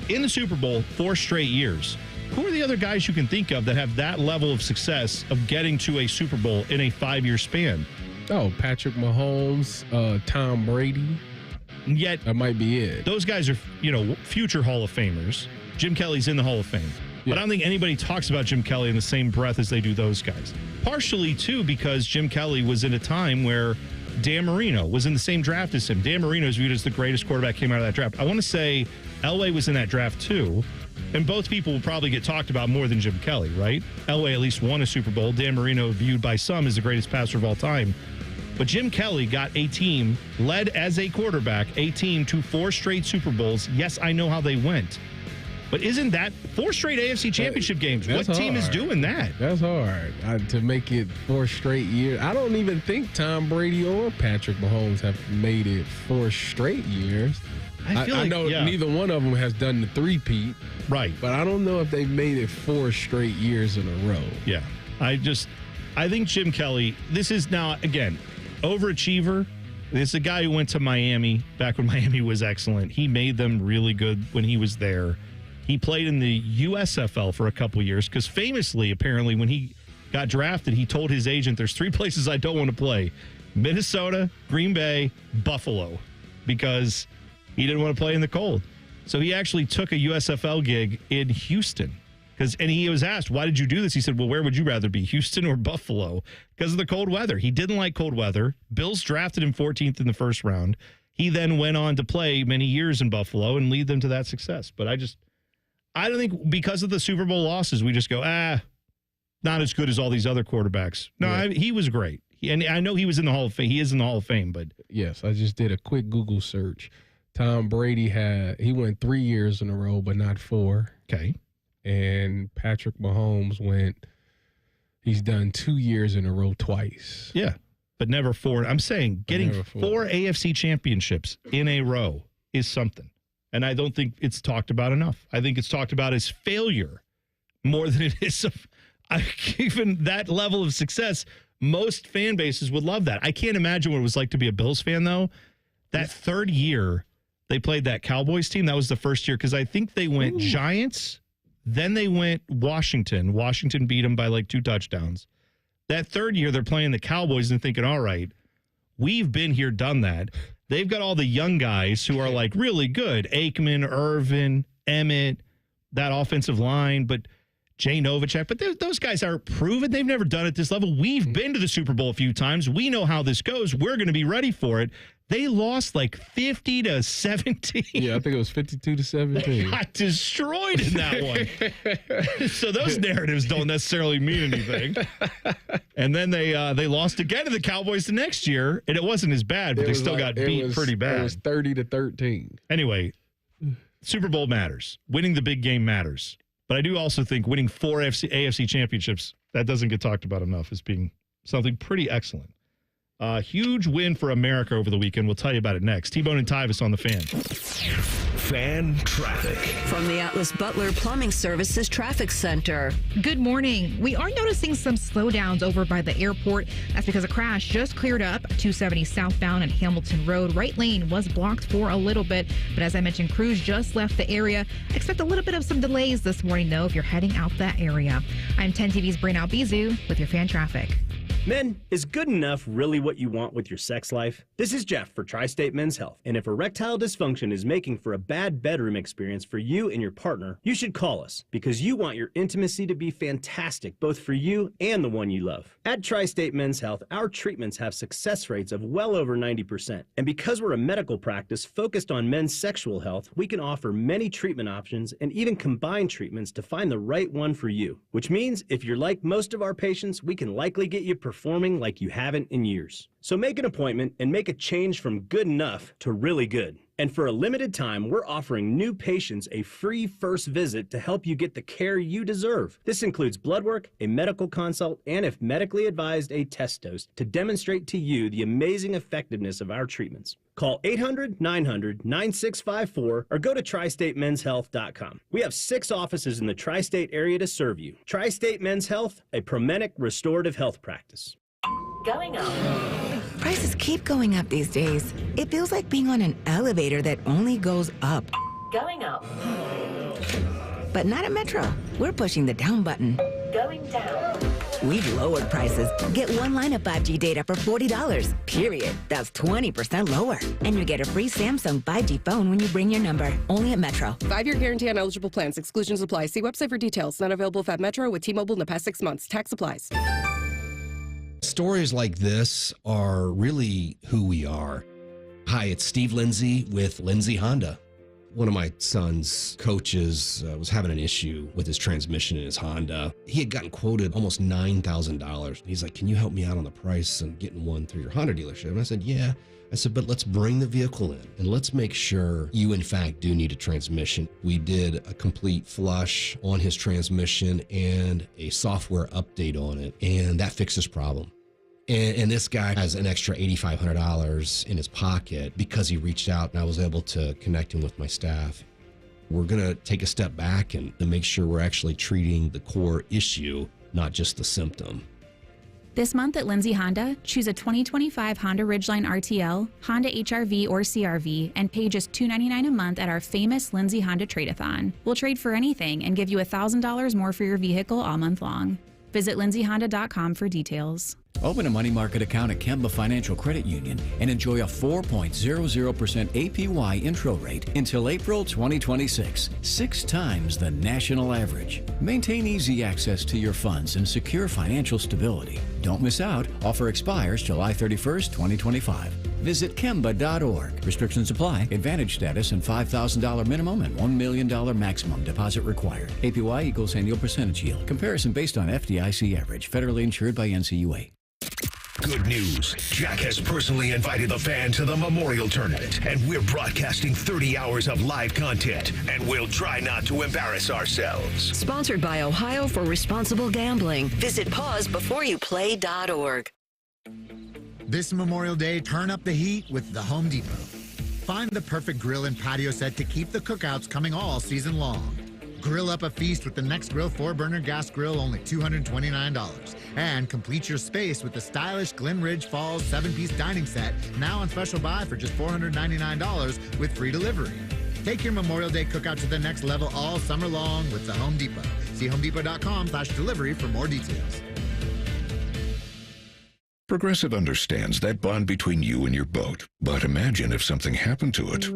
in the Super Bowl 4 straight years. Who are the other guys you can think of that have that level of success of getting to a Super Bowl in a 5-year span? Oh, Patrick Mahomes, Tom Brady. And yet, that might be it. Those guys are, future Hall of Famers. Jim Kelly's in the Hall of Fame. Yeah. But I don't think anybody talks about Jim Kelly in the same breath as they do those guys. Partially, too, because Jim Kelly was in a time where Dan Marino was in the same draft as him. Dan Marino is viewed as the greatest quarterback came out of that draft. I want to say Elway was in that draft, too. And both people will probably get talked about more than Jim Kelly, right? Elway at least won a Super Bowl. Dan Marino viewed by some as the greatest passer of all time. But Jim Kelly got a team, led as a quarterback, a team to 4 straight Super Bowls. Yes, I know how they went. But isn't that 4 straight AFC Championship games? What team is doing that? That's hard to make it 4 straight years. I don't even think Tom Brady or Patrick Mahomes have made it 4 straight years. I know neither one of them has done the three-peat. Right. But I don't know if they've made it 4 straight years in a row. Yeah. I think Jim Kelly, this is now, again, overachiever. This is a guy who went to Miami back when Miami was excellent. He made them really good when he was there. He played in the USFL for a couple years because famously, apparently, when he got drafted, he told his agent, there's 3 places I don't want to play: Minnesota, Green Bay, Buffalo, because he didn't want to play in the cold. So he actually took a USFL gig in Houston. And he was asked, why did you do this? He said, well, where would you rather be, Houston or Buffalo? Because of the cold weather. He didn't like cold weather. Bills drafted him 14th in the first round. He then went on to play many years in Buffalo and lead them to that success. But I don't think because of the Super Bowl losses, we just go, not as good as all these other quarterbacks. No, he was great. And I know he was in the Hall of Fame. He is in the Hall of Fame, but. Yes, I just did a quick Google search. Tom Brady he went 3 years in a row, but not 4. Okay. And Patrick Mahomes he's done 2 years in a row twice. Yeah, but never 4. I'm saying getting 4 AFC championships in a row is something. And I don't think it's talked about enough. I think it's talked about as failure more than it is even that level of success. Most fan bases would love that. I can't imagine what it was like to be a Bills fan, though. That third year they played that Cowboys team, that was the first year, because I think they went Giants, then they went Washington. Washington beat them by like 2 touchdowns. That third year, they're playing the Cowboys and thinking, all right, we've been here, done that. They've got all the young guys who are like really good. Aikman, Irvin, Emmett, that offensive line, but Jay Novacek. But those guys are proven. They've never done it at this level. We've been to the Super Bowl a few times. We know how this goes. We're going to be ready for it. They lost like 50-17. Yeah, I think it was 52-17. They got destroyed in that one. So those narratives don't necessarily mean anything. And then they lost again to the Cowboys the next year, and it wasn't as bad, but they still got beat pretty bad. It was 30-13. Anyway, Super Bowl matters. Winning the big game matters. But I do also think winning 4 AFC championships, that doesn't get talked about enough as being something pretty excellent. Huge win for America over the weekend. We'll tell you about it next. T-Bone and Tyvis on the Fan. Fan traffic. From the Atlas Butler Plumbing Services Traffic Center. Good morning. We are noticing some slowdowns over by the airport. That's because a crash just cleared up 270 southbound and Hamilton Road. Right lane was blocked for a little bit, but as I mentioned, crews just left the area. Expect a little bit of some delays this morning, though, if you're heading out that area. I'm 10 TV's Brina Albizu with your fan traffic. Men, is good enough really what you want with your sex life? This is Jeff for Tri-State Men's Health. And if erectile dysfunction is making for a bad bedroom experience for you and your partner, you should call us because you want your intimacy to be fantastic, both for you and the one you love. At Tri-State Men's Health, our treatments have success rates of well over 90%. And because we're a medical practice focused on men's sexual health, we can offer many treatment options and even combine treatments to find the right one for you. Which means if you're like most of our patients, we can likely get you performing like you haven't in years. So make an appointment and make a change from good enough to really good. And for a limited time, we're offering new patients a free first visit to help you get the care you deserve. This includes blood work, a medical consult, and if medically advised, a test dose to demonstrate to you the amazing effectiveness of our treatments. Call 800-900-9654 or go to tristatemenshealth.com. We have 6 offices in the tri-state area to serve you. Tri-State Men's Health, a Promenic restorative health practice. Going up. Prices keep going up these days. It feels like being on an elevator that only goes up. Going up. But not at Metro. We're pushing the down button. Going down. We've lowered prices. Get one line of 5G data for $40. Period. That's 20% lower. And you get a free Samsung 5G phone when you bring your number. Only at Metro. 5-year guarantee on eligible plans. Exclusions apply. See website for details. Not available at Metro with T-Mobile in the past 6 months. Tax applies. Stories like this are really who we are. Hi, it's Steve Lindsay with Lindsay Honda. One of my son's coaches was having an issue with his transmission in his Honda. He had gotten quoted almost $9,000. He's like, can you help me out on the price and getting one through your Honda dealership? And I said, yeah. I said, but let's bring the vehicle in and let's make sure you, in fact, do need a transmission. We did a complete flush on his transmission and a software update on it, and that fixed his problem. And this guy has an extra $8,500 in his pocket because he reached out and I was able to connect him with my staff. We're going to take a step back and to make sure we're actually treating the core issue, not just the symptom. This month at Lindsay Honda, choose a 2025 Honda Ridgeline RTL, Honda HR-V or CR-V, and pay just $299 a month at our famous Lindsay Honda Trade-A-Thon. We'll trade for anything and give you $1,000 more for your vehicle all month long. Visit lindsayhonda.com for details. Open a money market account at Kemba Financial Credit Union and enjoy a 4.00% APY intro rate until April 2026, 6 times the national average. Maintain easy access to your funds and secure financial stability. Don't miss out. Offer expires July 31st, 2025. Visit Kemba.org. Restrictions apply. Advantage status and $5,000 minimum and $1 million maximum deposit required. APY equals annual percentage yield. Comparison based on FDIC average. Federally insured by NCUA. Good news. Jack has personally invited the fan to the Memorial Tournament, and we're broadcasting 30 hours of live content, and we'll try not to embarrass ourselves. Sponsored by Ohio for Responsible Gambling. Visit pausebeforeyouplay.org. This Memorial Day, turn up the heat with the Home Depot. Find the perfect grill and patio set to keep the cookouts coming all season long. Grill up a feast with the Next Grill 4-burner gas grill, only $229. And complete your space with the stylish Glen Ridge Falls 7-piece dining set, now on special buy for just $499 with free delivery. Take your Memorial Day cookout to the next level all summer long with the Home Depot. See homedepot.com/delivery for more details. Progressive understands that bond between you and your boat. But imagine if something happened to it.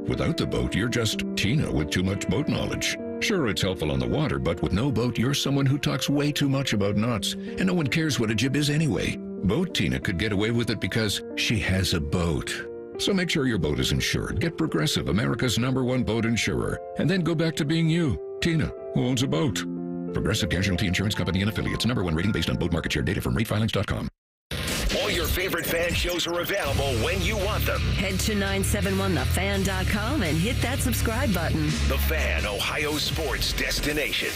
Without the boat, you're just Tina with too much boat knowledge. Sure, it's helpful on the water, but with no boat, you're someone who talks way too much about knots, and no one cares what a jib is anyway. Boat Tina could get away with it because she has a boat. So make sure your boat is insured. Get Progressive, America's #1 boat insurer, and then go back to being you, Tina, who owns a boat. Progressive Casualty Insurance Company and Affiliates. #1 rating based on boat market share data from ratefilings.com. All your favorite fan shows are available when you want them. Head to 971thefan.com and hit that subscribe button. The Fan, Ohio sports destination.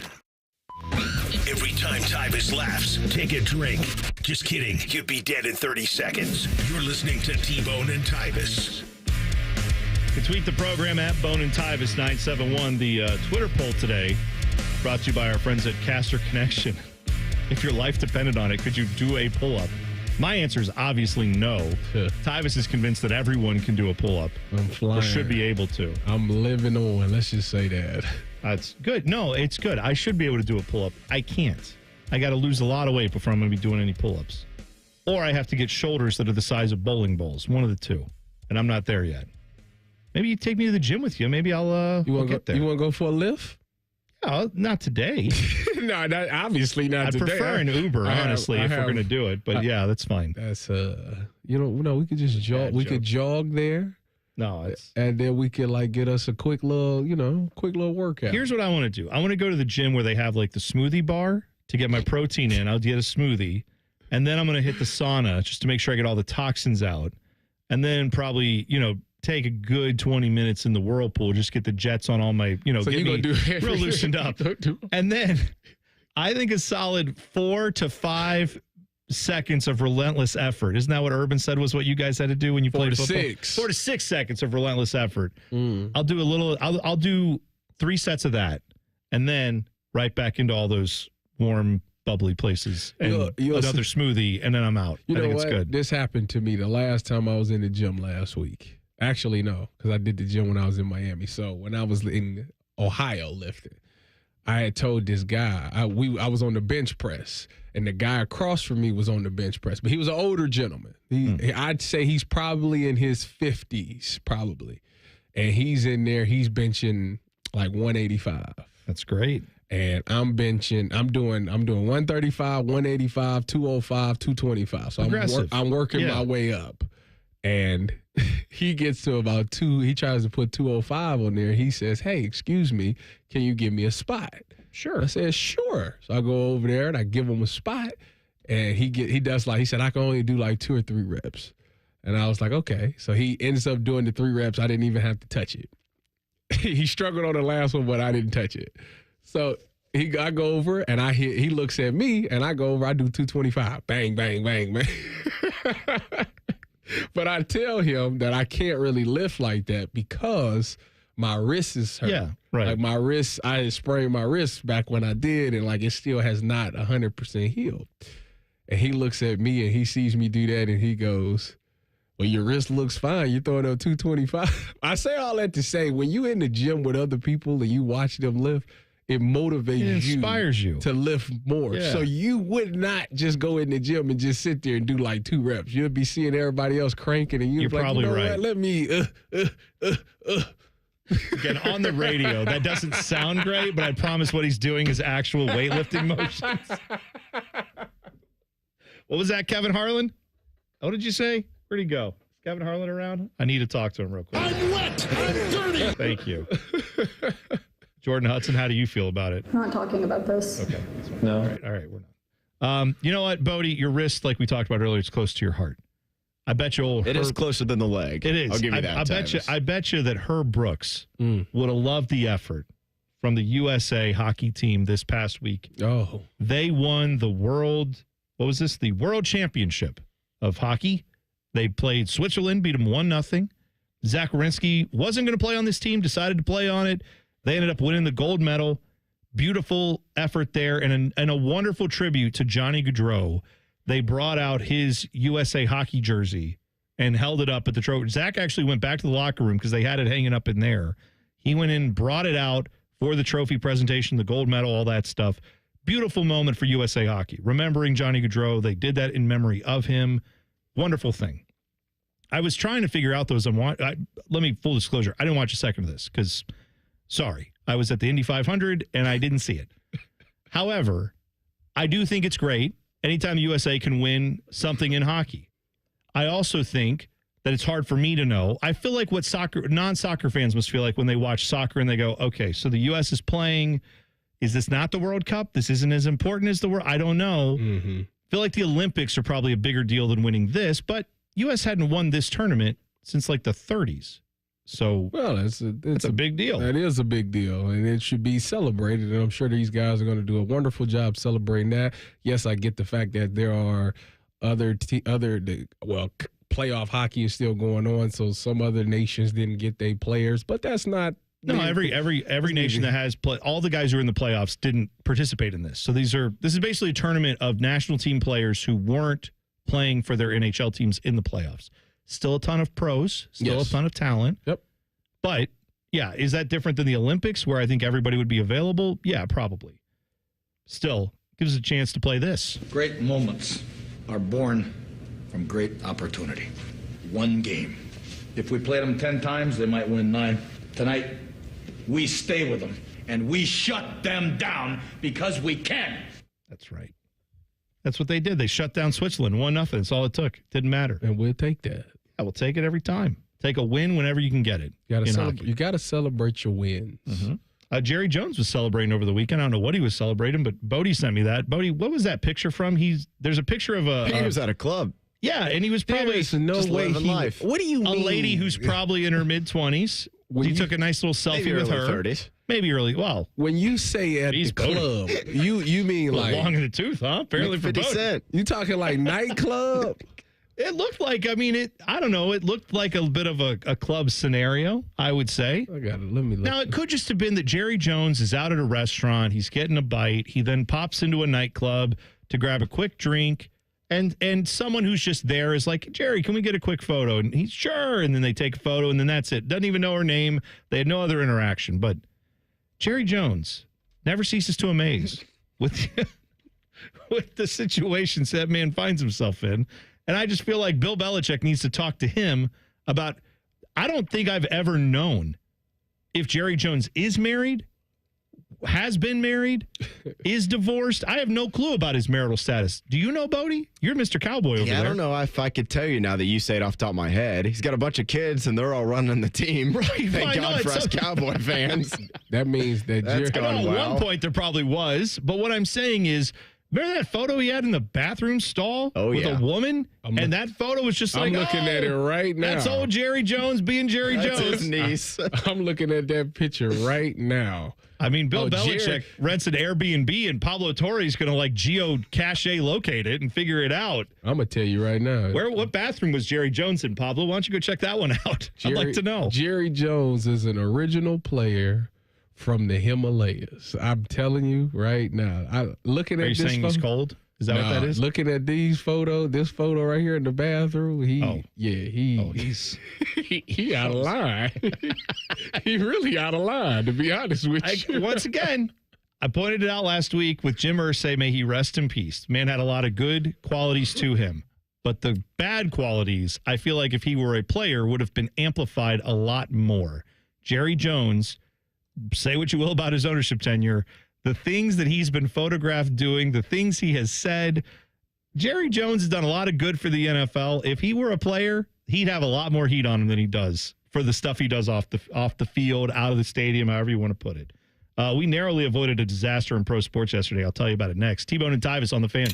Every time Tyvis laughs, take a drink. Just kidding. You'd be dead in 30 seconds. You're listening to T-Bone and Tyvis. You can tweet the program at Bone and Tyvis 971. The Twitter poll today brought to you by our friends at Caster Connection. If your life depended on it, could you do a pull-up? My answer is obviously no. Tyvis is convinced that everyone can do a pull-up. I'm flying. Or should be able to. I'm living on. Let's just say that. That's good. No, it's good. I should be able to do a pull-up. I can't. I got to lose a lot of weight before I'm going to be doing any pull-ups. Or I have to get shoulders that are the size of bowling balls. One of the two. And I'm not there yet. Maybe you take me to the gym with you. Maybe I'll get there. You want to go for a lift? Oh, not today. No, obviously not today. I prefer an Uber, honestly, if we're going to do it. But yeah, that's fine. That's we could just jog. We could jog there. No, and then we could get us a quick little workout. Here's what I want to do. I want to go to the gym where they have the smoothie bar to get my protein in. I'll get a smoothie, and then I'm going to hit the sauna just to make sure I get all the toxins out, and then probably take a good 20 minutes in the whirlpool, just get the jets on all my, get me real loosened up. And then I think a solid 4 to 5 seconds of relentless effort. Isn't that what Urban said was what you guys had to do when you played football? 4 to 6 seconds of relentless effort. I'll do I'll do 3 sets of that, and then right back into all those warm, bubbly places and another smoothie, and then I'm out. I think it's good. This happened to me the last time I was in the gym last week. Actually, no, because I did the gym when I was in Miami. So when I was in Ohio lifting, I had told this guy, I was on the bench press, and the guy across from me was on the bench press. But he was an older gentleman. I'd say he's probably in his 50s, probably. And he's in there, he's benching 185. That's great. And I'm doing 135, 185, 205, 225. So I'm working my way up. And he gets to about 2. He tries to put 205 on there. He says, "Hey, excuse me, can you give me a spot?" Sure. I said, "Sure." So I go over there and I give him a spot, and he said I can only do like 2 or 3 reps, and I was like, okay. So he ends up doing the 3 reps. I didn't even have to touch it. He struggled on the last one, but I didn't touch it. So I go over and I hit. He looks at me and I go over. I do 225. Bang, bang, bang, bang. But I tell him that I can't really lift like that because my wrist is hurt. Yeah, right. Like my wrist, I had sprained my wrist back when I did, and like it still has not 100% healed. And he looks at me and he sees me do that and he goes, "Well, your wrist looks fine. You're throwing up 225. I say all that to say, when you in the gym with other people and you watch them lift, it motivates you. It inspires you to lift more. Yeah. So you would not just go in the gym and just sit there and do like 2 reps. You'll be seeing everybody else cranking and you're like, probably you know right. what? Let me, Again, on the radio, that doesn't sound great, but I promise what he's doing is actual weightlifting motions. What was that, Kevin Harlan? What did you say? Where'd he go? Is Kevin Harlan around? I need to talk to him real quick. I'm wet. I'm dirty. Thank you. Jordan Hudson, how do you feel about it? I'm not talking about this. Okay. No. All right, we're not. You know what, Bodie? Your wrist, like we talked about earlier, is close to your heart. I bet you'll. It is closer than the leg. It is. I'll give you that. I bet you that Herb Brooks would have loved the effort from the USA hockey team this past week. Oh. They won the world. What was this? The World Championship of Hockey. They played Switzerland, beat them 1-0. Zach Werenski wasn't going to play on this team, decided to play on it. They ended up winning the gold medal. Beautiful effort there, and a wonderful tribute to Johnny Gaudreau. They brought out his USA hockey jersey and held it up at the trophy. Zach actually went back to the locker room because they had it hanging up in there. He went in, brought it out for the trophy presentation, the gold medal, all that stuff. Beautiful moment for USA hockey. Remembering Johnny Gaudreau, they did that in memory of him. Wonderful thing. I was trying to figure out those. Let me, full disclosure, I didn't watch a second of this because, sorry, I was at the Indy 500 and I didn't see it. However, I do think it's great anytime the USA can win something in hockey. I also think that it's hard for me to know. I feel like what non-soccer fans must feel like when they watch soccer and they go, okay, so the U.S. is playing. Is this not the World Cup? This isn't as important as the World. I don't know. I feel like the Olympics are probably a bigger deal than winning this, but U.S. hadn't won this tournament since like the 30s. So, well, it's a big deal. That is a big deal, and it should be celebrated. And I'm sure these guys are going to do a wonderful job celebrating that. Yes, I get the fact that there are playoff hockey is still going on, so some other nations didn't get their players, but that's not. No, every nation that has all the guys who are in the playoffs didn't participate in this. So this is basically a tournament of national team players who weren't playing for their NHL teams in the playoffs. Still a ton of pros, still a ton of talent. Yep. But, yeah, is that different than the Olympics where I think everybody would be available? Yeah, probably. Still, gives us a chance to play this. Great moments are born from great opportunity. One game. If we played them 10 times, they might win 9. Tonight, we stay with them, and we shut them down because we can. That's right. That's what they did. They shut down Switzerland 1-0. That's all it took. Didn't matter. And we'll take that. Yeah, we'll take it every time. Take a win whenever you can get it. You got to celebrate your wins. Jerry Jones was celebrating over the weekend. I don't know what he was celebrating, but Bodie sent me that. Bodie, what was that picture from? There's a picture of he was at a club. Yeah, and he was probably just living life. What do you mean? A lady who's probably in her mid-20s. He took a nice little selfie with her. 30s. Maybe early. Well, when you say at the club, you mean like long in the tooth, huh? Apparently for 50 Cent. You talking like nightclub? It looked like, I don't know. It looked like a bit of a club scenario, I would say. I got it. Let me look. Now, it could just have been that Jerry Jones is out at a restaurant. He's getting a bite. He then pops into a nightclub to grab a quick drink. And someone who's just there is like, Jerry, can we get a quick photo? And he's sure. And then they take a photo, and then that's it. Doesn't even know her name. They had no other interaction. But Jerry Jones never ceases to amaze with the situations that man finds himself in. And I just feel like Bill Belichick needs to talk to him about, I don't think I've ever known if Jerry Jones is married, has been married, is divorced. I have no clue about his marital status. Do you know, Bodie? You're Mr. Cowboy over there. I don't know if I could tell you now that you say it off the top of my head. He's got a bunch of kids, and they're all running the team. Right. Thank God for us Cowboy fans. That means that That's gone well. At one point, there probably was. But what I'm saying is, remember that photo he had in the bathroom stall with a woman? And that photo was just like, I'm looking at it right now. That's old Jerry Jones being Jerry That's Jones. his niece. I'm looking at that picture right now. I mean, Bill Belichick Jerry rents an Airbnb, and Pablo Torre's going to like geocache locate it and figure it out. I'm going to tell you right now. What bathroom was Jerry Jones in, Pablo? Why don't you go check that one out? I'd like to know. Jerry Jones is an original player from the Himalayas. I'm telling you right now. Are you saying he's cold? Is that what that is? Looking at these photos, this photo right here in the bathroom, he's he out of line. He really out of line, to be honest with you. Once again, I pointed it out last week with Jim Irsay, may he rest in peace. Man had a lot of good qualities to him, but the bad qualities, I feel like if he were a player, would have been amplified a lot more. Jerry Jones, say what you will about his ownership tenure, the things that he's been photographed doing, the things he has said. Jerry Jones has done a lot of good for the NFL. If he were a player, he'd have a lot more heat on him than he does for the stuff he does off the field, out of the stadium, however you want to put it. We narrowly avoided a disaster in pro sports yesterday. I'll tell you about it next. T-Bone and Tyvis on the Fan.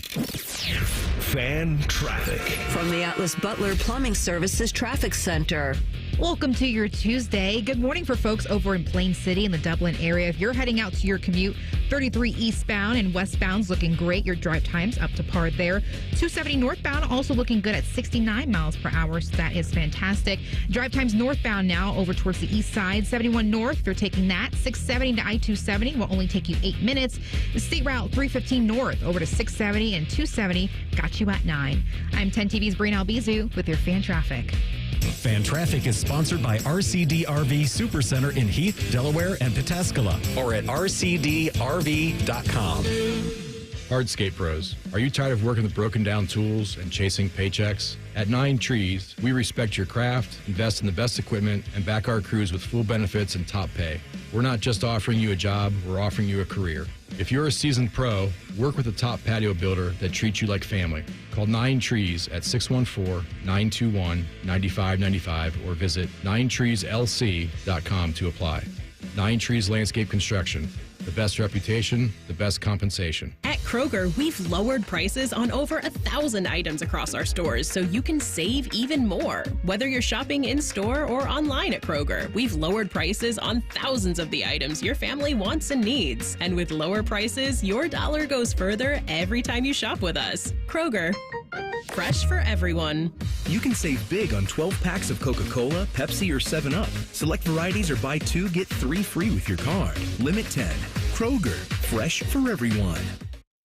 Fan traffic. From the Atlas Butler Plumbing Services Traffic Center. Welcome to your Tuesday. Good morning for folks over in Plain City in the Dublin area. If you're heading out to your commute, 33 eastbound and westbound's looking great. Your drive time's up to par there. 270 northbound also looking good at 69 miles per hour, so that is fantastic. Drive times northbound now over towards the east side. 71 north, if you're taking that. 670 to I-270 will only take you 8 minutes. The State Route 315 north over to 670 and 270 got you at 9. I'm 10 TV's Breen Albizu with your fan traffic. Fan Traffic is sponsored by RCD RV Supercenter in Heath, Delaware, and Pataskala, or at rcdrv.com. Hardscape Pros, are you tired of working with broken down tools and chasing paychecks? At 9 Trees, we respect your craft, invest in the best equipment, and back our crews with full benefits and top pay. We're not just offering you a job, we're offering you a career. If you're a seasoned pro, work with a top patio builder that treats you like family. Call 9 Trees at 614-921-9595 or visit 9treeslc.com to apply. 9 Trees Landscape Construction. The best reputation, the best compensation. At Kroger, we've lowered prices on over 1,000 items across our stores so you can save even more. Whether you're shopping in store or online at Kroger, we've lowered prices on thousands of the items your family wants and needs. And with lower prices, your dollar goes further every time you shop with us. Kroger, fresh for everyone. You can save big on 12 packs of Coca-Cola, Pepsi, or 7-Up. Select varieties or buy 2, get 3 free with your card. Limit 10. Kroger, fresh for everyone.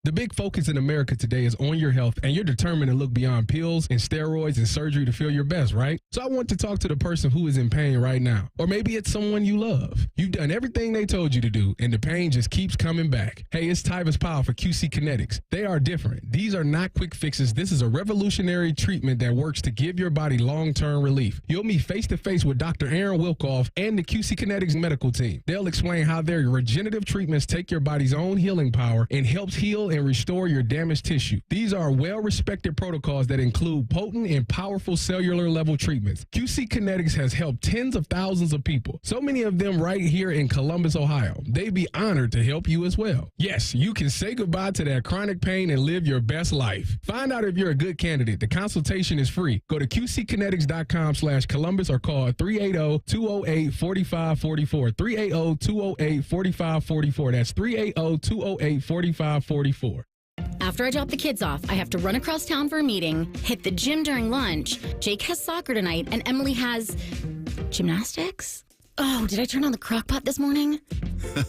The big focus in America today is on your health, and you're determined to look beyond pills and steroids and surgery to feel your best, right? So I want to talk to the person who is in pain right now. Or maybe it's someone you love. You've done everything they told you to do, and the pain just keeps coming back. Hey, it's Tyvis Powell for QC Kinetics. They are different. These are not quick fixes. This is a revolutionary treatment that works to give your body long-term relief. You'll meet face-to-face with Dr. Aaron Wilkoff and the QC Kinetics medical team. They'll explain how their regenerative treatments take your body's own healing power and helps heal and restore your damaged tissue. These are well-respected protocols that include potent and powerful cellular level treatments. QC Kinetics has helped tens of thousands of people, so many of them right here in Columbus, Ohio. They'd be honored to help you as well. Yes, you can say goodbye to that chronic pain and live your best life. Find out if you're a good candidate. The consultation is free. Go to qckinetics.com/Columbus or call 380-208-4544. 380-208-4544. That's 380-208-4544. After I drop the kids off, I have to run across town for a meeting, hit the gym during lunch. Jake has soccer tonight, and Emily has gymnastics? Oh, did I turn on the crock pot this morning?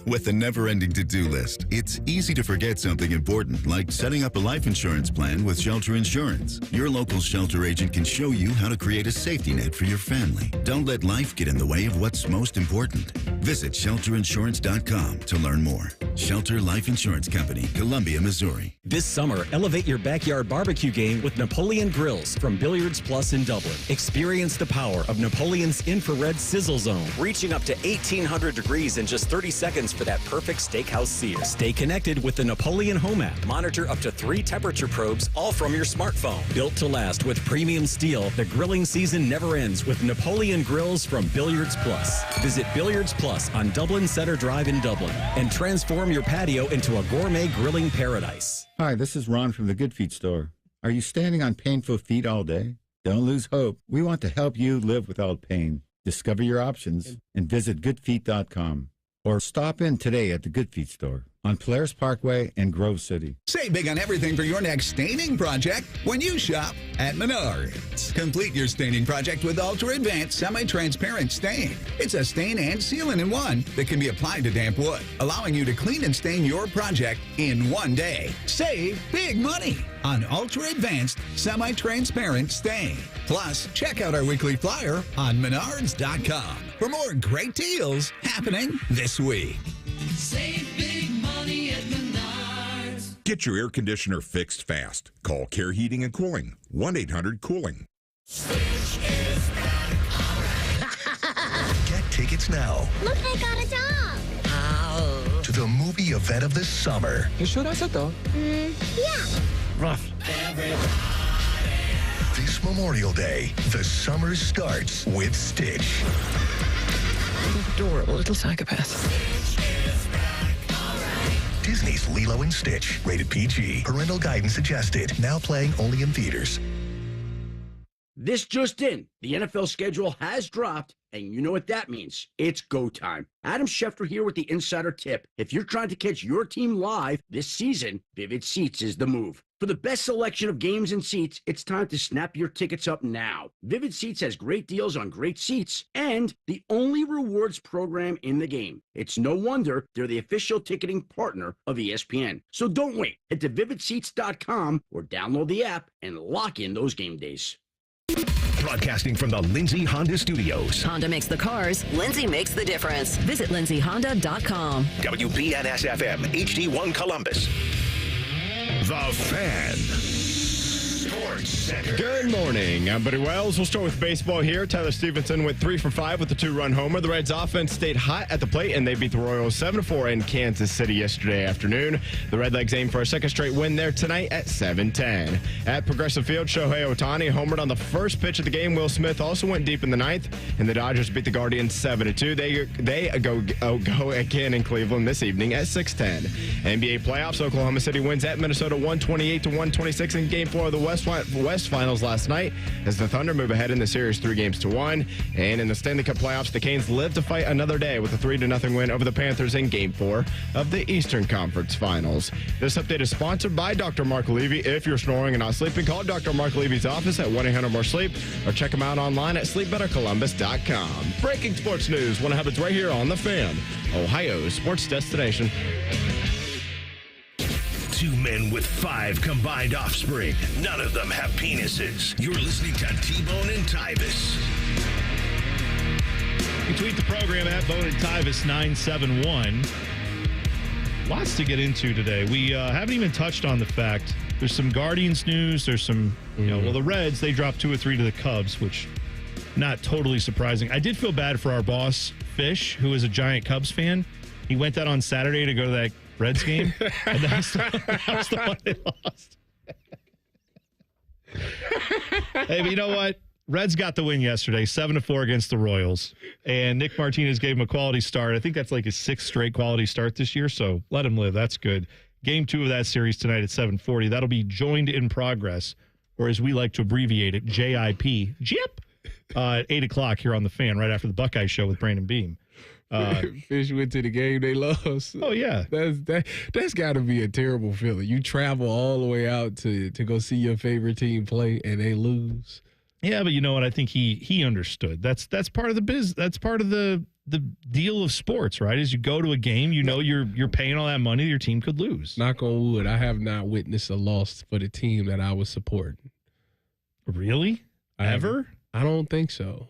With a never-ending to-do list, it's easy to forget something important, like setting up a life insurance plan with Shelter Insurance. Your local Shelter agent can show you how to create a safety net for your family. Don't let life get in the way of what's most important. Visit shelterinsurance.com to learn more. Shelter Life Insurance Company, Columbia, Missouri. This summer, elevate your backyard barbecue game with Napoleon Grills from Billiards Plus in Dublin. Experience the power of Napoleon's infrared sizzle zone, reaching up to 1,800 degrees in just 30 seconds for that perfect steakhouse sear. Stay connected with the Napoleon Home app. Monitor up to 3 temperature probes, all from your smartphone. Built to last with premium steel, the grilling season never ends with Napoleon Grills from Billiards Plus. Visit Billiards Plus on Dublin Center Drive in Dublin and transform your patio into a gourmet grilling paradise. Hi, this is Ron from the Good Feet store. Are you standing on painful feet all day? Don't lose hope. We want to help you live without pain. Discover your options and visit goodfeet.com or stop in today at the Good Feet store on Polaris Parkway in Grove City. Save big on everything for your next staining project when you shop at Menards. Complete your staining project with Ultra Advanced Semi-Transparent Stain. It's a stain and sealant in one that can be applied to damp wood, allowing you to clean and stain your project in one day. Save big money on Ultra Advanced Semi-Transparent Stain. Plus, check out our weekly flyer on Menards.com for more great deals happening this week. Save big money at Menards. Get your air conditioner fixed fast. Call Care Heating and Cooling, 1-800-COOLING. Get tickets now. Look, they got a dog. To the movie event of the summer. You sure that's it, though? Yeah. Rough. This Memorial Day, the summer starts with Stitch. Adorable little psychopath. Disney's Lilo and Stitch, rated PG. Parental guidance suggested. Now playing only in theaters. This just in. The NFL schedule has dropped, and you know what that means. It's go time. Adam Schefter here with the Insider Tip. If you're trying to catch your team live this season, Vivid Seats is the move. For the best selection of games and seats, it's time to snap your tickets up now. Vivid Seats has great deals on great seats and the only rewards program in the game. It's no wonder they're the official ticketing partner of ESPN. So don't wait. Head to vividseats.com or download the app and lock in those game days. Broadcasting from the Lindsay Honda Studios. Honda makes the cars. Lindsay makes the difference. Visit lindsayhonda.com. WBNS-FM, HD1 Columbus. The Fan. Sports Center. Good morning. I'm Buddy Wells. We'll start with baseball here. Tyler Stevenson went 3 for 5 with a 2-run homer. The Reds offense stayed hot at the plate, and they beat the Royals 7-4 in Kansas City yesterday afternoon. The Redlegs aim for a second straight win there tonight at 7-10. At Progressive Field, Shohei Ohtani homered on the first pitch of the game. Will Smith also went deep in the ninth, and the Dodgers beat the Guardians 7-2. They go again in Cleveland this evening at 6:10. NBA playoffs, Oklahoma City wins at Minnesota 128-126 in Game 4 of the West Finals last night as the Thunder move ahead in the series 3-1. And in the Stanley Cup playoffs, the Canes live to fight another day with a 3-0 win over the Panthers in Game 4 of the Eastern Conference Finals. This update is sponsored by Dr. Mark Levy. If you're snoring and not sleeping, call Dr. Mark Levy's office at 1-800-MORE-SLEEP or check him out online at sleepbettercolumbus.com. Breaking sports news. One happens right here on The Fan, Ohio's sports destination. 2 men with 5 combined offspring. None of them have penises. You're listening to T-Bone and Tyvis. You tweet the program at Bone and Tyvis 971. Lots to get into today. We haven't even touched on the fact there's some Guardians news. There's some, the Reds, they dropped 2 or 3 to the Cubs, which not totally surprising. I did feel bad for our boss, Fish, who is a giant Cubs fan. He went out on Saturday to go to that Reds game, and that's the one they lost. Hey, but you know what? Reds got the win yesterday, 7-4 against the Royals, and Nick Martinez gave him a quality start. I think that's like his 6th straight quality start this year, so let him live. That's good. Game 2 of that series tonight at 7:40. That'll be joined in progress, or as we like to abbreviate it, JIP, at 8 o'clock here on The Fan, right after the Buckeye Show with Brandon Beam. Fish went to the game they lost. Oh yeah, that's got to be a terrible feeling. You travel all the way out to go see your favorite team play and they lose. Yeah, but you know what? I think he understood. That's part of the biz. That's part of the deal of sports, right? Is you go to a game, you know you're paying all that money, your team could lose. Knock on wood, I have not witnessed a loss for the team that I was supporting. Really? Ever? I don't think so.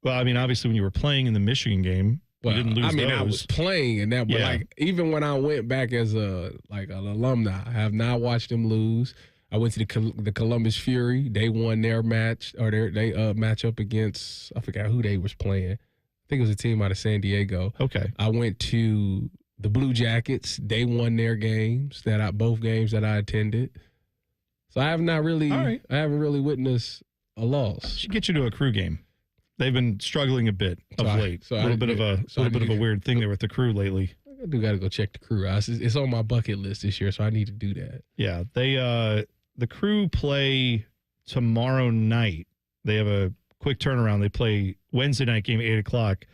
Well, I mean, obviously, when you were playing in the Michigan game, Well, you didn't lose those. I was playing in that, but like even when I went back as an alumni, I have not watched them lose. I went to the Columbus Fury. They won their match, or they match up against, I forgot who they was playing. I think it was a team out of San Diego. Okay. I went to the Blue Jackets. They won their games both games that I attended. So I have not really, I haven't really witnessed a loss. Should get you to a Crew game. They've been struggling a bit of late. A little bit of a weird thing there with the Crew lately. I do got to go check the Crew out. It's on my bucket list this year, so I need to do that. Yeah, the Crew play tomorrow night. They have a quick turnaround. They play Wednesday night game 8:00.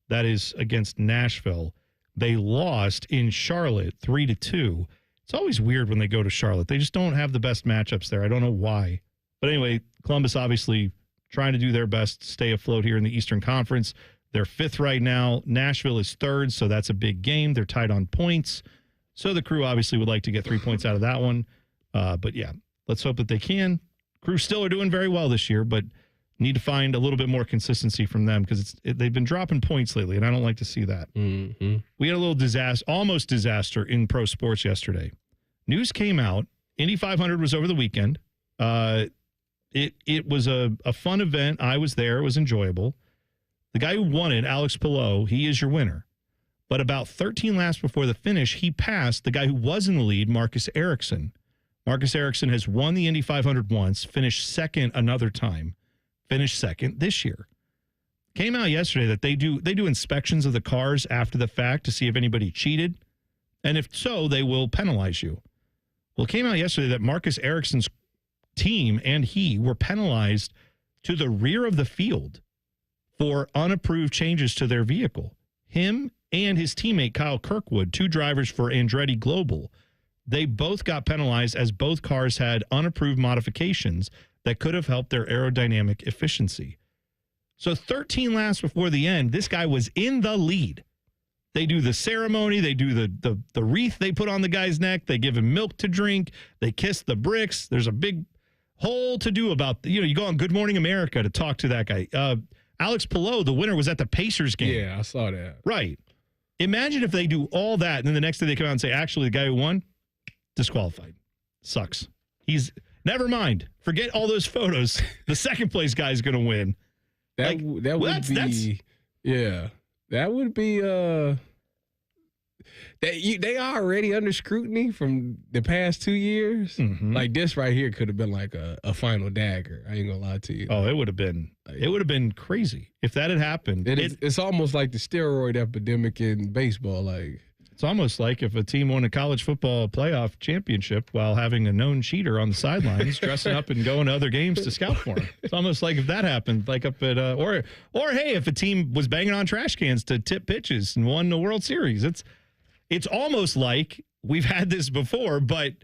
That is against Nashville. They lost in Charlotte 3-2. It's always weird when they go to Charlotte. They just don't have the best matchups there. I don't know why. But anyway, Columbus obviously trying to do their best to stay afloat here in the Eastern Conference. They're 5th right now. Nashville is 3rd, so that's a big game. They're tied on points. So the Crew obviously would like to get 3 points out of that one. But yeah, let's hope that they can. Crew still are doing very well this year, but need to find a little bit more consistency from them because they've been dropping points lately, and I don't like to see that. Mm-hmm. We had a little almost disaster in pro sports yesterday. News came out. Indy 500 was over the weekend. It was a fun event. I was there. It was enjoyable. The guy who won it, Alex Palou, he is your winner. But about 13 laps before the finish, he passed the guy who was in the lead, Marcus Ericsson. Marcus Ericsson has won the Indy 500 once, finished second another time, finished second this year. Came out yesterday that they do inspections of the cars after the fact to see if anybody cheated. And if so, they will penalize you. Well, it came out yesterday that Marcus Ericsson's team and he were penalized to the rear of the field for unapproved changes to their vehicle. Him and his teammate Kyle Kirkwood, 2 drivers for Andretti Global, they both got penalized as both cars had unapproved modifications that could have helped their aerodynamic efficiency. So 13 laps before the end, this guy was in the lead. They do the ceremony. They do the wreath they put on the guy's neck. They give him milk to drink. They kiss the bricks. There's a big whole to-do about, you go on Good Morning America to talk to that guy. Alex Palou, the winner, was at the Pacers game. Yeah, I saw that. Right. Imagine if they do all that, and then the next day they come out and say, actually, the guy who won, disqualified. Sucks. Never mind. Forget all those photos. The second place guy is going to win. That would be they are already under scrutiny from the past 2 years. Mm-hmm. Like this right here could have been like a final dagger. I ain't gonna lie to you. Oh, it would have been crazy if that had happened. It's almost like the steroid epidemic in baseball. Like it's almost like if a team won a college football playoff championship while having a known cheater on the sidelines, dressing up and going to other games to scout for him. It's almost like if that happened, like up at or hey, if a team was banging on trash cans to tip pitches and won the World Series. It's almost like we've had this before, but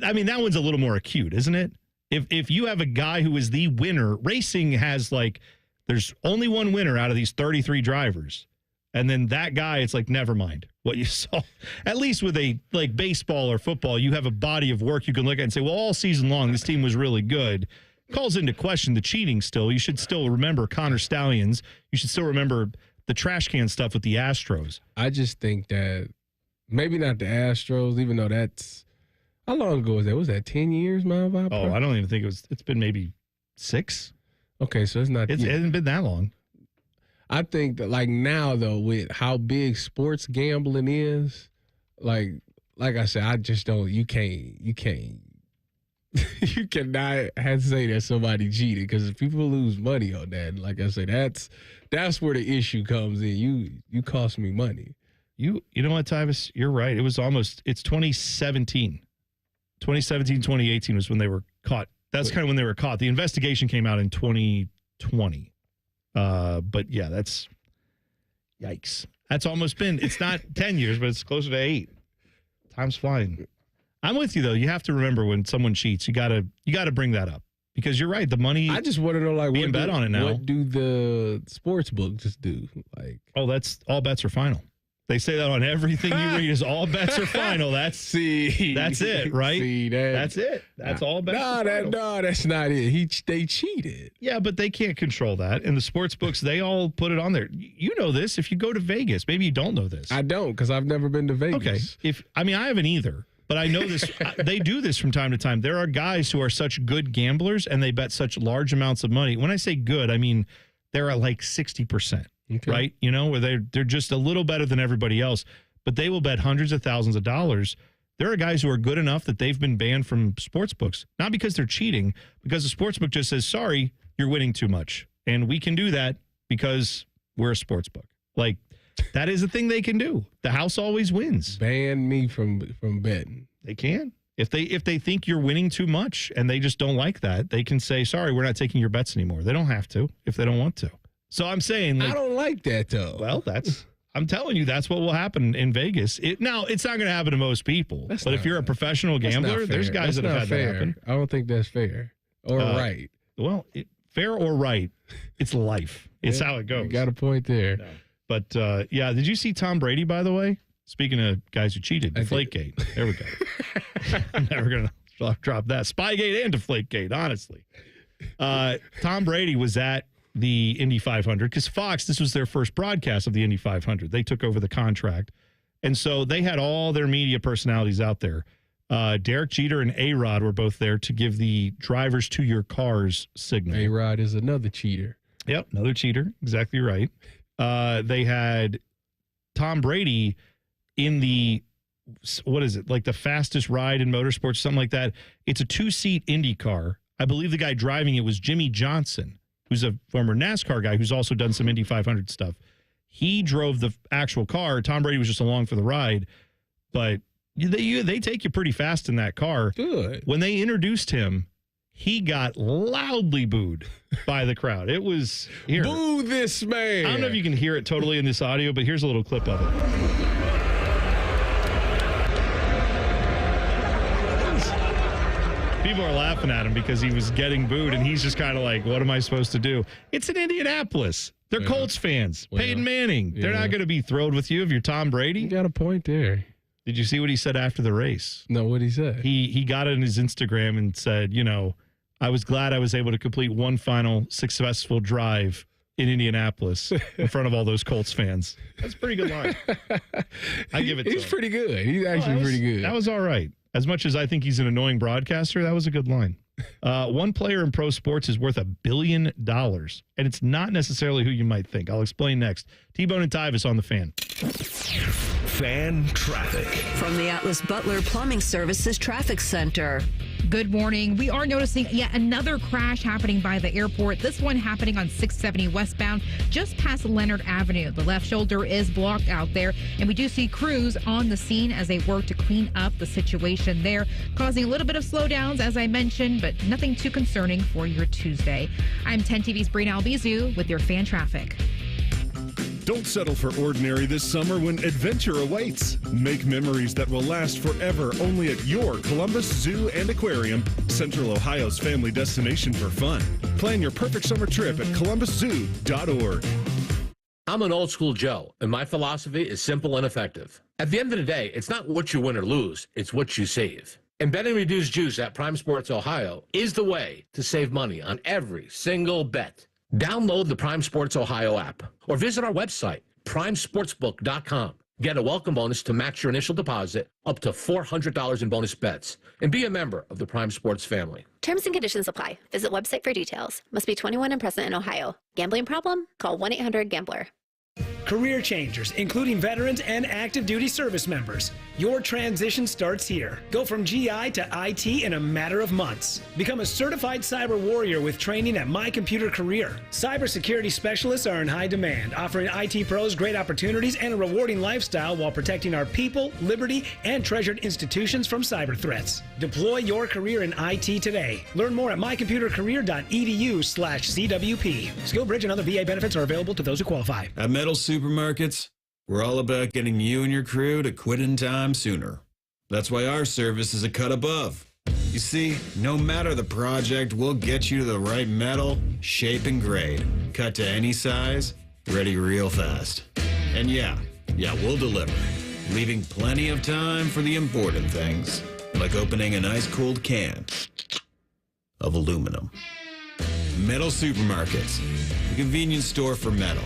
I mean that one's a little more acute, isn't it? If you have a guy who is the winner, racing has there's only one winner out of these 33 drivers. And then that guy, it's like, never mind what you saw. At least with baseball or football, you have a body of work you can look at and say, well, all season long, this team was really good. Calls into question the cheating still. You should still remember Connor Stallions. You should still remember the trash can stuff with the Astros. I just think that maybe not the Astros, even though that's – how long ago was that? Was that 10 years, man? Oh, I don't even think it's been maybe 6. Okay, so it's not – It hasn't been that long. I think that now though, with how big sports gambling is, like I said, I just don't. You cannot say that somebody cheated because if people lose money on that, like I said, that's where the issue comes in. You cost me money. You know what, Tyvis? You're right. It's 2017. 2017, 2018 was when they were caught. That's kind of when they were caught. The investigation came out in 2020. But yeah, that's yikes. That's almost been, it's not 10 years, but it's closer to 8. Time's flying. I'm with you though. You have to remember when someone cheats, you gotta bring that up because you're right. The money. I just want to know being bet on it now. What do the sports book just do? Oh, that's all bets are final. They say that on everything you read is all bets are final. That's it, right? See, that's it. That's all bets are final. That's not it. They cheated. Yeah, but they can't control that. And the sports books, they all put it on there. You know this if you go to Vegas. Maybe you don't know this. I don't, because I've never been to Vegas. Okay. I haven't either. But I know this. They do this from time to time. There are guys who are such good gamblers and they bet such large amounts of money. When I say good, I mean they're at like 60%, right? You know, where they're just a little better than everybody else, but they will bet hundreds of thousands of dollars. There are guys who are good enough that they've been banned from sports books, not because they're cheating, because the sports book just says, sorry, you're winning too much. And we can do that because we're a sports book. Like, that is a thing they can do. The house always wins. Ban me from betting. They can. If they think you're winning too much and they just don't like that, they can say, sorry, we're not taking your bets anymore. They don't have to if they don't want to. So I'm saying, like, I don't like that though. Well, I'm telling you, that's what will happen in Vegas. Now, it's not going to happen to most people. But if you're a professional gambler, there's guys that have had that happen. I don't think that's fair or right. Well, fair or right, it's life. It's how it goes. You got a point there. No. But, did you see Tom Brady, by the way? Speaking of guys who cheated, Deflategate. There we go. I'm never going to drop that. Spygate and Deflategate, honestly. Tom Brady was at the Indy 500 because Fox, this was their first broadcast of the Indy 500. They took over the contract. And so they had all their media personalities out there. Derek Jeter and A-Rod were both there to give the drivers to your cars signal. A-Rod is another cheater. Yep, another cheater. Exactly right. They had Tom Brady in the, what is it, like the fastest ride in motorsports, something like that. It's a 2-seat Indy car. I believe the guy driving it was Jimmy Johnson, who's a former NASCAR guy who's also done some Indy 500 stuff. He drove the actual car. Tom Brady was just along for the ride. But they take you pretty fast in that car. Good. When they introduced him, he got loudly booed by the crowd. It was here. Boo this man. I don't know if you can hear it totally in this audio, but here's a little clip of it. People are laughing at him because he was getting booed, and he's just kind of like, what am I supposed to do? It's in Indianapolis. They're Colts fans. Peyton Manning. They're not going to be thrilled with you if you're Tom Brady. You got a point there. Did you see what he said after the race? No, what he said? He got it in his Instagram and said, I was glad I was able to complete one final successful drive in Indianapolis in front of all those Colts fans. That's a pretty good line. I give it to him. He's pretty good. He's actually pretty good. That was all right. As much as I think he's an annoying broadcaster, that was a good line. One player in pro sports is worth $1 billion, and it's not necessarily who you might think. I'll explain next. T-Bone and Tyvis on the Fan. Fan traffic. From the Atlas Butler Plumbing Services Traffic Center. Good morning. We are noticing yet another crash happening by the airport. This one happening on 670 westbound, just past Leonard Avenue. The left shoulder is blocked out there, and we do see crews on the scene as they work to clean up the situation there, causing a little bit of slowdowns, as I mentioned, but nothing too concerning for your Tuesday. I'm 10 TV's Brina Albizu with your fan traffic. Don't settle for ordinary this summer when adventure awaits. Make memories that will last forever only at your Columbus Zoo and Aquarium, Central Ohio's family destination for fun. Plan your perfect summer trip at columbuszoo.org. I'm an old school Joe, and my philosophy is simple and effective. At the end of the day, it's not what you win or lose, it's what you save. And betting reduced juice at Prime Sports Ohio is the way to save money on every single bet. Download the Prime Sports Ohio app or visit our website, primesportsbook.com. Get a welcome bonus to match your initial deposit up to $400 in bonus bets. And be a member of the Prime Sports family. Terms and conditions apply. Visit website for details. Must be 21 and present in Ohio. Gambling problem? Call 1-800-GAMBLER. Career changers, including veterans and active duty service members. Your transition starts here. Go from GI to IT in a matter of months. Become a certified cyber warrior with training at My Computer Career. Cybersecurity specialists are in high demand, offering IT pros great opportunities and a rewarding lifestyle while protecting our people, liberty, and treasured institutions from cyber threats. Deploy your career in IT today. Learn more at mycomputercareer.edu/CWP. SkillBridge and other VA benefits are available to those who qualify. At Metal Supermarkets, we're all about getting you and your crew to quit in time sooner. That's why our service is a cut above. You see, no matter the project, we'll get you to the right metal, shape, and grade. Cut to any size, ready real fast. And yeah, Yeah, we'll deliver, leaving plenty of time for the important things, like opening an ice-cold can of aluminum. Metal Supermarkets, the convenience store for metal.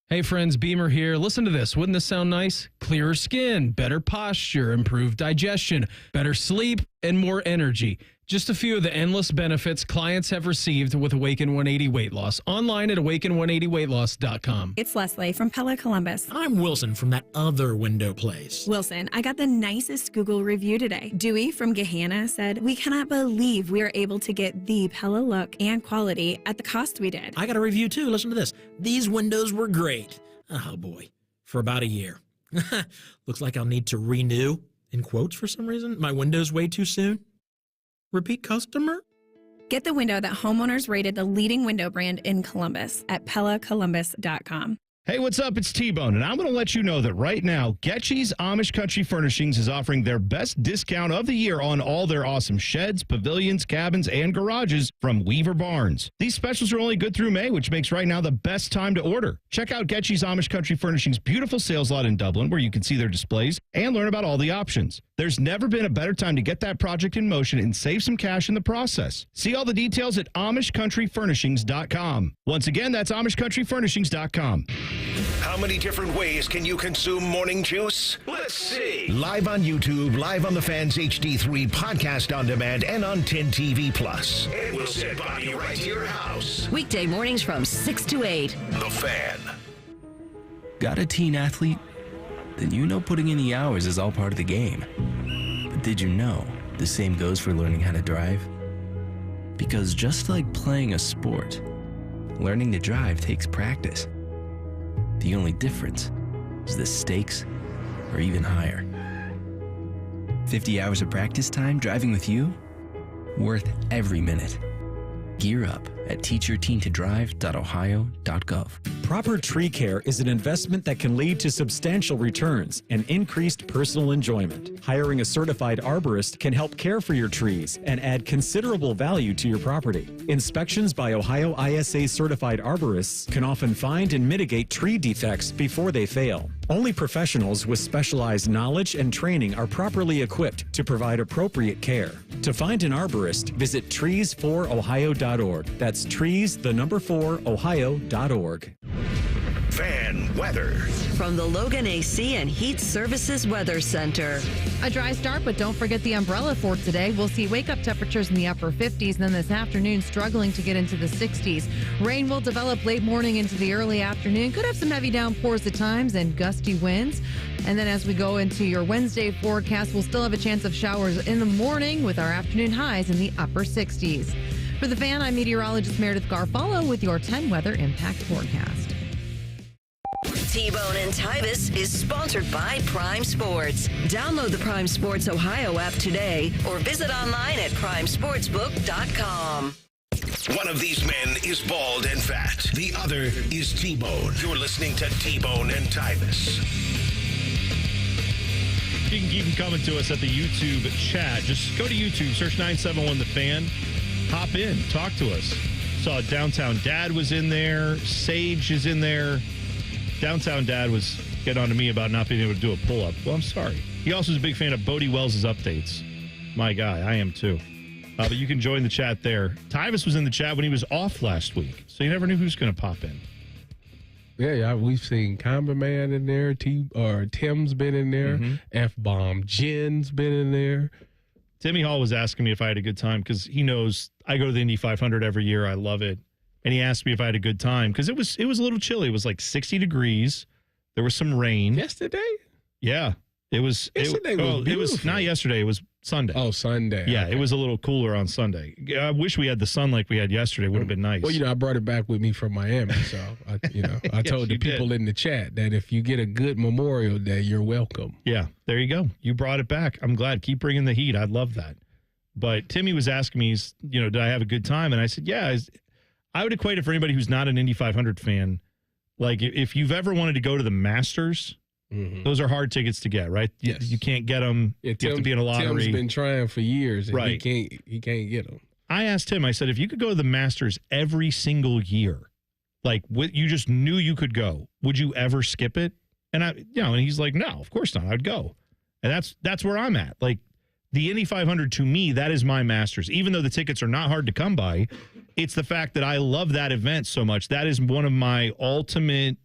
Hey friends, Beamer here. Listen to this. Wouldn't this sound nice? Clearer skin, better posture, improved digestion, better sleep, and more energy. Just a few of the endless benefits clients have received with Awaken 180 Weight Loss. Online at awaken180weightloss.com. It's Leslie from Pella Columbus. I'm Wilson from that other window place. Wilson, I got the nicest Google review today. Dewey from Gehanna said, "We cannot believe we are able to get the Pella look and quality at the cost we did." I got a review too. Listen to this. These windows were great. Oh boy. For about a year. Looks like I'll need to renew, in quotes for some reason, my windows way too soon. Repeat customer? Get the window that homeowners rated the leading window brand in Columbus at PellaColumbus.com. Hey, what's up? It's T-Bone, and I'm going to let you know that right now, Getchy's Amish Country Furnishings is offering their best discount of the year on all their awesome sheds, pavilions, cabins, and garages from Weaver Barnes. These specials are only good through May, which makes right now the best time to order. Check out Getchy's Amish Country Furnishings' beautiful sales lot in Dublin, where you can see their displays and learn about all the options. There's never been a better time to get that project in motion and save some cash in the process. See all the details at AmishCountryFurnishings.com. Once again, that's AmishCountryFurnishings.com. How many different ways can you consume morning juice? Let's see. Live on YouTube, live on the Fans HD3, podcast on demand, and on 10 TV Plus. And we'll send Bobby right to your house. Weekday mornings from 6 to 8. The Fan. Got a teen athlete? Then you know putting in the hours is all part of the game. But did you know the same goes for learning how to drive? Because just like playing a sport, learning to drive takes practice. The only difference is the stakes are even higher. 50 hours of practice time driving with you? Worth every minute. Gear up at teachyourteentodrive.ohio.gov. Proper tree care is an investment that can lead to substantial returns and increased personal enjoyment. Hiring a certified arborist can help care for your trees and add considerable value to your property. Inspections by Ohio ISA certified arborists can often find and mitigate tree defects before they fail. Only professionals with specialized knowledge and training are properly equipped to provide appropriate care. To find an arborist, visit trees4ohio.org. That's trees4ohio.org. Fan weather. From the Logan AC and Heat Services Weather Center. A dry start, but don't forget the umbrella for today. We'll see wake-up temperatures in the upper 50s, and then this afternoon struggling to get into the 60s. Rain will develop late morning into the early afternoon. Could have some heavy downpours at times and gusty winds. And then as we go into your Wednesday forecast, we'll still have a chance of showers in the morning with our afternoon highs in the upper 60s. For the Fan, I'm meteorologist Meredith Garfalo with your 10 weather impact forecast. T-Bone and Tyvis is sponsored by Prime Sports. Download the Prime Sports Ohio app today or visit online at primesportsbook.com. One of these men is bald and fat. The other is T-Bone. You're listening to T-Bone and Tyvis. You can keep them coming to us at the YouTube chat. Just go to YouTube, search 971 The Fan. Hop in, talk to us. Saw Downtown Dad was in there. Sage is in there. Downtown Dad was getting on to me about not being able to do a pull-up. Well, I'm sorry. He also is a big fan of Bodie Wells' updates. My guy, I am too. But you can join the chat there. Tyvis was in the chat when he was off last week, so you never knew who's going to pop in. Yeah, we've seen Combat Man in there. Tim's been in there. Mm-hmm. F-Bomb Jen's been in there. Timmy Hall was asking me if I had a good time because he knows I go to the Indy 500 every year. I love it. And he asked me if I had a good time because it was a little chilly. It was like 60 degrees. There was some rain. Yesterday? Yeah. Yesterday was it was not yesterday. It was Sunday. Oh, Sunday. Yeah, okay. It was a little cooler on Sunday. I wish we had the sun like we had yesterday. It would have been nice. Well, I brought it back with me from Miami. So, I Yes, told the people in the chat that if you get a good Memorial Day, you're welcome. Yeah, there you go. You brought it back. I'm glad. Keep bringing the heat. I'd love that. But Timmy was asking me, did I have a good time? And I said, yeah. I would equate it for anybody who's not an Indy 500 fan. Like if you've ever wanted to go to the Masters, those are hard tickets to get, right? Yes. You can't get them. Yeah, you have to be in a lottery. Tim's been trying for years, and right. he can't get them. I asked him, I said, if you could go to the Masters every single year, like you just knew you could go, would you ever skip it? And and he's like, no, of course not. I'd go. And that's where I'm at. Like, the Indy 500, to me, that is my Masters. Even though the tickets are not hard to come by, it's the fact that I love that event so much. That is one of my ultimate.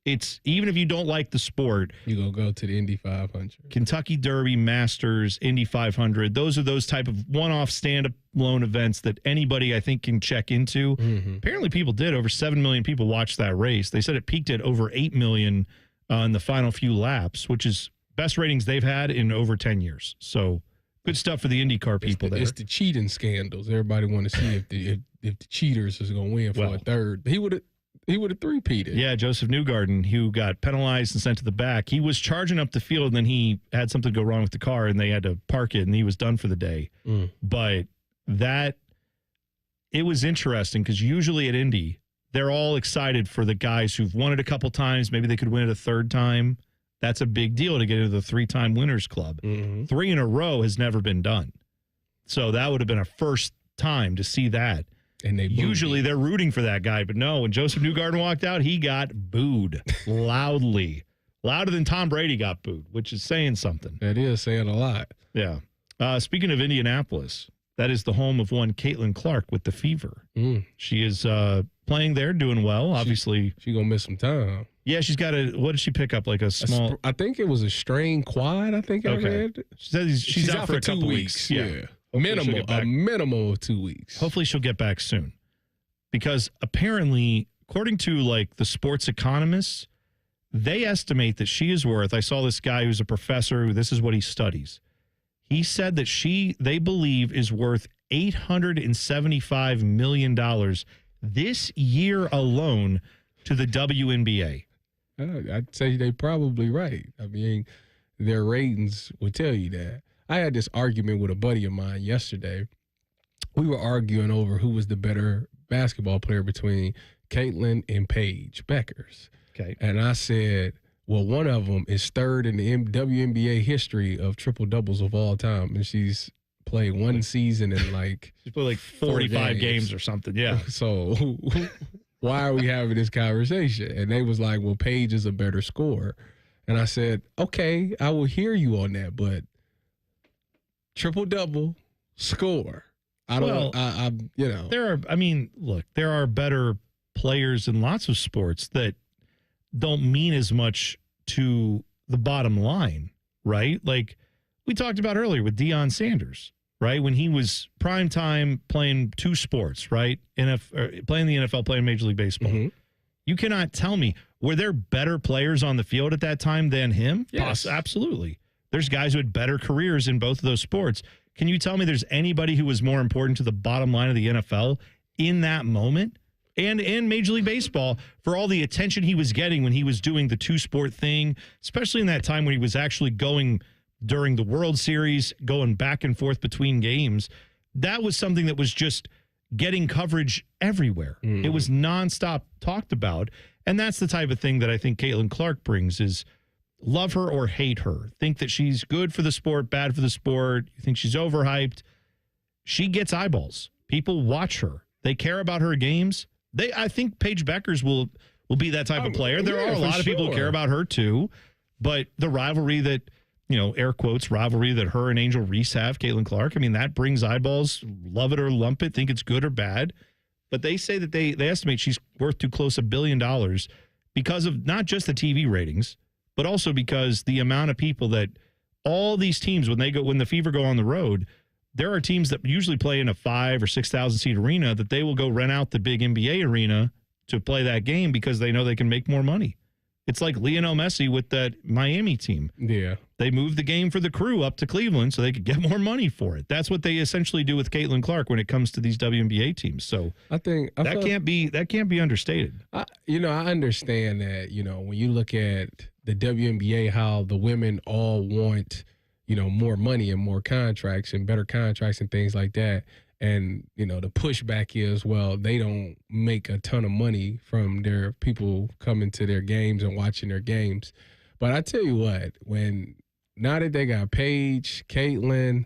It's even if you don't like the sport, you gonna go to the Indy 500, Kentucky Derby, Masters, Indy 500. Those are those type of one-off stand-alone events that anybody I think can check into. Mm-hmm. Apparently, people did. Over 7 million people watched that race. They said it peaked at over 8 million in the final few laps, which is best ratings they've had in over 10 year. So good stuff for the IndyCar people there. It's the cheating scandals. Everybody want to see if the cheaters is going to win for a third. He would have three-peated. Yeah, Joseph Newgarden, who got penalized and sent to the back. He was charging up the field, and then he had something go wrong with the car, and they had to park it, and he was done for the day. But it was interesting because usually at Indy, they're all excited for the guys who've won it a couple times. Maybe they could win it a third time. That's a big deal to get into the 3-time winners club. 3 in a row has never been done. So that would have been a first time to see that. And usually they're rooting for that guy, but no, when Joseph Newgarden walked out, he got booed loudly. Louder than Tom Brady got booed, which is saying something. That is saying a lot. Yeah. Speaking of Indianapolis, that is the home of one Caitlin Clark with the Fever. She is playing there, doing well. Obviously, she's gonna miss some time. Yeah, she's got what did she pick up? Like a small. I think it was a strained quad. I think I read. She says she's out for a couple weeks. Yeah, a minimum of 2 weeks. Hopefully, she'll get back soon, because apparently, according to like the sports economists, they estimate that she is worth. I saw this guy who's a professor who this is what he studies. He said that they believe is worth $875 million this year alone to the WNBA. I'd say they're probably right. I mean, their ratings will tell you that. I had this argument with a buddy of mine yesterday. We were arguing over who was the better basketball player between Caitlin and Paige Beckers. Okay. And I said, well, one of them is third in the WNBA history of triple doubles of all time, and she's played one season in she's played like 45 games or something. Yeah. So why are we having this conversation? And they was like, well, Paige is a better scorer. And I said, okay, I will hear you on that, but triple double score. There are better players in lots of sports that don't mean as much to the bottom line, right? Like we talked about earlier with Deion Sanders, right? When he was prime time playing two sports, right? Playing the NFL, playing Major League Baseball. You cannot tell me, were there better players on the field at that time than him? Yes. Absolutely. There's guys who had better careers in both of those sports. Can you tell me there's anybody who was more important to the bottom line of the NFL in that moment? And in Major League Baseball, for all the attention he was getting when he was doing the two-sport thing, especially in that time when he was actually going during the World Series, going back and forth between games, that was something that was just getting coverage everywhere. It was nonstop talked about. And that's the type of thing that I think Caitlin Clark brings is love her or hate her. Think that she's good for the sport, bad for the sport. You think she's overhyped. She gets eyeballs. People watch her. They care about her games. I think Paige Beckers will be that type of player. There are a lot of people who care about her too, but the rivalry that, air quotes, rivalry that her and Angel Reese have, Caitlin Clark, I mean, that brings eyeballs, love it or lump it, think it's good or bad. But they say that they estimate she's worth too close $1 billion because of not just the TV ratings, but also because the amount of people that all these teams, when the Fever go on the road, there are teams that usually play in a 5,000 or 6,000 seat arena that they will go rent out the big NBA arena to play that game because they know they can make more money. It's like Lionel Messi with that Miami team. Yeah. They moved the game for the Crew up to Cleveland so they could get more money for it. That's what they essentially do with Caitlin Clark when it comes to these WNBA teams. So I think that can't be understated. I understand that, when you look at the WNBA, how the women all want more money and more contracts and better contracts and things like that. And, the pushback is, well, they don't make a ton of money from their people coming to their games and watching their games. But I tell you what, now that they got Paige, Caitlin,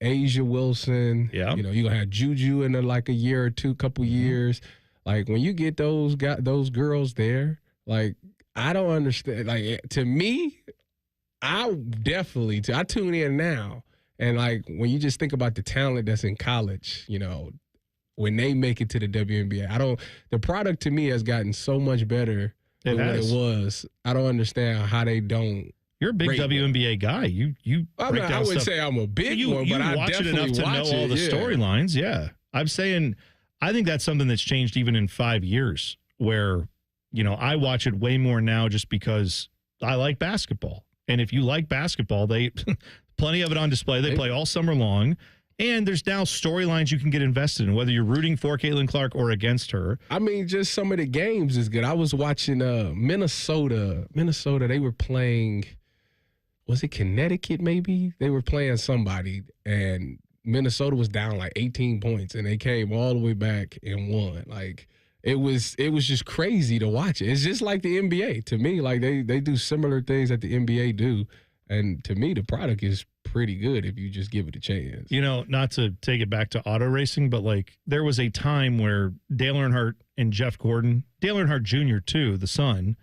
Asia Wilson, you're going to have Juju in like a year or two, couple years. Like when you get those girls there, like I don't understand. Like, to me, I tune in now. And, like, when you just think about the talent that's in college, you know, when they make it to the WNBA, the product to me has gotten so much better than what it was. I don't understand how they don't. You're a big WNBA guy. You I wouldn't say I'm a big one, but I watch it definitely enough to watch know all the yeah. storylines. Yeah. I'm saying I think that's something that's changed even in 5 years where, you know, I watch it way more now just because I like basketball. And if you like basketball, they plenty of it on display. They play all summer long. And there's now storylines you can get invested in, whether you're rooting for Caitlin Clark or against her. I mean, just some of the games is good. I was watching Minnesota. They were playing, was it Connecticut maybe? They were playing somebody, and Minnesota was down like 18 points, and they came all the way back and won. Like, it was just crazy to watch it. It's just like the NBA to me. Like, they do similar things that the NBA do. And to me, the product is pretty good if you just give it a chance. You know, not to take it back to auto racing, but like there was a time where Dale Earnhardt and Jeff Gordon, Dale Earnhardt Jr. too, the son,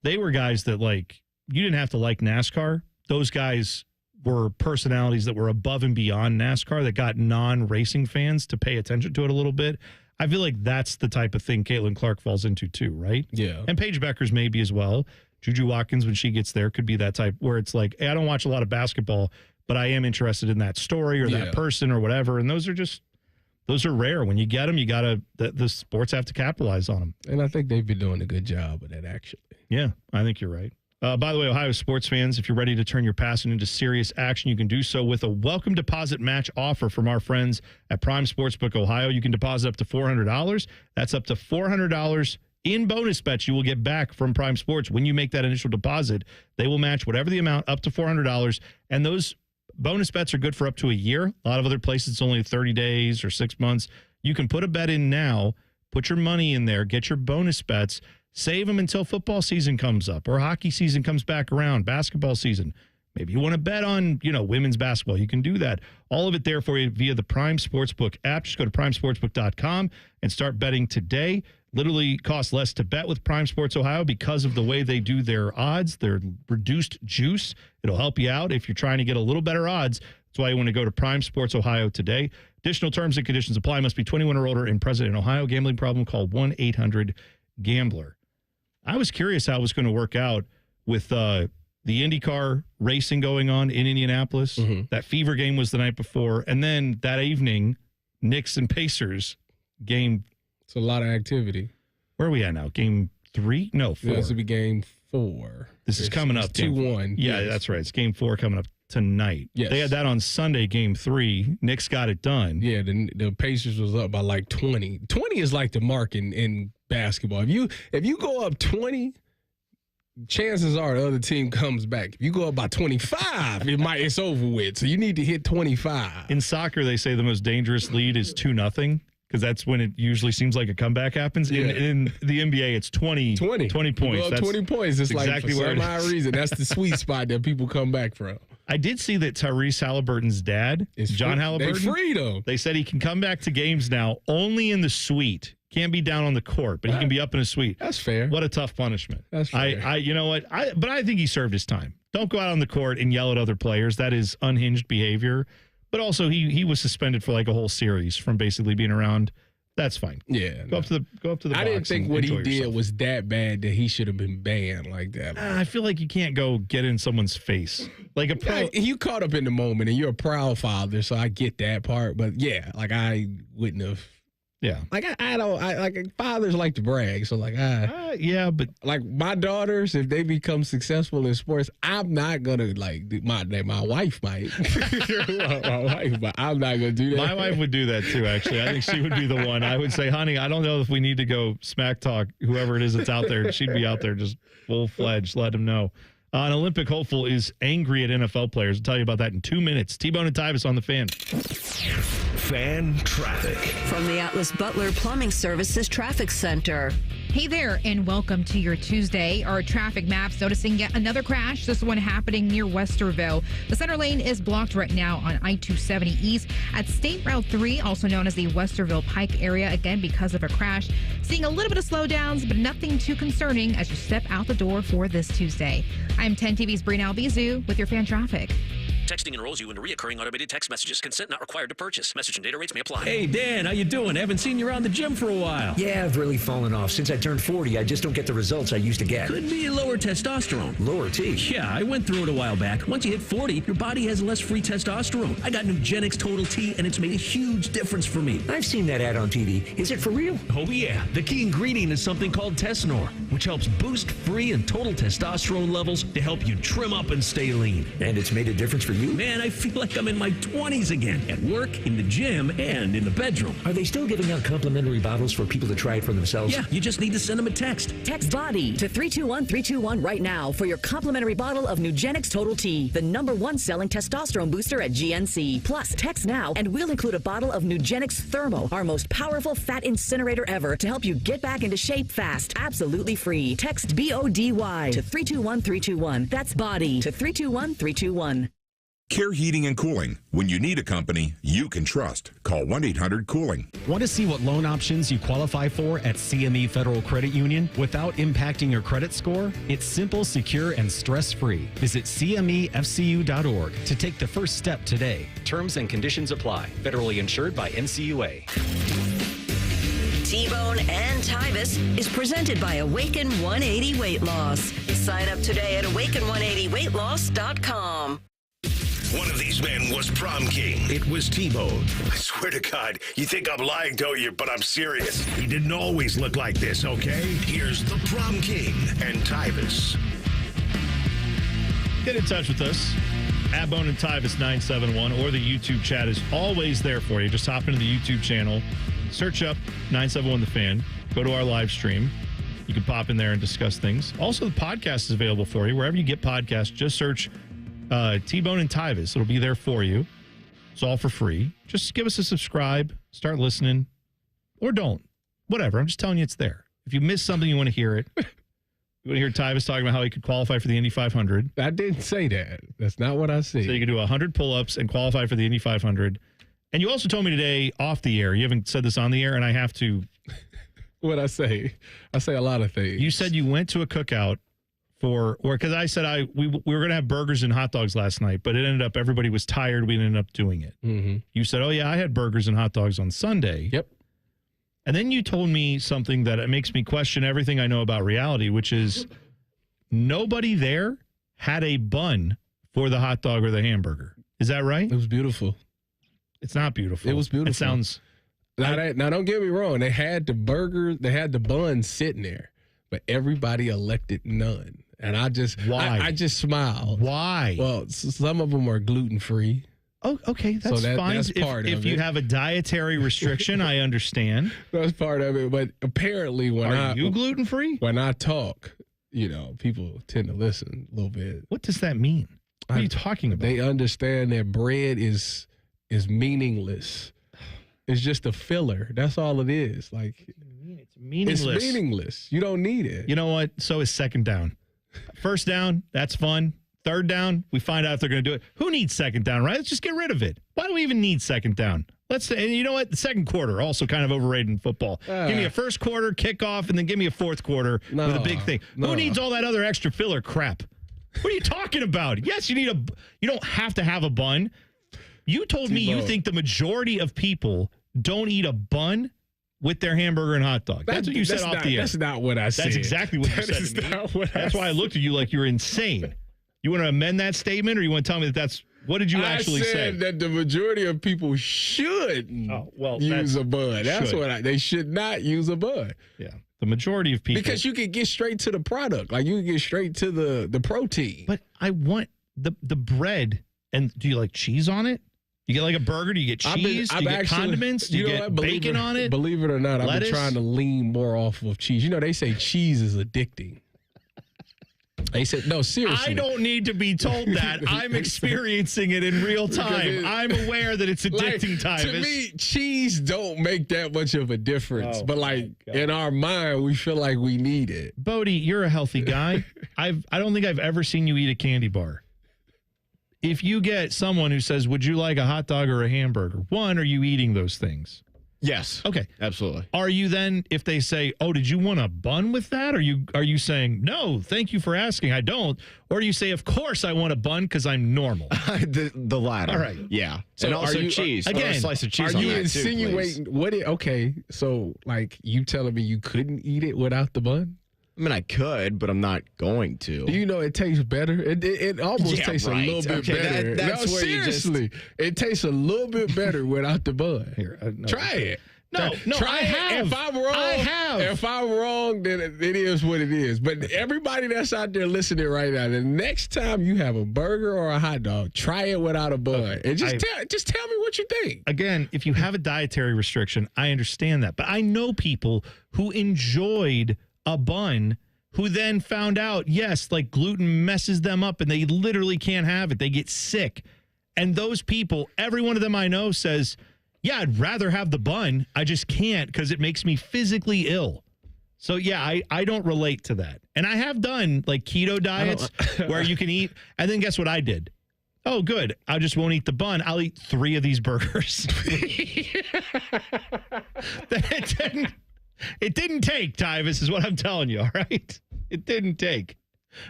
they were guys that like you didn't have to like NASCAR. Those guys were personalities that were above and beyond NASCAR that got non-racing fans to pay attention to it a little bit. I feel like that's the type of thing Caitlin Clark falls into too, right? Yeah. And Paige Beckers maybe as well. Juju Watkins, when she gets there, could be that type where it's like, hey, I don't watch a lot of basketball, but I am interested in that story or that person or whatever. And those are rare. When you get them, you got to, the sports have to capitalize on them. And I think they've been doing a good job of that, actually. Yeah, I think you're right. By the way, Ohio sports fans, if you're ready to turn your passion into serious action, you can do so with a welcome deposit match offer from our friends at Prime Sportsbook Ohio. You can deposit up to $400. That's up to $400 in bonus bets you will get back from Prime Sports. When you make that initial deposit, they will match whatever the amount up to $400. And those bonus bets are good for up to a year. A lot of other places, it's only 30 days or 6 months. You can put a bet in now, put your money in there, get your bonus bets, save them until football season comes up or hockey season comes back around, basketball season. Maybe you want to bet on, women's basketball. You can do that. All of it there for you via the Prime Sportsbook app. Just go to primesportsbook.com and start betting today. Literally costs less to bet with Prime Sports Ohio because of the way they do their odds, their reduced juice. It'll help you out if you're trying to get a little better odds. That's why you want to go to Prime Sports Ohio today. Additional terms and conditions apply. Must be 21 or older and present in Ohio. Gambling problem, call 1-800-GAMBLER. I was curious how it was going to work out with the IndyCar racing going on in Indianapolis. Mm-hmm. That Fever game was the night before. And then that evening, Knicks and Pacers game. It's a lot of activity. Where are we at now? Game 3? No, 4. Yeah, this will be game 4. This is coming up. 2-1. Yeah, yes. That's right. It's game 4 coming up tonight. Yes. They had that on Sunday, game 3. Knicks got it done. Yeah, the Pacers was up by like 20. 20 is like the mark in basketball. If you go up 20, chances are the other team comes back. If you go up by 25, it's over with. So you need to hit 25. In soccer, they say the most dangerous lead is 2-0. Because that's when it usually seems like a comeback happens. Yeah. In the NBA, it's 20 points. That's 20 points. It's exactly like for some odd reason, that's the sweet spot that people come back from. I did see that Tyrese Halliburton's dad, John Halliburton, they freed him. They said he can come back to games now only in the suite. Can't be down on the court, but he can be up in a suite. That's fair. What a tough punishment. That's fair. You know what? But I think he served his time. Don't go out on the court and yell at other players. That is unhinged behavior. But also, he was suspended for like a whole series from basically being around. That's fine. Yeah. Go up to the I didn't think what he did was that bad that he should have been banned like that. I feel like you can't go get in someone's face. Like you caught up in the moment and you're a proud father, so I get that part. But yeah, like I wouldn't have. Yeah. Like I like fathers like to brag. So like yeah, but like my daughters, if they become successful in sports, I'm not gonna like my wife might. my wife, but I'm not gonna do that. My wife would do that too, actually. I think she would be the one. I would say, honey, I don't know if we need to go smack talk whoever it is that's out there. She'd be out there just full-fledged, let them know. An Olympic hopeful is angry at NFL players. I'll tell you about that in 2 minutes. T-Bone and Tyvis on the Fan. Fan traffic. From the Atlas Butler Plumbing Services Traffic Center. Hey there, and welcome to your Tuesday. Our traffic maps noticing yet another crash, this one happening near Westerville. The center lane is blocked right now on I-270 East at State Route 3, also known as the Westerville Pike area, again because of a crash. Seeing a little bit of slowdowns, but nothing too concerning as you step out the door for this Tuesday. I'm 10 TV's Brina Albizu with your fan traffic. Texting enrolls you into recurring automated text messages. Consent not required to purchase. Message and data rates may apply. Hey, Dan, how you doing? Haven't seen you around the gym for a while. Yeah, I've really fallen off. Since I turned 40, I just don't get the results I used to get. Could be lower testosterone. Lower T? Yeah, I went through it a while back. Once you hit 40, your body has less free testosterone. I got Nugenix Total T, and it's made a huge difference for me. I've seen that ad on TV. Is it for real? Oh, yeah. The key ingredient is something called Tesnor, which helps boost free and total testosterone levels to help you trim up and stay lean. And it's made a difference for you? Man, I feel like I'm in my 20s again, at work, in the gym, and in the bedroom. Are they still giving out complimentary bottles for people to try it for themselves? Yeah, you just need to send them a text. Text BODY to 321-321 right now for your complimentary bottle of Nugenix Total T, the #1 selling testosterone booster at GNC. Plus, text now and we'll include a bottle of Nugenix Thermo, our most powerful fat incinerator ever, to help you get back into shape fast. Absolutely free. Text BODY to 321-321. That's BODY to 321-321. Care Heating and Cooling. When you need a company you can trust, call 1-800-COOLING. Want to see what loan options you qualify for at CME Federal Credit Union without impacting your credit score? It's simple, secure, and stress-free. Visit CMEFCU.org to take the first step today. Terms and conditions apply. Federally insured by NCUA. T-Bone and Tyvis is presented by Awaken 180 Weight Loss. Sign up today at awaken180weightloss.com. One of these men was prom king. It was T-Bone. I swear to God, you think I'm lying, don't you? But I'm serious. He didn't always look like this, okay? Here's the prom king and Tyvis. Get in touch with us at Bone and Tyvis 971, or the YouTube chat is always there for you. Just hop into the YouTube channel, search up 971 The Fan, go to our live stream. You can pop in there and discuss things. Also, the podcast is available for you. Wherever you get podcasts, just search T-Bone and Tyvis. It'll be there for you. It's all for free. Just give us a subscribe, start listening, or don't. Whatever. I'm just telling you it's there. If you miss something, you want to hear it. You want to hear Tyvis talking about how he could qualify for the Indy 500. I didn't say that. That's not what I said. So you can do 100 pull-ups and qualify for the Indy 500. And you also told me today off the air, you haven't said this on the air, and I have to. What'd I say? I say a lot of things. You said you went to a cookout because I said we were going to have burgers and hot dogs last night, but it ended up everybody was tired. We ended up doing it. Mm-hmm. You said, oh, yeah, I had burgers and hot dogs on Sunday. Yep. And then you told me something that it makes me question everything I know about reality, which is nobody there had a bun for the hot dog or the hamburger. Is that right? It was beautiful. It's not beautiful. It was beautiful. It sounds. Now don't get me wrong. They had the burger, they had the bun sitting there, but everybody elected none. And I just smiled. Why? Well, some of them are gluten free. Oh, okay, that's fine. That's part of it. If you have a dietary restriction, I understand. That's part of it. But apparently, are you gluten free? When I talk, people tend to listen a little bit. What does that mean? What are you talking about? They understand that bread is meaningless. It's just a filler. That's all it is. Like it's meaningless. It's meaningless. You don't need it. You know what? So is second down. First down, that's fun. Third down, we find out if they're going to do it. Who needs second down, right? Let's just get rid of it. Why do we even need second down? And you know what? The second quarter, also kind of overrated in football. Give me a first quarter kickoff, and then give me a fourth quarter with a big thing. Who needs all that other extra filler crap? What are you talking about? Yes, you don't have to have a bun. You told me you think the majority of people don't eat a bun with their hamburger and hot dog. That's what you said off the air. That's not what I said. That's exactly what you said to me. That's why I looked at you like you're insane. You want to amend that statement, or you want to tell me what did you actually say? I said that the majority of people should use a bun. That's what they should not use a bun. Yeah. The majority of people. Because you can get straight to the product. Like you can get straight to the protein. But I want the bread. And do you like cheese on it? You get like a burger? Do you get cheese? Do you get condiments? Do you get bacon on it? Believe it or not, I've been trying to lean more off of cheese. They say cheese is addicting. He said, no, seriously. I don't need to be told that. I'm experiencing it in real time. I'm aware that it's addicting, Tyvis. To me, cheese don't make that much of a difference. But, in our mind, we feel like we need it. Bodie, you're a healthy guy. I don't think I've ever seen you eat a candy bar. If you get someone who says, would you like a hot dog or a hamburger? One, are you eating those things? Yes. Okay. Absolutely. Are you then, if they say, oh, did you want a bun with that? Are you saying, no, thank you for asking, I don't? Or do you say, of course I want a bun because I'm normal? The latter. All right. Yeah. So and also cheese. Again, a slice of cheese are on you that insinuating too, okay, so you telling me you couldn't eat it without the bun? I mean, I could, but I'm not going to. Do you know it tastes better? It almost tastes a little bit better. That's no, where seriously, it tastes a little bit better without the bun. Here, no, try it. No, try I have. If I'm wrong, I have. If I'm wrong, then it is what it is. But everybody that's out there listening right now, the next time you have a burger or a hot dog, try it without a bun, and just tell me what you think. Again, if you have a dietary restriction, I understand that, but I know people who enjoyed a bun who then found out, yes, like gluten messes them up and they literally can't have it. They get sick. And those people, every one of them I know says, yeah, I'd rather have the bun. I just can't because it makes me physically ill. So, yeah, I don't relate to that. And I have done like keto diets where you can eat. And then guess what I did? Oh, good. I just won't eat the bun. I'll eat 3 of these burgers. It didn't take, Tyvis, is what I'm telling you, all right? It didn't take.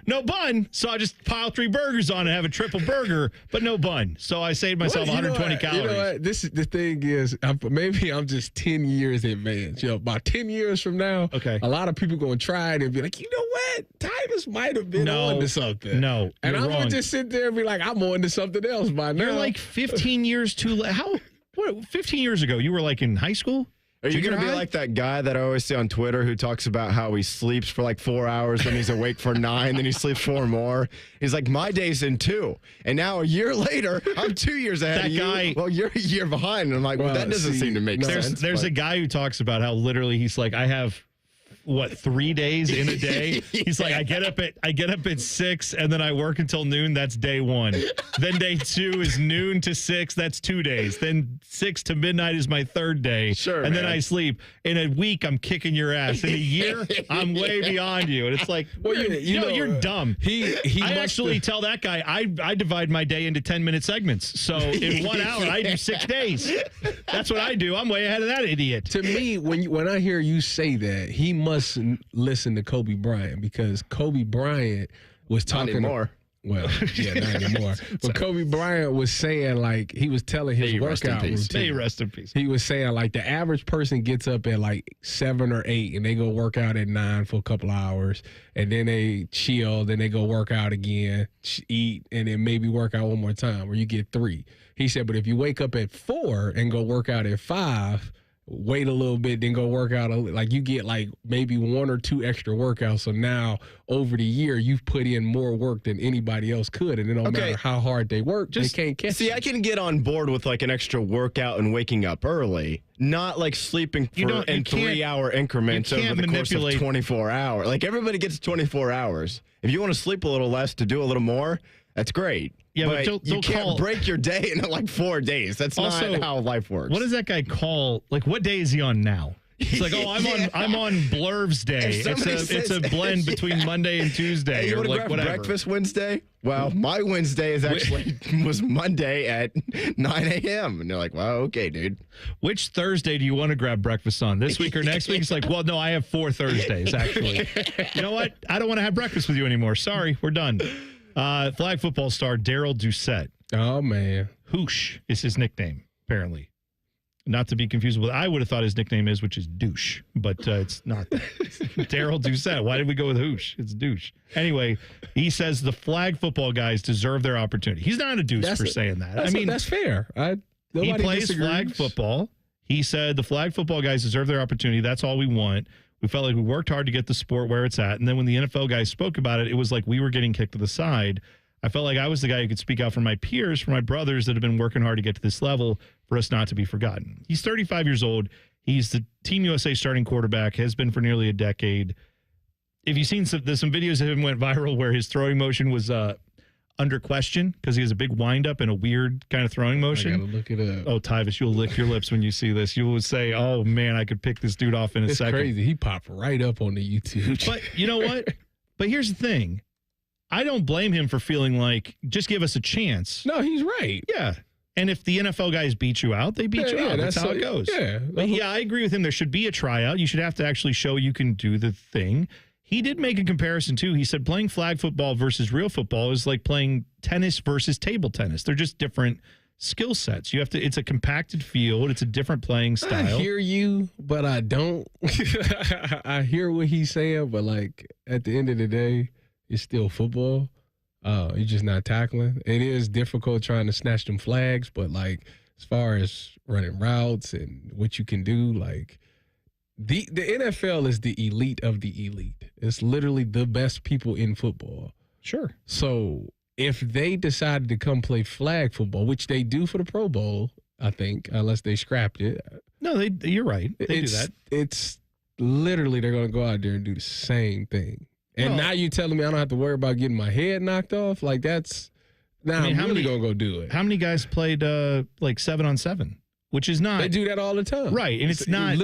No bun, so I just pile 3 burgers on and have a triple burger, but no bun. So I saved myself 120 calories. You know what? The thing is, maybe I'm just 10 years advanced. About 10 years from now, a lot of people going to try it and be like, you know what? Tyvis might have been on to something. No, and I'm going to just sit there and be like, I'm on to something else by now. You're like 15 years too late. What? 15 years ago, you were like in high school? Are you going to be like that guy that I always see on Twitter who talks about how he sleeps for like 4 hours, then he's awake for 9, then he sleeps 4 more? He's like, my day's in 2. And now a year later, I'm 2 years ahead of you. Well, you're a year behind. And I'm like, well, that doesn't seem to make sense. There's a guy who talks about how literally he's like, I have 3 days in a day? He's like, I get up at 6 and then I work until noon. That's day 1. Then day 2 is noon to 6. That's 2 days. Then 6 to midnight is my 3rd day. Sure. And then man. I sleep. In a week, I'm kicking your ass. In a year, I'm way beyond you. And it's like, well, you're dumb. I actually tell that guy, I divide my day into 10-minute segments. So in 1 hour, I do 6 days. That's what I do. I'm way ahead of that idiot. To me, when I hear you say that, he must listen to Kobe Bryant, because Kobe Bryant was talking. Not anymore. Well, yeah, not anymore. But Kobe Bryant was saying, like, he was telling his workout routine. May rest in peace. He was saying, like, the average person gets up at like 7 or 8 and they go work out at 9 for a couple of hours, and then they chill, then they go work out again, eat, and then maybe work out one more time, where you get 3. He said, but if you wake up at 4 and go work out at 5, wait a little bit, then go work out. Like, you get like maybe 1 or 2 extra workouts. So now over the year, you've put in more work than anybody else could. And it don't matter how hard they work, they can't catch See, I can get on board with like an extra workout and waking up early, not like sleeping in 3-hour increments over the course of 24 hours. Like, everybody gets 24 hours. If you want to sleep a little less to do a little more, that's great. Yeah, but you can't break your day into like 4 days. That's also not how life works. What does that guy call? Like, what day is he on now? He's like, oh, I'm on Blurv's day. It's a blend between Monday and Tuesday. Hey, you or want to like grab whatever. breakfast Wednesday? Well, my Wednesday was Monday at 9 a.m. And they're like, well, okay, dude. Which Thursday do you want to grab breakfast on? This week or next week? It's like, well, no, I have 4 Thursdays, actually. You know what? I don't want to have breakfast with you anymore. Sorry, we're done. Flag football star Daryl Doucette. Oh, man. Hoosh is his nickname, apparently. Not to be confused with what I would have thought his nickname is, which is douche, but it's not that. Daryl Doucette. Why did we go with Hoosh? It's douche. Anyway, he says the flag football guys deserve their opportunity. He's not a douche for saying that. I mean, that's fair. He plays flag football. He said the flag football guys deserve their opportunity. That's all we want. We felt like we worked hard to get the sport where it's at. And then when the NFL guys spoke about it, it was like we were getting kicked to the side. I felt like I was the guy who could speak out for my peers, for my brothers that have been working hard to get to this level, for us not to be forgotten. He's 35 years old. He's the Team USA starting quarterback, has been for nearly a decade. if you've seen some videos of him went viral where his throwing motion was under question because he has a big windup and a weird kind of throwing motion. I gotta look it up. Oh, Tyvis, you'll lick your lips when you see this. You will say, "Oh man, I could pick this dude off in a second." It's crazy. He popped right up on the YouTube. But you know what? But here's the thing. I don't blame him for feeling like, just give us a chance. No, he's right. Yeah. And if the NFL guys beat you out, they beat you out. That's how it goes. Yeah. But yeah, I agree with him. There should be a tryout. You should have to actually show you can do the thing. He did make a comparison, too. He said playing flag football versus real football is like playing tennis versus table tennis. They're just different skill sets. It's a compacted field. It's a different playing style. I hear you, but I don't. I hear what he's saying, but like at the end of the day, it's still football. You're just not tackling. It is difficult trying to snatch them flags, but like as far as running routes and what you can do, like the NFL is the elite of the elite. It's literally the best people in football. Sure. So if they decided to come play flag football, which they do for the Pro Bowl, I think, unless they scrapped it. No, you're right. They do that. It's literally they're going to go out there and do the same thing. And now you're telling me I don't have to worry about getting my head knocked off? Like that's now I'm really going to go do it. How many guys played like 7-on-7? Which is not. They do that all the time. Right. And it's not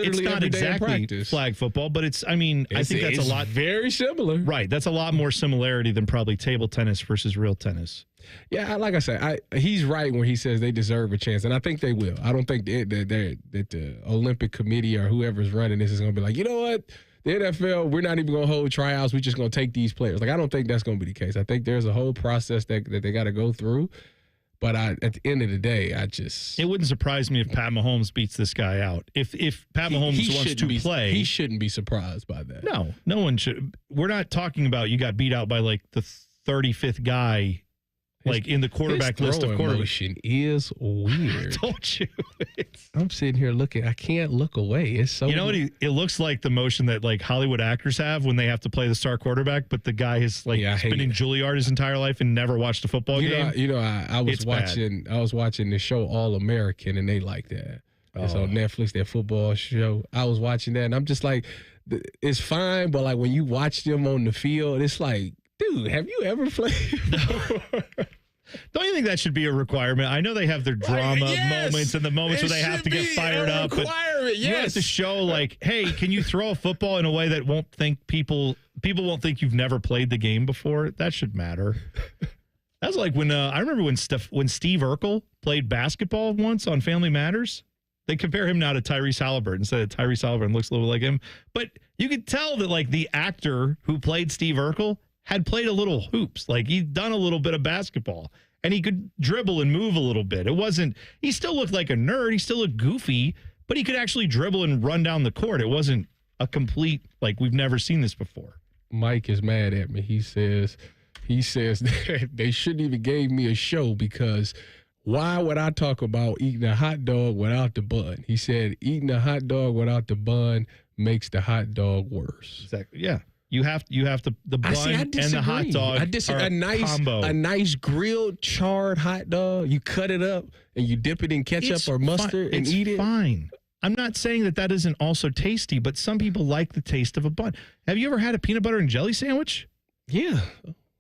exactly flag football, but I think that's a lot. Very similar. Right. That's a lot more similarity than probably table tennis versus real tennis. Yeah, like I said, he's right when he says they deserve a chance, and I think they will. I don't think that the Olympic Committee or whoever's running this is going to be like, you know what? The NFL, we're not even going to hold tryouts. We're just going to take these players. Like, I don't think that's going to be the case. I think there's a whole process that they got to go through. But at the end of the day, it wouldn't surprise me if Pat Mahomes beats this guy out. If Pat Mahomes wants to play, he shouldn't be surprised by that. No one should. We're not talking about you got beat out by like the 35th guy. Like in the quarterback list of quarterbacks. Motion is weird. I told you. I'm sitting here looking. I can't look away. It's so. You know what? It looks like the motion that like Hollywood actors have when they have to play the star quarterback, but the guy has like been in Juilliard his entire life and never watched a football game. I was watching. Bad. I was watching the show All American, and they like that. It's on Netflix. That football show. I was watching that, and I'm just like, it's fine, but like when you watch them on the field, it's like, dude, have you ever played? Don't you think that should be a requirement? I know they have their drama moments and the moments where they have to get fired up. But you have to show like, hey, can you throw a football in a way that won't think people won't think you've never played the game before? That should matter. That's like when I remember when Steve Urkel played basketball once on Family Matters. They compare him now to Tyrese Halliburton. Instead of Tyrese Halliburton looks a little like him. But you could tell that like the actor who played Steve Urkel had played a little hoops. Like he'd done a little bit of basketball and he could dribble and move a little bit. He still looked like a nerd. He still looked goofy, but he could actually dribble and run down the court. It wasn't a complete, like we've never seen this before. Mike is mad at me. He says that they shouldn't even gave me a show because why would I talk about eating a hot dog without the bun? He said eating a hot dog without the bun makes the hot dog worse. Exactly. Yeah. You have to the bun and the hot dog. A nice grilled charred hot dog. You cut it up and you dip it in ketchup or mustard and eat it. It's fine. I'm not saying that isn't also tasty, but some people like the taste of a bun. Have you ever had a peanut butter and jelly sandwich? Yeah.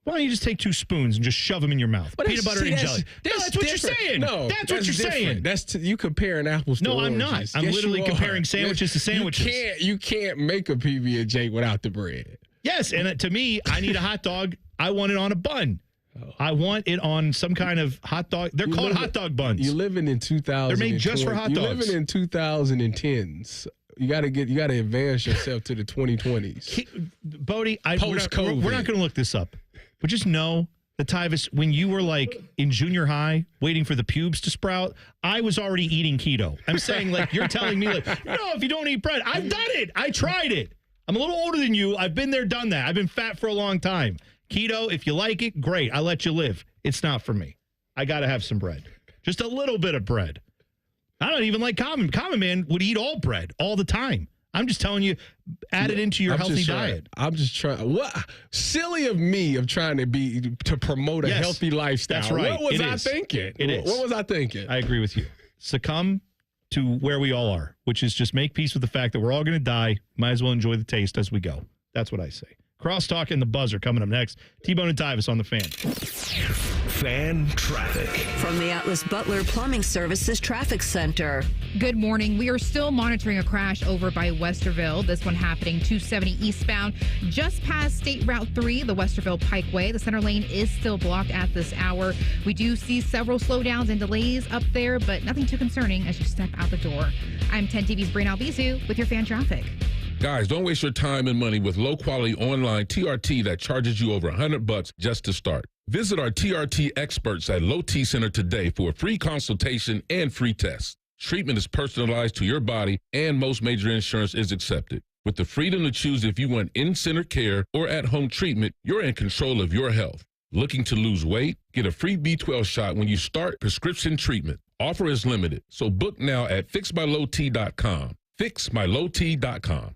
Why don't you just take 2 spoons and just shove them in your mouth? Peanut butter and jelly. That's what you're saying. No, that's what you're saying. You comparing apples to oranges. No, I'm not. I'm literally comparing sandwiches to sandwiches. You can't make a PB&J without the bread. Yes, and to me, I need a hot dog. I want it on a bun. I want it on some kind of hot dog. They're called hot dog buns. You're living in 2000. They're made just for hot dogs. You're living in 2010s. You got to advance yourself to the 2020s. Bodie, we're not going to look this up. But just know that, Tyvis, when you were like in junior high waiting for the pubes to sprout, I was already eating keto. I'm saying like you're telling me like, no, if you don't eat bread, I've done it. I tried it. I'm a little older than you. I've been there, done that. I've been fat for a long time. Keto, if you like it, great. I'll let you live. It's not for me. I got to have some bread. Just a little bit of bread. I don't even like Common. Common Man would eat all bread all the time. I'm just telling you, add it into your healthy diet. I'm just trying. What silly of me of trying to promote a healthy lifestyle. That's right. What was I thinking? What was I thinking? I agree with you. Succumb to where we all are, which is just make peace with the fact that we're all going to die. Might as well enjoy the taste as we go. That's what I say. Crosstalk and the buzzer coming up next. T-Bone and Tyvis on the Fan. Fan traffic. From the Atlas Butler Plumbing Services Traffic Center. Good morning. We are still monitoring a crash over by Westerville. This one happening 270 eastbound, just past State Route 3, the Westerville Pikeway. The center lane is still blocked at this hour. We do see several slowdowns and delays up there, but nothing too concerning as you step out the door. I'm 10 TV's Brian Albizu with your fan traffic. Guys, don't waste your time and money with low-quality online TRT that charges you over $100 just to start. Visit our TRT experts at Low T Center today for a free consultation and free test. Treatment is personalized to your body, and most major insurance is accepted. With the freedom to choose if you want in-center care or at-home treatment, you're in control of your health. Looking to lose weight? Get a free B12 shot when you start prescription treatment. Offer is limited, so book now at fixmylowt.com. fixmylowt.com.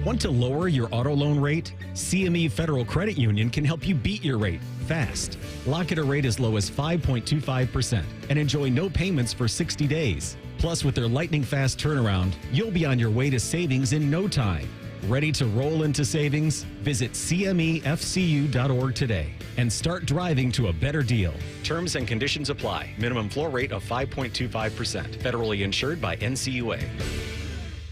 Want to lower your auto loan rate? CME Federal Credit Union can help you beat your rate fast. Lock at a rate as low as 5.25% and enjoy no payments for 60 days. Plus, with their lightning fast turnaround, you'll be on your way to savings in no time. Ready to roll into savings? Visit CMEFCU.org today and start driving to a better deal. Terms and conditions apply. Minimum floor rate of 5.25%. Federally insured by NCUA.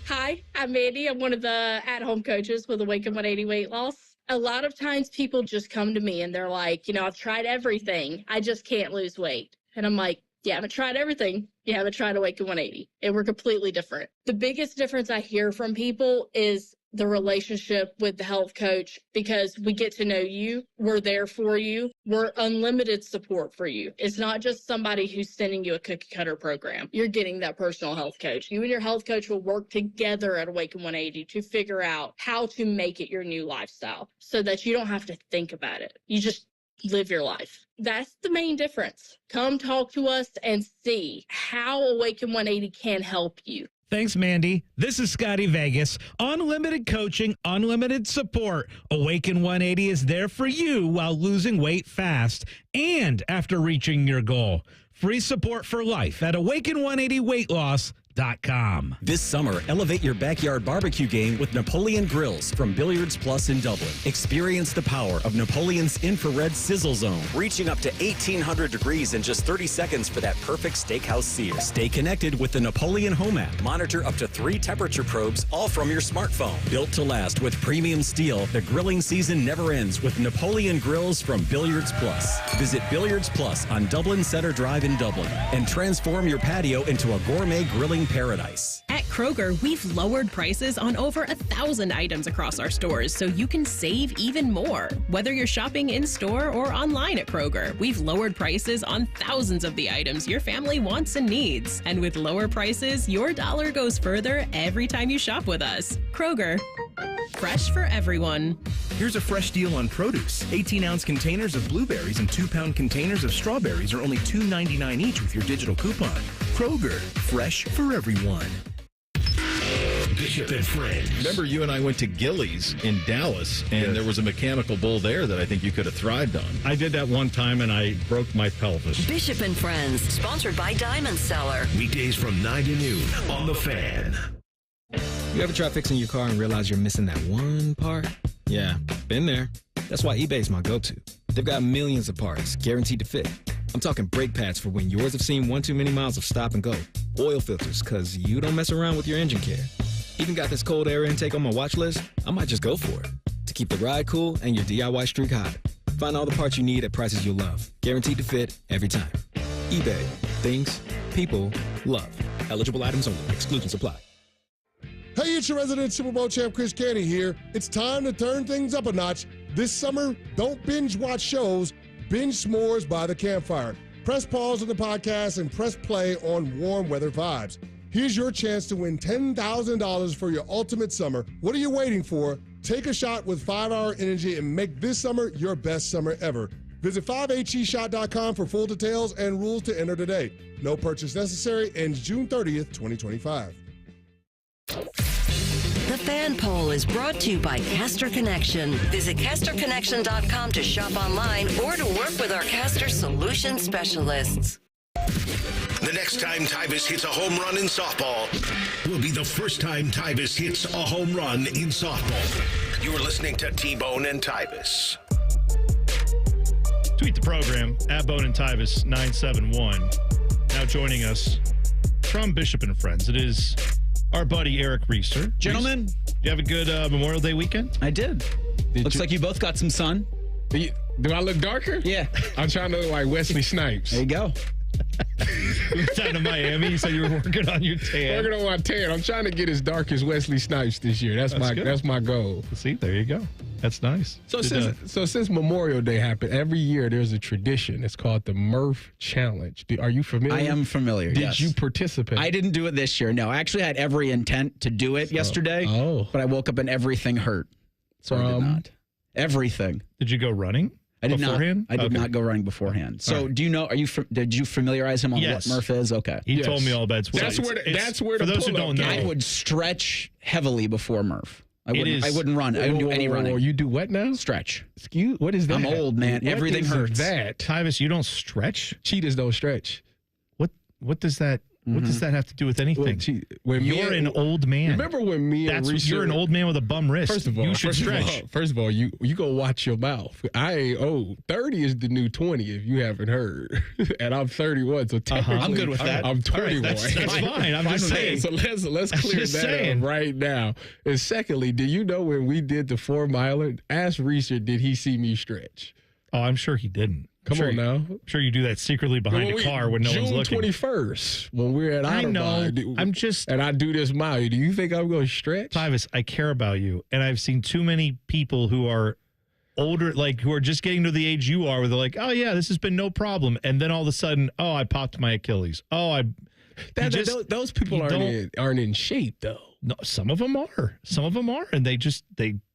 Hi, I'm Mandy. I'm one of the at-home coaches with Awaken 180 Weight Loss. A lot of times people just come to me and they're like, I've tried everything. I just can't lose weight. And I'm like, you haven't tried everything. You haven't tried Awaken 180. And we're completely different. The biggest difference I hear from people is the relationship with the health coach, because we get to know you. We're there for you. We're unlimited support for you. It's not just somebody who's sending you a cookie cutter program. You're getting that personal health coach. You and your health coach will work together at Awaken 180 to figure out how to make it your new lifestyle so that you don't have to think about it. You just live your life. That's the main difference. Come talk to us and see how Awaken 180 can help you. Thanks, Mandy. This is Scotty Vegas. Unlimited coaching, unlimited support. Awaken 180 is there for you while losing weight fast and after reaching your goal. Free support for life at Awaken180weightloss.com. This summer, elevate your backyard barbecue game with Napoleon Grills from Billiards Plus in Dublin. Experience the power of Napoleon's infrared sizzle zone, reaching up to 1,800 degrees in just 30 seconds for that perfect steakhouse sear. Stay connected with the Napoleon Home app. Monitor up to 3 temperature probes, all from your smartphone. Built to last with premium steel, the grilling season never ends with Napoleon Grills from Billiards Plus. Visit Billiards Plus on Dublin Center Drive in Dublin and transform your patio into a gourmet grilling paradise. At Kroger, we've lowered prices on over 1,000 items across our stores so you can save even more. Whether you're shopping in store or online at Kroger, we've lowered prices on thousands of the items your family wants and needs. And with lower prices, your dollar goes further every time you shop with us. Kroger, fresh for everyone. Here's a fresh deal on produce. 18-ounce containers of blueberries and 2-pound containers of strawberries are only $2.99 each with your digital coupon. Kroger, fresh for everyone. Bishop and Friends. Remember, you and I went to Gillies in Dallas, and there was a mechanical bull there that I think you could have thrived on. I did that one time, and I broke my pelvis. Bishop and Friends, sponsored by Diamond Seller. Weekdays from 9 to noon on The Fan. You ever try fixing your car and realize you're missing that one part? Yeah, been there. That's why eBay's my go-to. They've got millions of parts, guaranteed to fit. I'm talking brake pads for when yours have seen one too many miles of stop and go. Oil filters, because you don't mess around with your engine care. Even got this cold air intake on my watch list. I might just go for it. To keep the ride cool and your DIY streak hot. Find all the parts you need at prices you'll love. Guaranteed to fit every time. eBay. Things people love. Eligible items only. Exclusions apply. Hey, it's your resident Super Bowl champ, Chris Canty here. It's time to turn things up a notch. This summer, don't binge watch shows, binge s'mores by the campfire. Press pause on the podcast and press play on Warm Weather Vibes. Here's your chance to win $10,000 for your ultimate summer. What are you waiting for? Take a shot with 5-Hour Energy and make this summer your best summer ever. Visit 5HEshot.com for full details and rules to enter today. No purchase necessary. Ends June 30th, 2025. The Fan Poll is brought to you by Caster Connection. Visit CasterConnection.com to shop online or to work with our Caster Solution Specialists. The next time Tyvis hits a home run in softball will be the first time Tyvis hits a home run in softball. You're listening to T-Bone and Tyvis. Tweet the program at Bone and Tyvis 971. Now joining us from Bishop and Friends, it is our buddy Eric Reeser. Gentlemen, you have a good Memorial Day weekend? I did. Looks like you both got some sun. Do I look darker? Yeah. I'm trying to look like Wesley Snipes. There you go. You went down to Miami. You said you were working on your tan. Working on my tan. I'm trying to get as dark as Wesley Snipes this year. That's my goal. See, there you go. That's nice. So since Memorial Day happened, every year there's a tradition. It's called the Murph Challenge. Are you familiar? I am familiar. Did you participate? I didn't do it this year. No, I actually had every intent to do it yesterday. But I woke up and everything hurt, so I did not. Everything. Did you go running? I did beforehand? not. I did not go running beforehand. So, do you know? Did you familiarize him on what Murph is? Okay, he told me all about it. That's where for those who don't know, I would stretch heavily before Murph. I wouldn't run. I wouldn't do any running. You do what now? Stretch. Excuse? What is that? I'm old, man. Everything hurts. That Tyvis, you don't stretch. Cheetahs don't stretch. What does that? What does that have to do with anything? You're an old man. Remember when me and Reese, you're an old man with a bum wrist. First of all, you should stretch. First of all, you go watch your mouth. I ain't old. 30 is the new 20 if you haven't heard. And I'm 31, so technically I'm good with that. I'm 21. Right, that's fine. I'm just saying. So let's clear that up right now. And secondly, do you know when we did the 4-miler? Ask Reese, did he see me stretch? Oh, I'm sure he didn't. Come on now. I'm sure you do that secretly behind a car when no one's looking. June 21st, when we're at I know. Autobahn, and I do this mile. Do you think I'm going to stretch? Tyvis, I care about you, and I've seen too many people who are older, who are just getting to the age you are, where they're like, oh, yeah, this has been no problem. And then all of a sudden, oh, I popped my Achilles. Oh, those people aren't in shape, though. No, some of them are. And they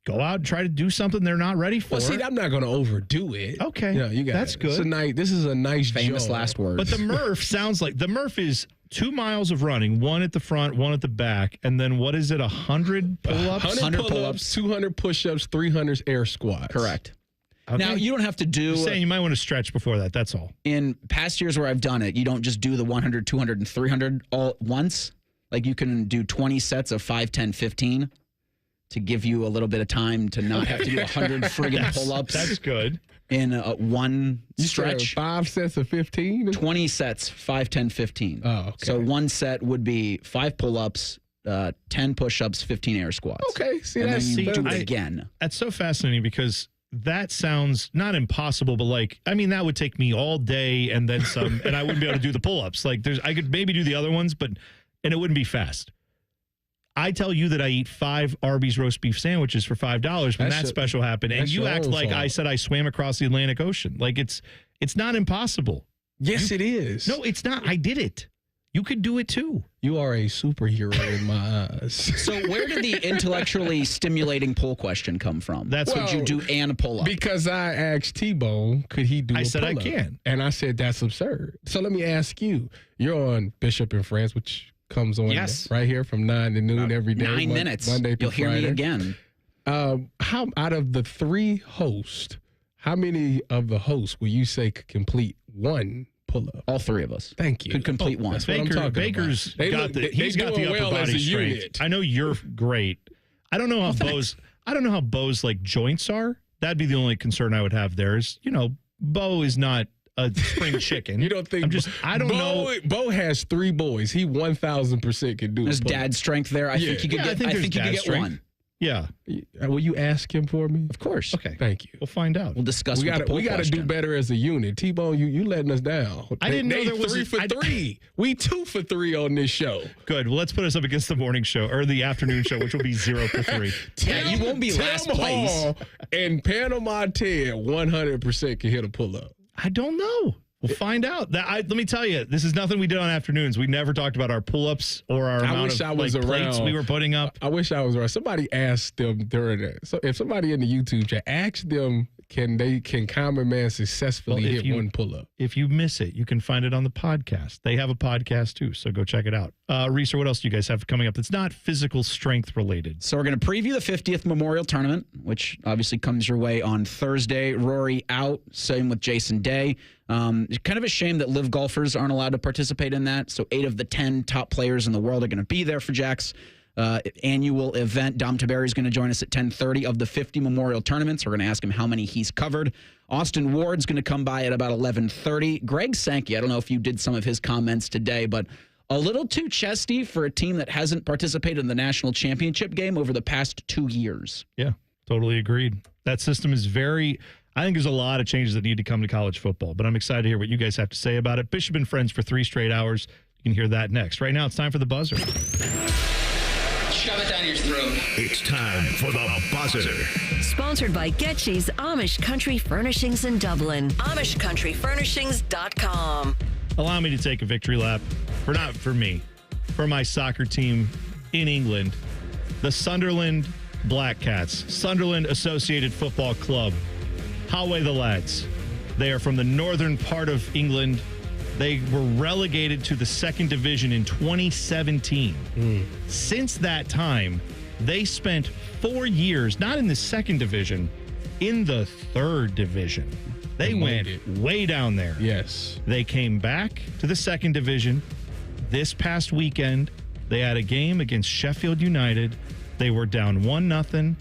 go out and try to do something they're not ready for. Well, see, I'm not going to overdo it. Okay. Yeah, you got that's it. good. This is a nice famous joke. last word. But the Murph sounds like the Murph is 2 miles of running, one at the front, one at the back, and then what is it? 100 pull-ups, 100 pull-ups, 200 push-ups, 300 air squats. Correct. Okay. Now, you don't have to do... You're saying you might want to stretch before that. That's all. In past years where I've done it, you don't just do the 100, 200, and 300 all at once. Like, you can do 20 sets of 5, 10, 15 to give you a little bit of time to not have to do 100 friggin' pull-ups. That's good. In one stretch. 5 sets of 15? 20 sets, 5, 10, 15. Oh, okay. So one set would be 5 pull-ups, 10 push-ups, 15 air squats. Okay. See, and that's then you do it again. That's so fascinating because that sounds not impossible, but that would take me all day and then some, and I wouldn't be able to do the pull-ups. I could maybe do the other ones, and it wouldn't be fast. I tell you that I eat 5 Arby's roast beef sandwiches for $5 when that special happened, and you act like I said I swam across the Atlantic Ocean. It's not impossible. Yes, it is. No, it's not. I did it. You could do it too. You are a superhero in my eyes. So where did the intellectually stimulating pull question come from? Would you do and pull up? Because I asked T-Bone, could he do a said pull-up? I can. And I said, that's absurd. So let me ask you. You're on Bishop and Friends, which comes on right here from 9 to noon every day. 9 minutes. Monday through You'll Friday. hear me again. How out of the 3 hosts, how many of the hosts will you say could complete one pull-up? All 3 of us. Thank you. Could complete one. That's what I'm talking Baker's about. got the upper body strength. Unit. I know you're great. I don't know how Bo's joints are. That'd be the only concern I would have there is, Bo is not a spring chicken. You don't think I don't know. Bo has 3 boys. He 1,000% can do it. There's dad strength there. I think you could get. I think you could get one. Yeah. Will you ask him for me? Of course. Okay. Thank you. We'll find out. We'll discuss. We got to do better as a unit. T-Bone, you letting us down. I didn't know there was 3 for 3. We 2 for 3 on this show. Good. Well, let's put us up against the morning show or the afternoon show, which will be 0 for 3. You won't be last place. Hall and Panama Ted 100% can hit a pull-up. I don't know. We'll find out. Let me tell you, this is nothing we did on afternoons. We never talked about our pull-ups or our amount of plates we were putting up. I wish I was around. Somebody asked them during it. So if somebody in the YouTube chat, ask them, can Common Man successfully hit one pull-up? If you miss it, you can find it on the podcast. They have a podcast too, so go check it out. Reeser, what else do you guys have coming up that's not physical strength related? So we're going to preview the 50th Memorial Tournament, which obviously comes your way on Thursday. Rory out, same with Jason Day. Kind of a shame that live golfers aren't allowed to participate in that. So 8 of the 10 top players in the world are going to be there for Jack's annual event. Dom Taberi is going to join us at 10:30. Of the 50 Memorial Tournaments, we're going to ask him how many he's covered. Austin Ward's going to come by at about 11:30. Greg Sankey, I don't know if you did some of his comments today, but a little too chesty for a team that hasn't participated in the national championship game over the past 2 years. Yeah, totally agreed. That system is I think there's a lot of changes that need to come to college football, but I'm excited to hear what you guys have to say about it. Bishop and Friends for 3 straight hours. You can hear that next. Right now, it's time for the buzzer. Shove it down your throat. It's time for the buzzer. Sponsored by Getchy's Amish Country Furnishings in Dublin. AmishCountryFurnishings.com. Allow me to take a victory lap, not for me, for my soccer team in England, the Sunderland Black Cats, Sunderland Associated Football Club. Howay the lads. They are from the northern part of England. They were relegated to the 2nd division in 2017. Since that time, they spent 4 years, not in the 2nd division, in the 3rd division. They went way down there. Yes. They came back to the 2nd division. This past weekend, they had a game against Sheffield United. They were down 1-0,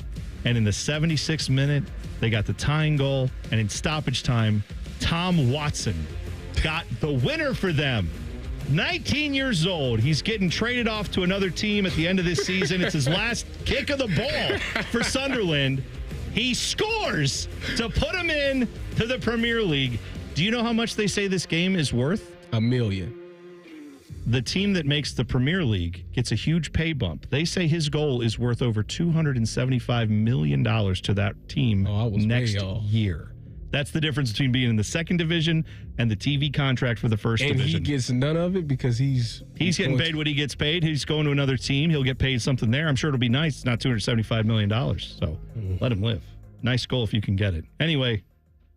and in the 76th minute, they got the tying goal, and in stoppage time, Tom Watson got the winner for them. 19 years old. He's getting traded off to another team at the end of this season. It's his last kick of the ball for Sunderland. He scores to put him in to the Premier League. Do you know how much they say this game is worth? $1 million. The team that makes the Premier League gets a huge pay bump. They say his goal is worth over $275 million to that team next year. That's the difference between being in the 2nd division and the TV contract for the 1st division. And he gets none of it because he's getting paid what he gets paid. He's going to another team. He'll get paid something there. I'm sure it'll be nice. It's not $275 million. So let him live. Nice goal if you can get it. Anyway,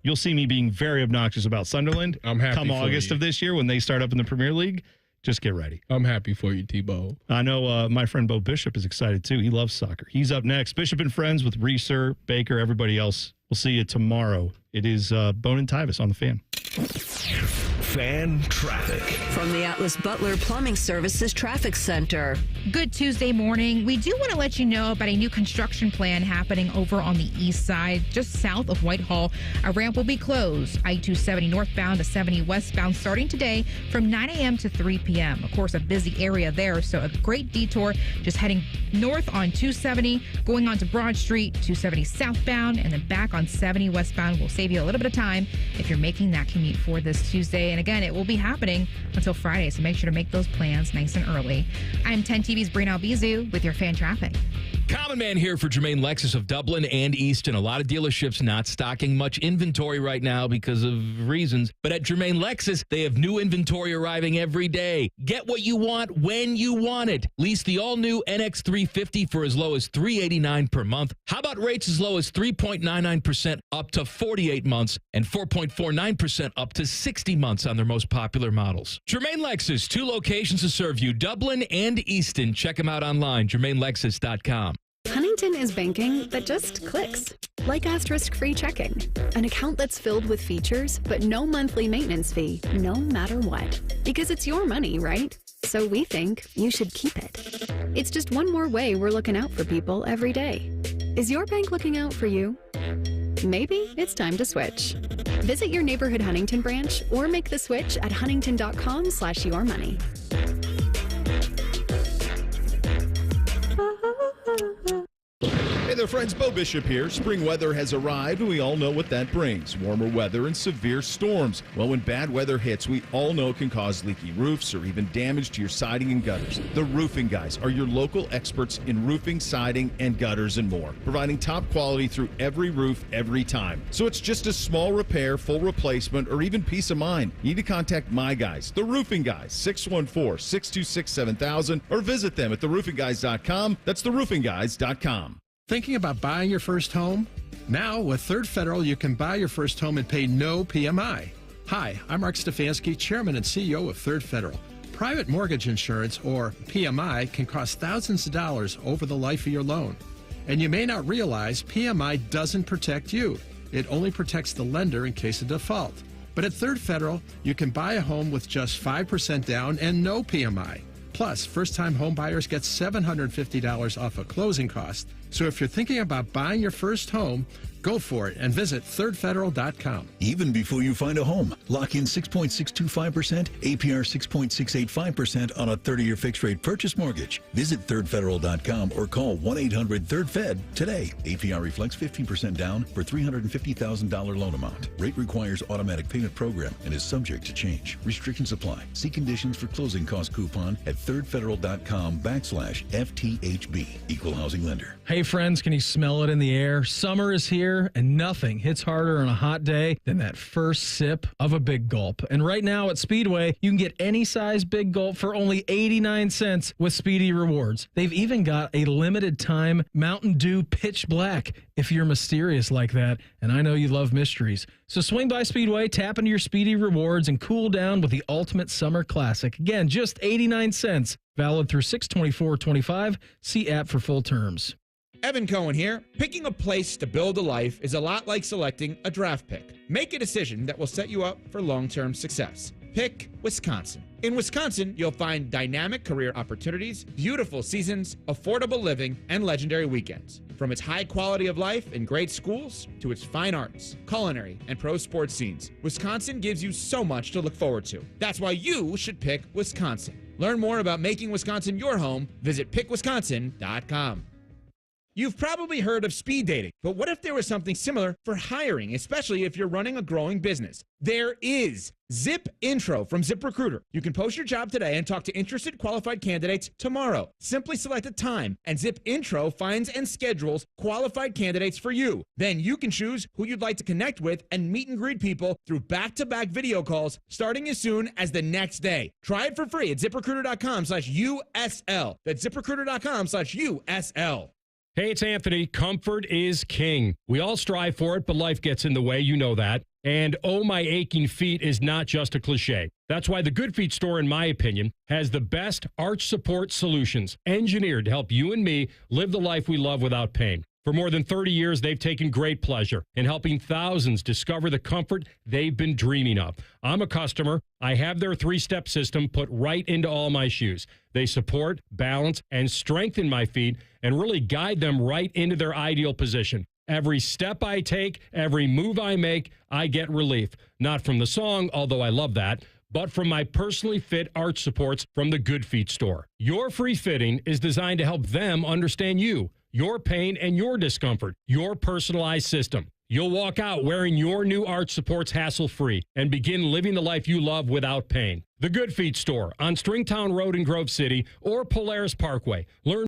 you'll see me being very obnoxious about Sunderland I'm happy come August of this year when they start up in the Premier League. Just get ready. I'm happy for you, T-Bo. I know my friend Bo Bishop is excited, too. He loves soccer. He's up next. Bishop and Friends with Reeser, Baker, everybody else. We'll see you tomorrow. It is Bone and Tyvis on the Fan. Fan traffic. From the Atlas Butler Plumbing Services Traffic Center. Good Tuesday morning. We do want to let you know about a new construction plan happening over on the east side, just south of Whitehall. A ramp will be closed, I-270 northbound to 70 westbound, starting today from 9 a.m. to 3 p.m. Of course, a busy area there, so a great detour just heading north on 270, going on to Broad Street, 270 southbound, and then back on 70 westbound will save you a little bit of time if you're making that commute for this Tuesday. And again, it will be happening until Friday, so make sure to make those plans nice and early. I'm 10 TV's Brina Albizu with your fan traffic. Common Man here for Jermaine Lexus of Dublin and Easton. A lot of dealerships not stocking much inventory right now because of reasons. But at Jermaine Lexus, they have new inventory arriving every day. Get what you want when you want it. Lease the all-new NX350 for as low as $389 per month. How about rates as low as 3.99% up to 48 months and 4.49% up to 60 months on their most popular models. Jermaine Lexus, 2 locations to serve you, Dublin and Easton. Check them out online, JermaineLexus.com. Huntington is banking that just clicks. Like asterisk-free checking. An account that's filled with features, but no monthly maintenance fee, no matter what. Because it's your money, right? So we think you should keep it. It's just one more way we're looking out for people every day. Is your bank looking out for you? Maybe it's time to switch. Visit your neighborhood Huntington branch or make the switch at huntington.com/yourmoney. Hey there, friends. Bo Bishop here. Spring weather has arrived, and we all know what that brings. Warmer weather and severe storms. Well, when bad weather hits, we all know it can cause leaky roofs or even damage to your siding and gutters. The Roofing Guys are your local experts in roofing, siding, and gutters and more, providing top quality through every roof, every time. So it's just a small repair, full replacement, or even peace of mind. You need to contact my guys, the Roofing Guys, 614-626-7000, or visit them at theroofingguys.com. That's theroofingguys.com. Thinking about buying your first home? Now, with Third Federal, you can buy your first home and pay no PMI. Hi, I'm Mark Stefanski, Chairman and CEO of Third Federal. Private mortgage insurance, or PMI, can cost thousands of dollars over the life of your loan. And you may not realize PMI doesn't protect you. It only protects the lender in case of default. But at Third Federal, you can buy a home with just 5% down and no PMI. Plus, first-time home buyers get $750 off a closing cost. So if you're thinking about buying your first home, go for it and visit thirdfederal.com. Even before you find a home, lock in 6.625%, APR 6.685% on a 30-year fixed-rate purchase mortgage. Visit thirdfederal.com or call 1-800-3rd-FED today. APR reflects 15% down for $350,000 loan amount. Rate requires automatic payment program and is subject to change. Restrictions apply. See conditions for closing cost coupon at thirdfederal.com/FTHB. Equal housing lender. Hey friends, can you smell it in the air? Summer is here and nothing hits harder on a hot day than that first sip of a Big Gulp. And right now at Speedway, you can get any size Big Gulp for only 89 cents with Speedy Rewards. They've even got a limited time Mountain Dew Pitch Black if you're mysterious like that, and I know you love mysteries. So swing by Speedway, tap into your Speedy Rewards, and cool down with the ultimate summer classic. Again, just 89 cents. Valid through 6/24/25. See app for full terms. Evan Cohen here. Picking a place to build a life is a lot like selecting a draft pick. Make a decision that will set you up for long-term success. Pick Wisconsin. In Wisconsin, you'll find dynamic career opportunities, beautiful seasons, affordable living, and legendary weekends. From its high quality of life and great schools to its fine arts, culinary, and pro sports scenes, Wisconsin gives you so much to look forward to. That's why you should pick Wisconsin. Learn more about making Wisconsin your home. Visit pickwisconsin.com. You've probably heard of speed dating, but what if there was something similar for hiring, especially if you're running a growing business? There is Zip Intro from ZipRecruiter. You can post your job today and talk to interested qualified candidates tomorrow. Simply select a time, and Zip Intro finds and schedules qualified candidates for you. Then you can choose who you'd like to connect with and meet and greet people through back-to-back video calls starting as soon as the next day. Try it for free at ZipRecruiter.com/USL. That's ZipRecruiter.com/USL. Hey, it's Anthony. Comfort is king. We all strive for it, but life gets in the way. You know that. And oh, my aching feet is not just a cliche. That's why the Good Feet store, in my opinion, has the best arch support solutions engineered to help you and me live the life we love without pain. For more than 30 years, they've taken great pleasure in helping thousands discover the comfort they've been dreaming of. I'm a customer. I have their 3-step system put right into all my shoes. They support, balance, and strengthen my feet and really guide them right into their ideal position. Every step I take, every move I make, I get relief. Not from the song, although I love that, but from my personally fit arch supports from the Good Feet store. Your free fitting is designed to help them understand you, your pain, and your discomfort, your personalized system. You'll walk out wearing your new arch supports hassle-free and begin living the life you love without pain. The Good Feet store on Stringtown Road in Grove City or Polaris Parkway. Learn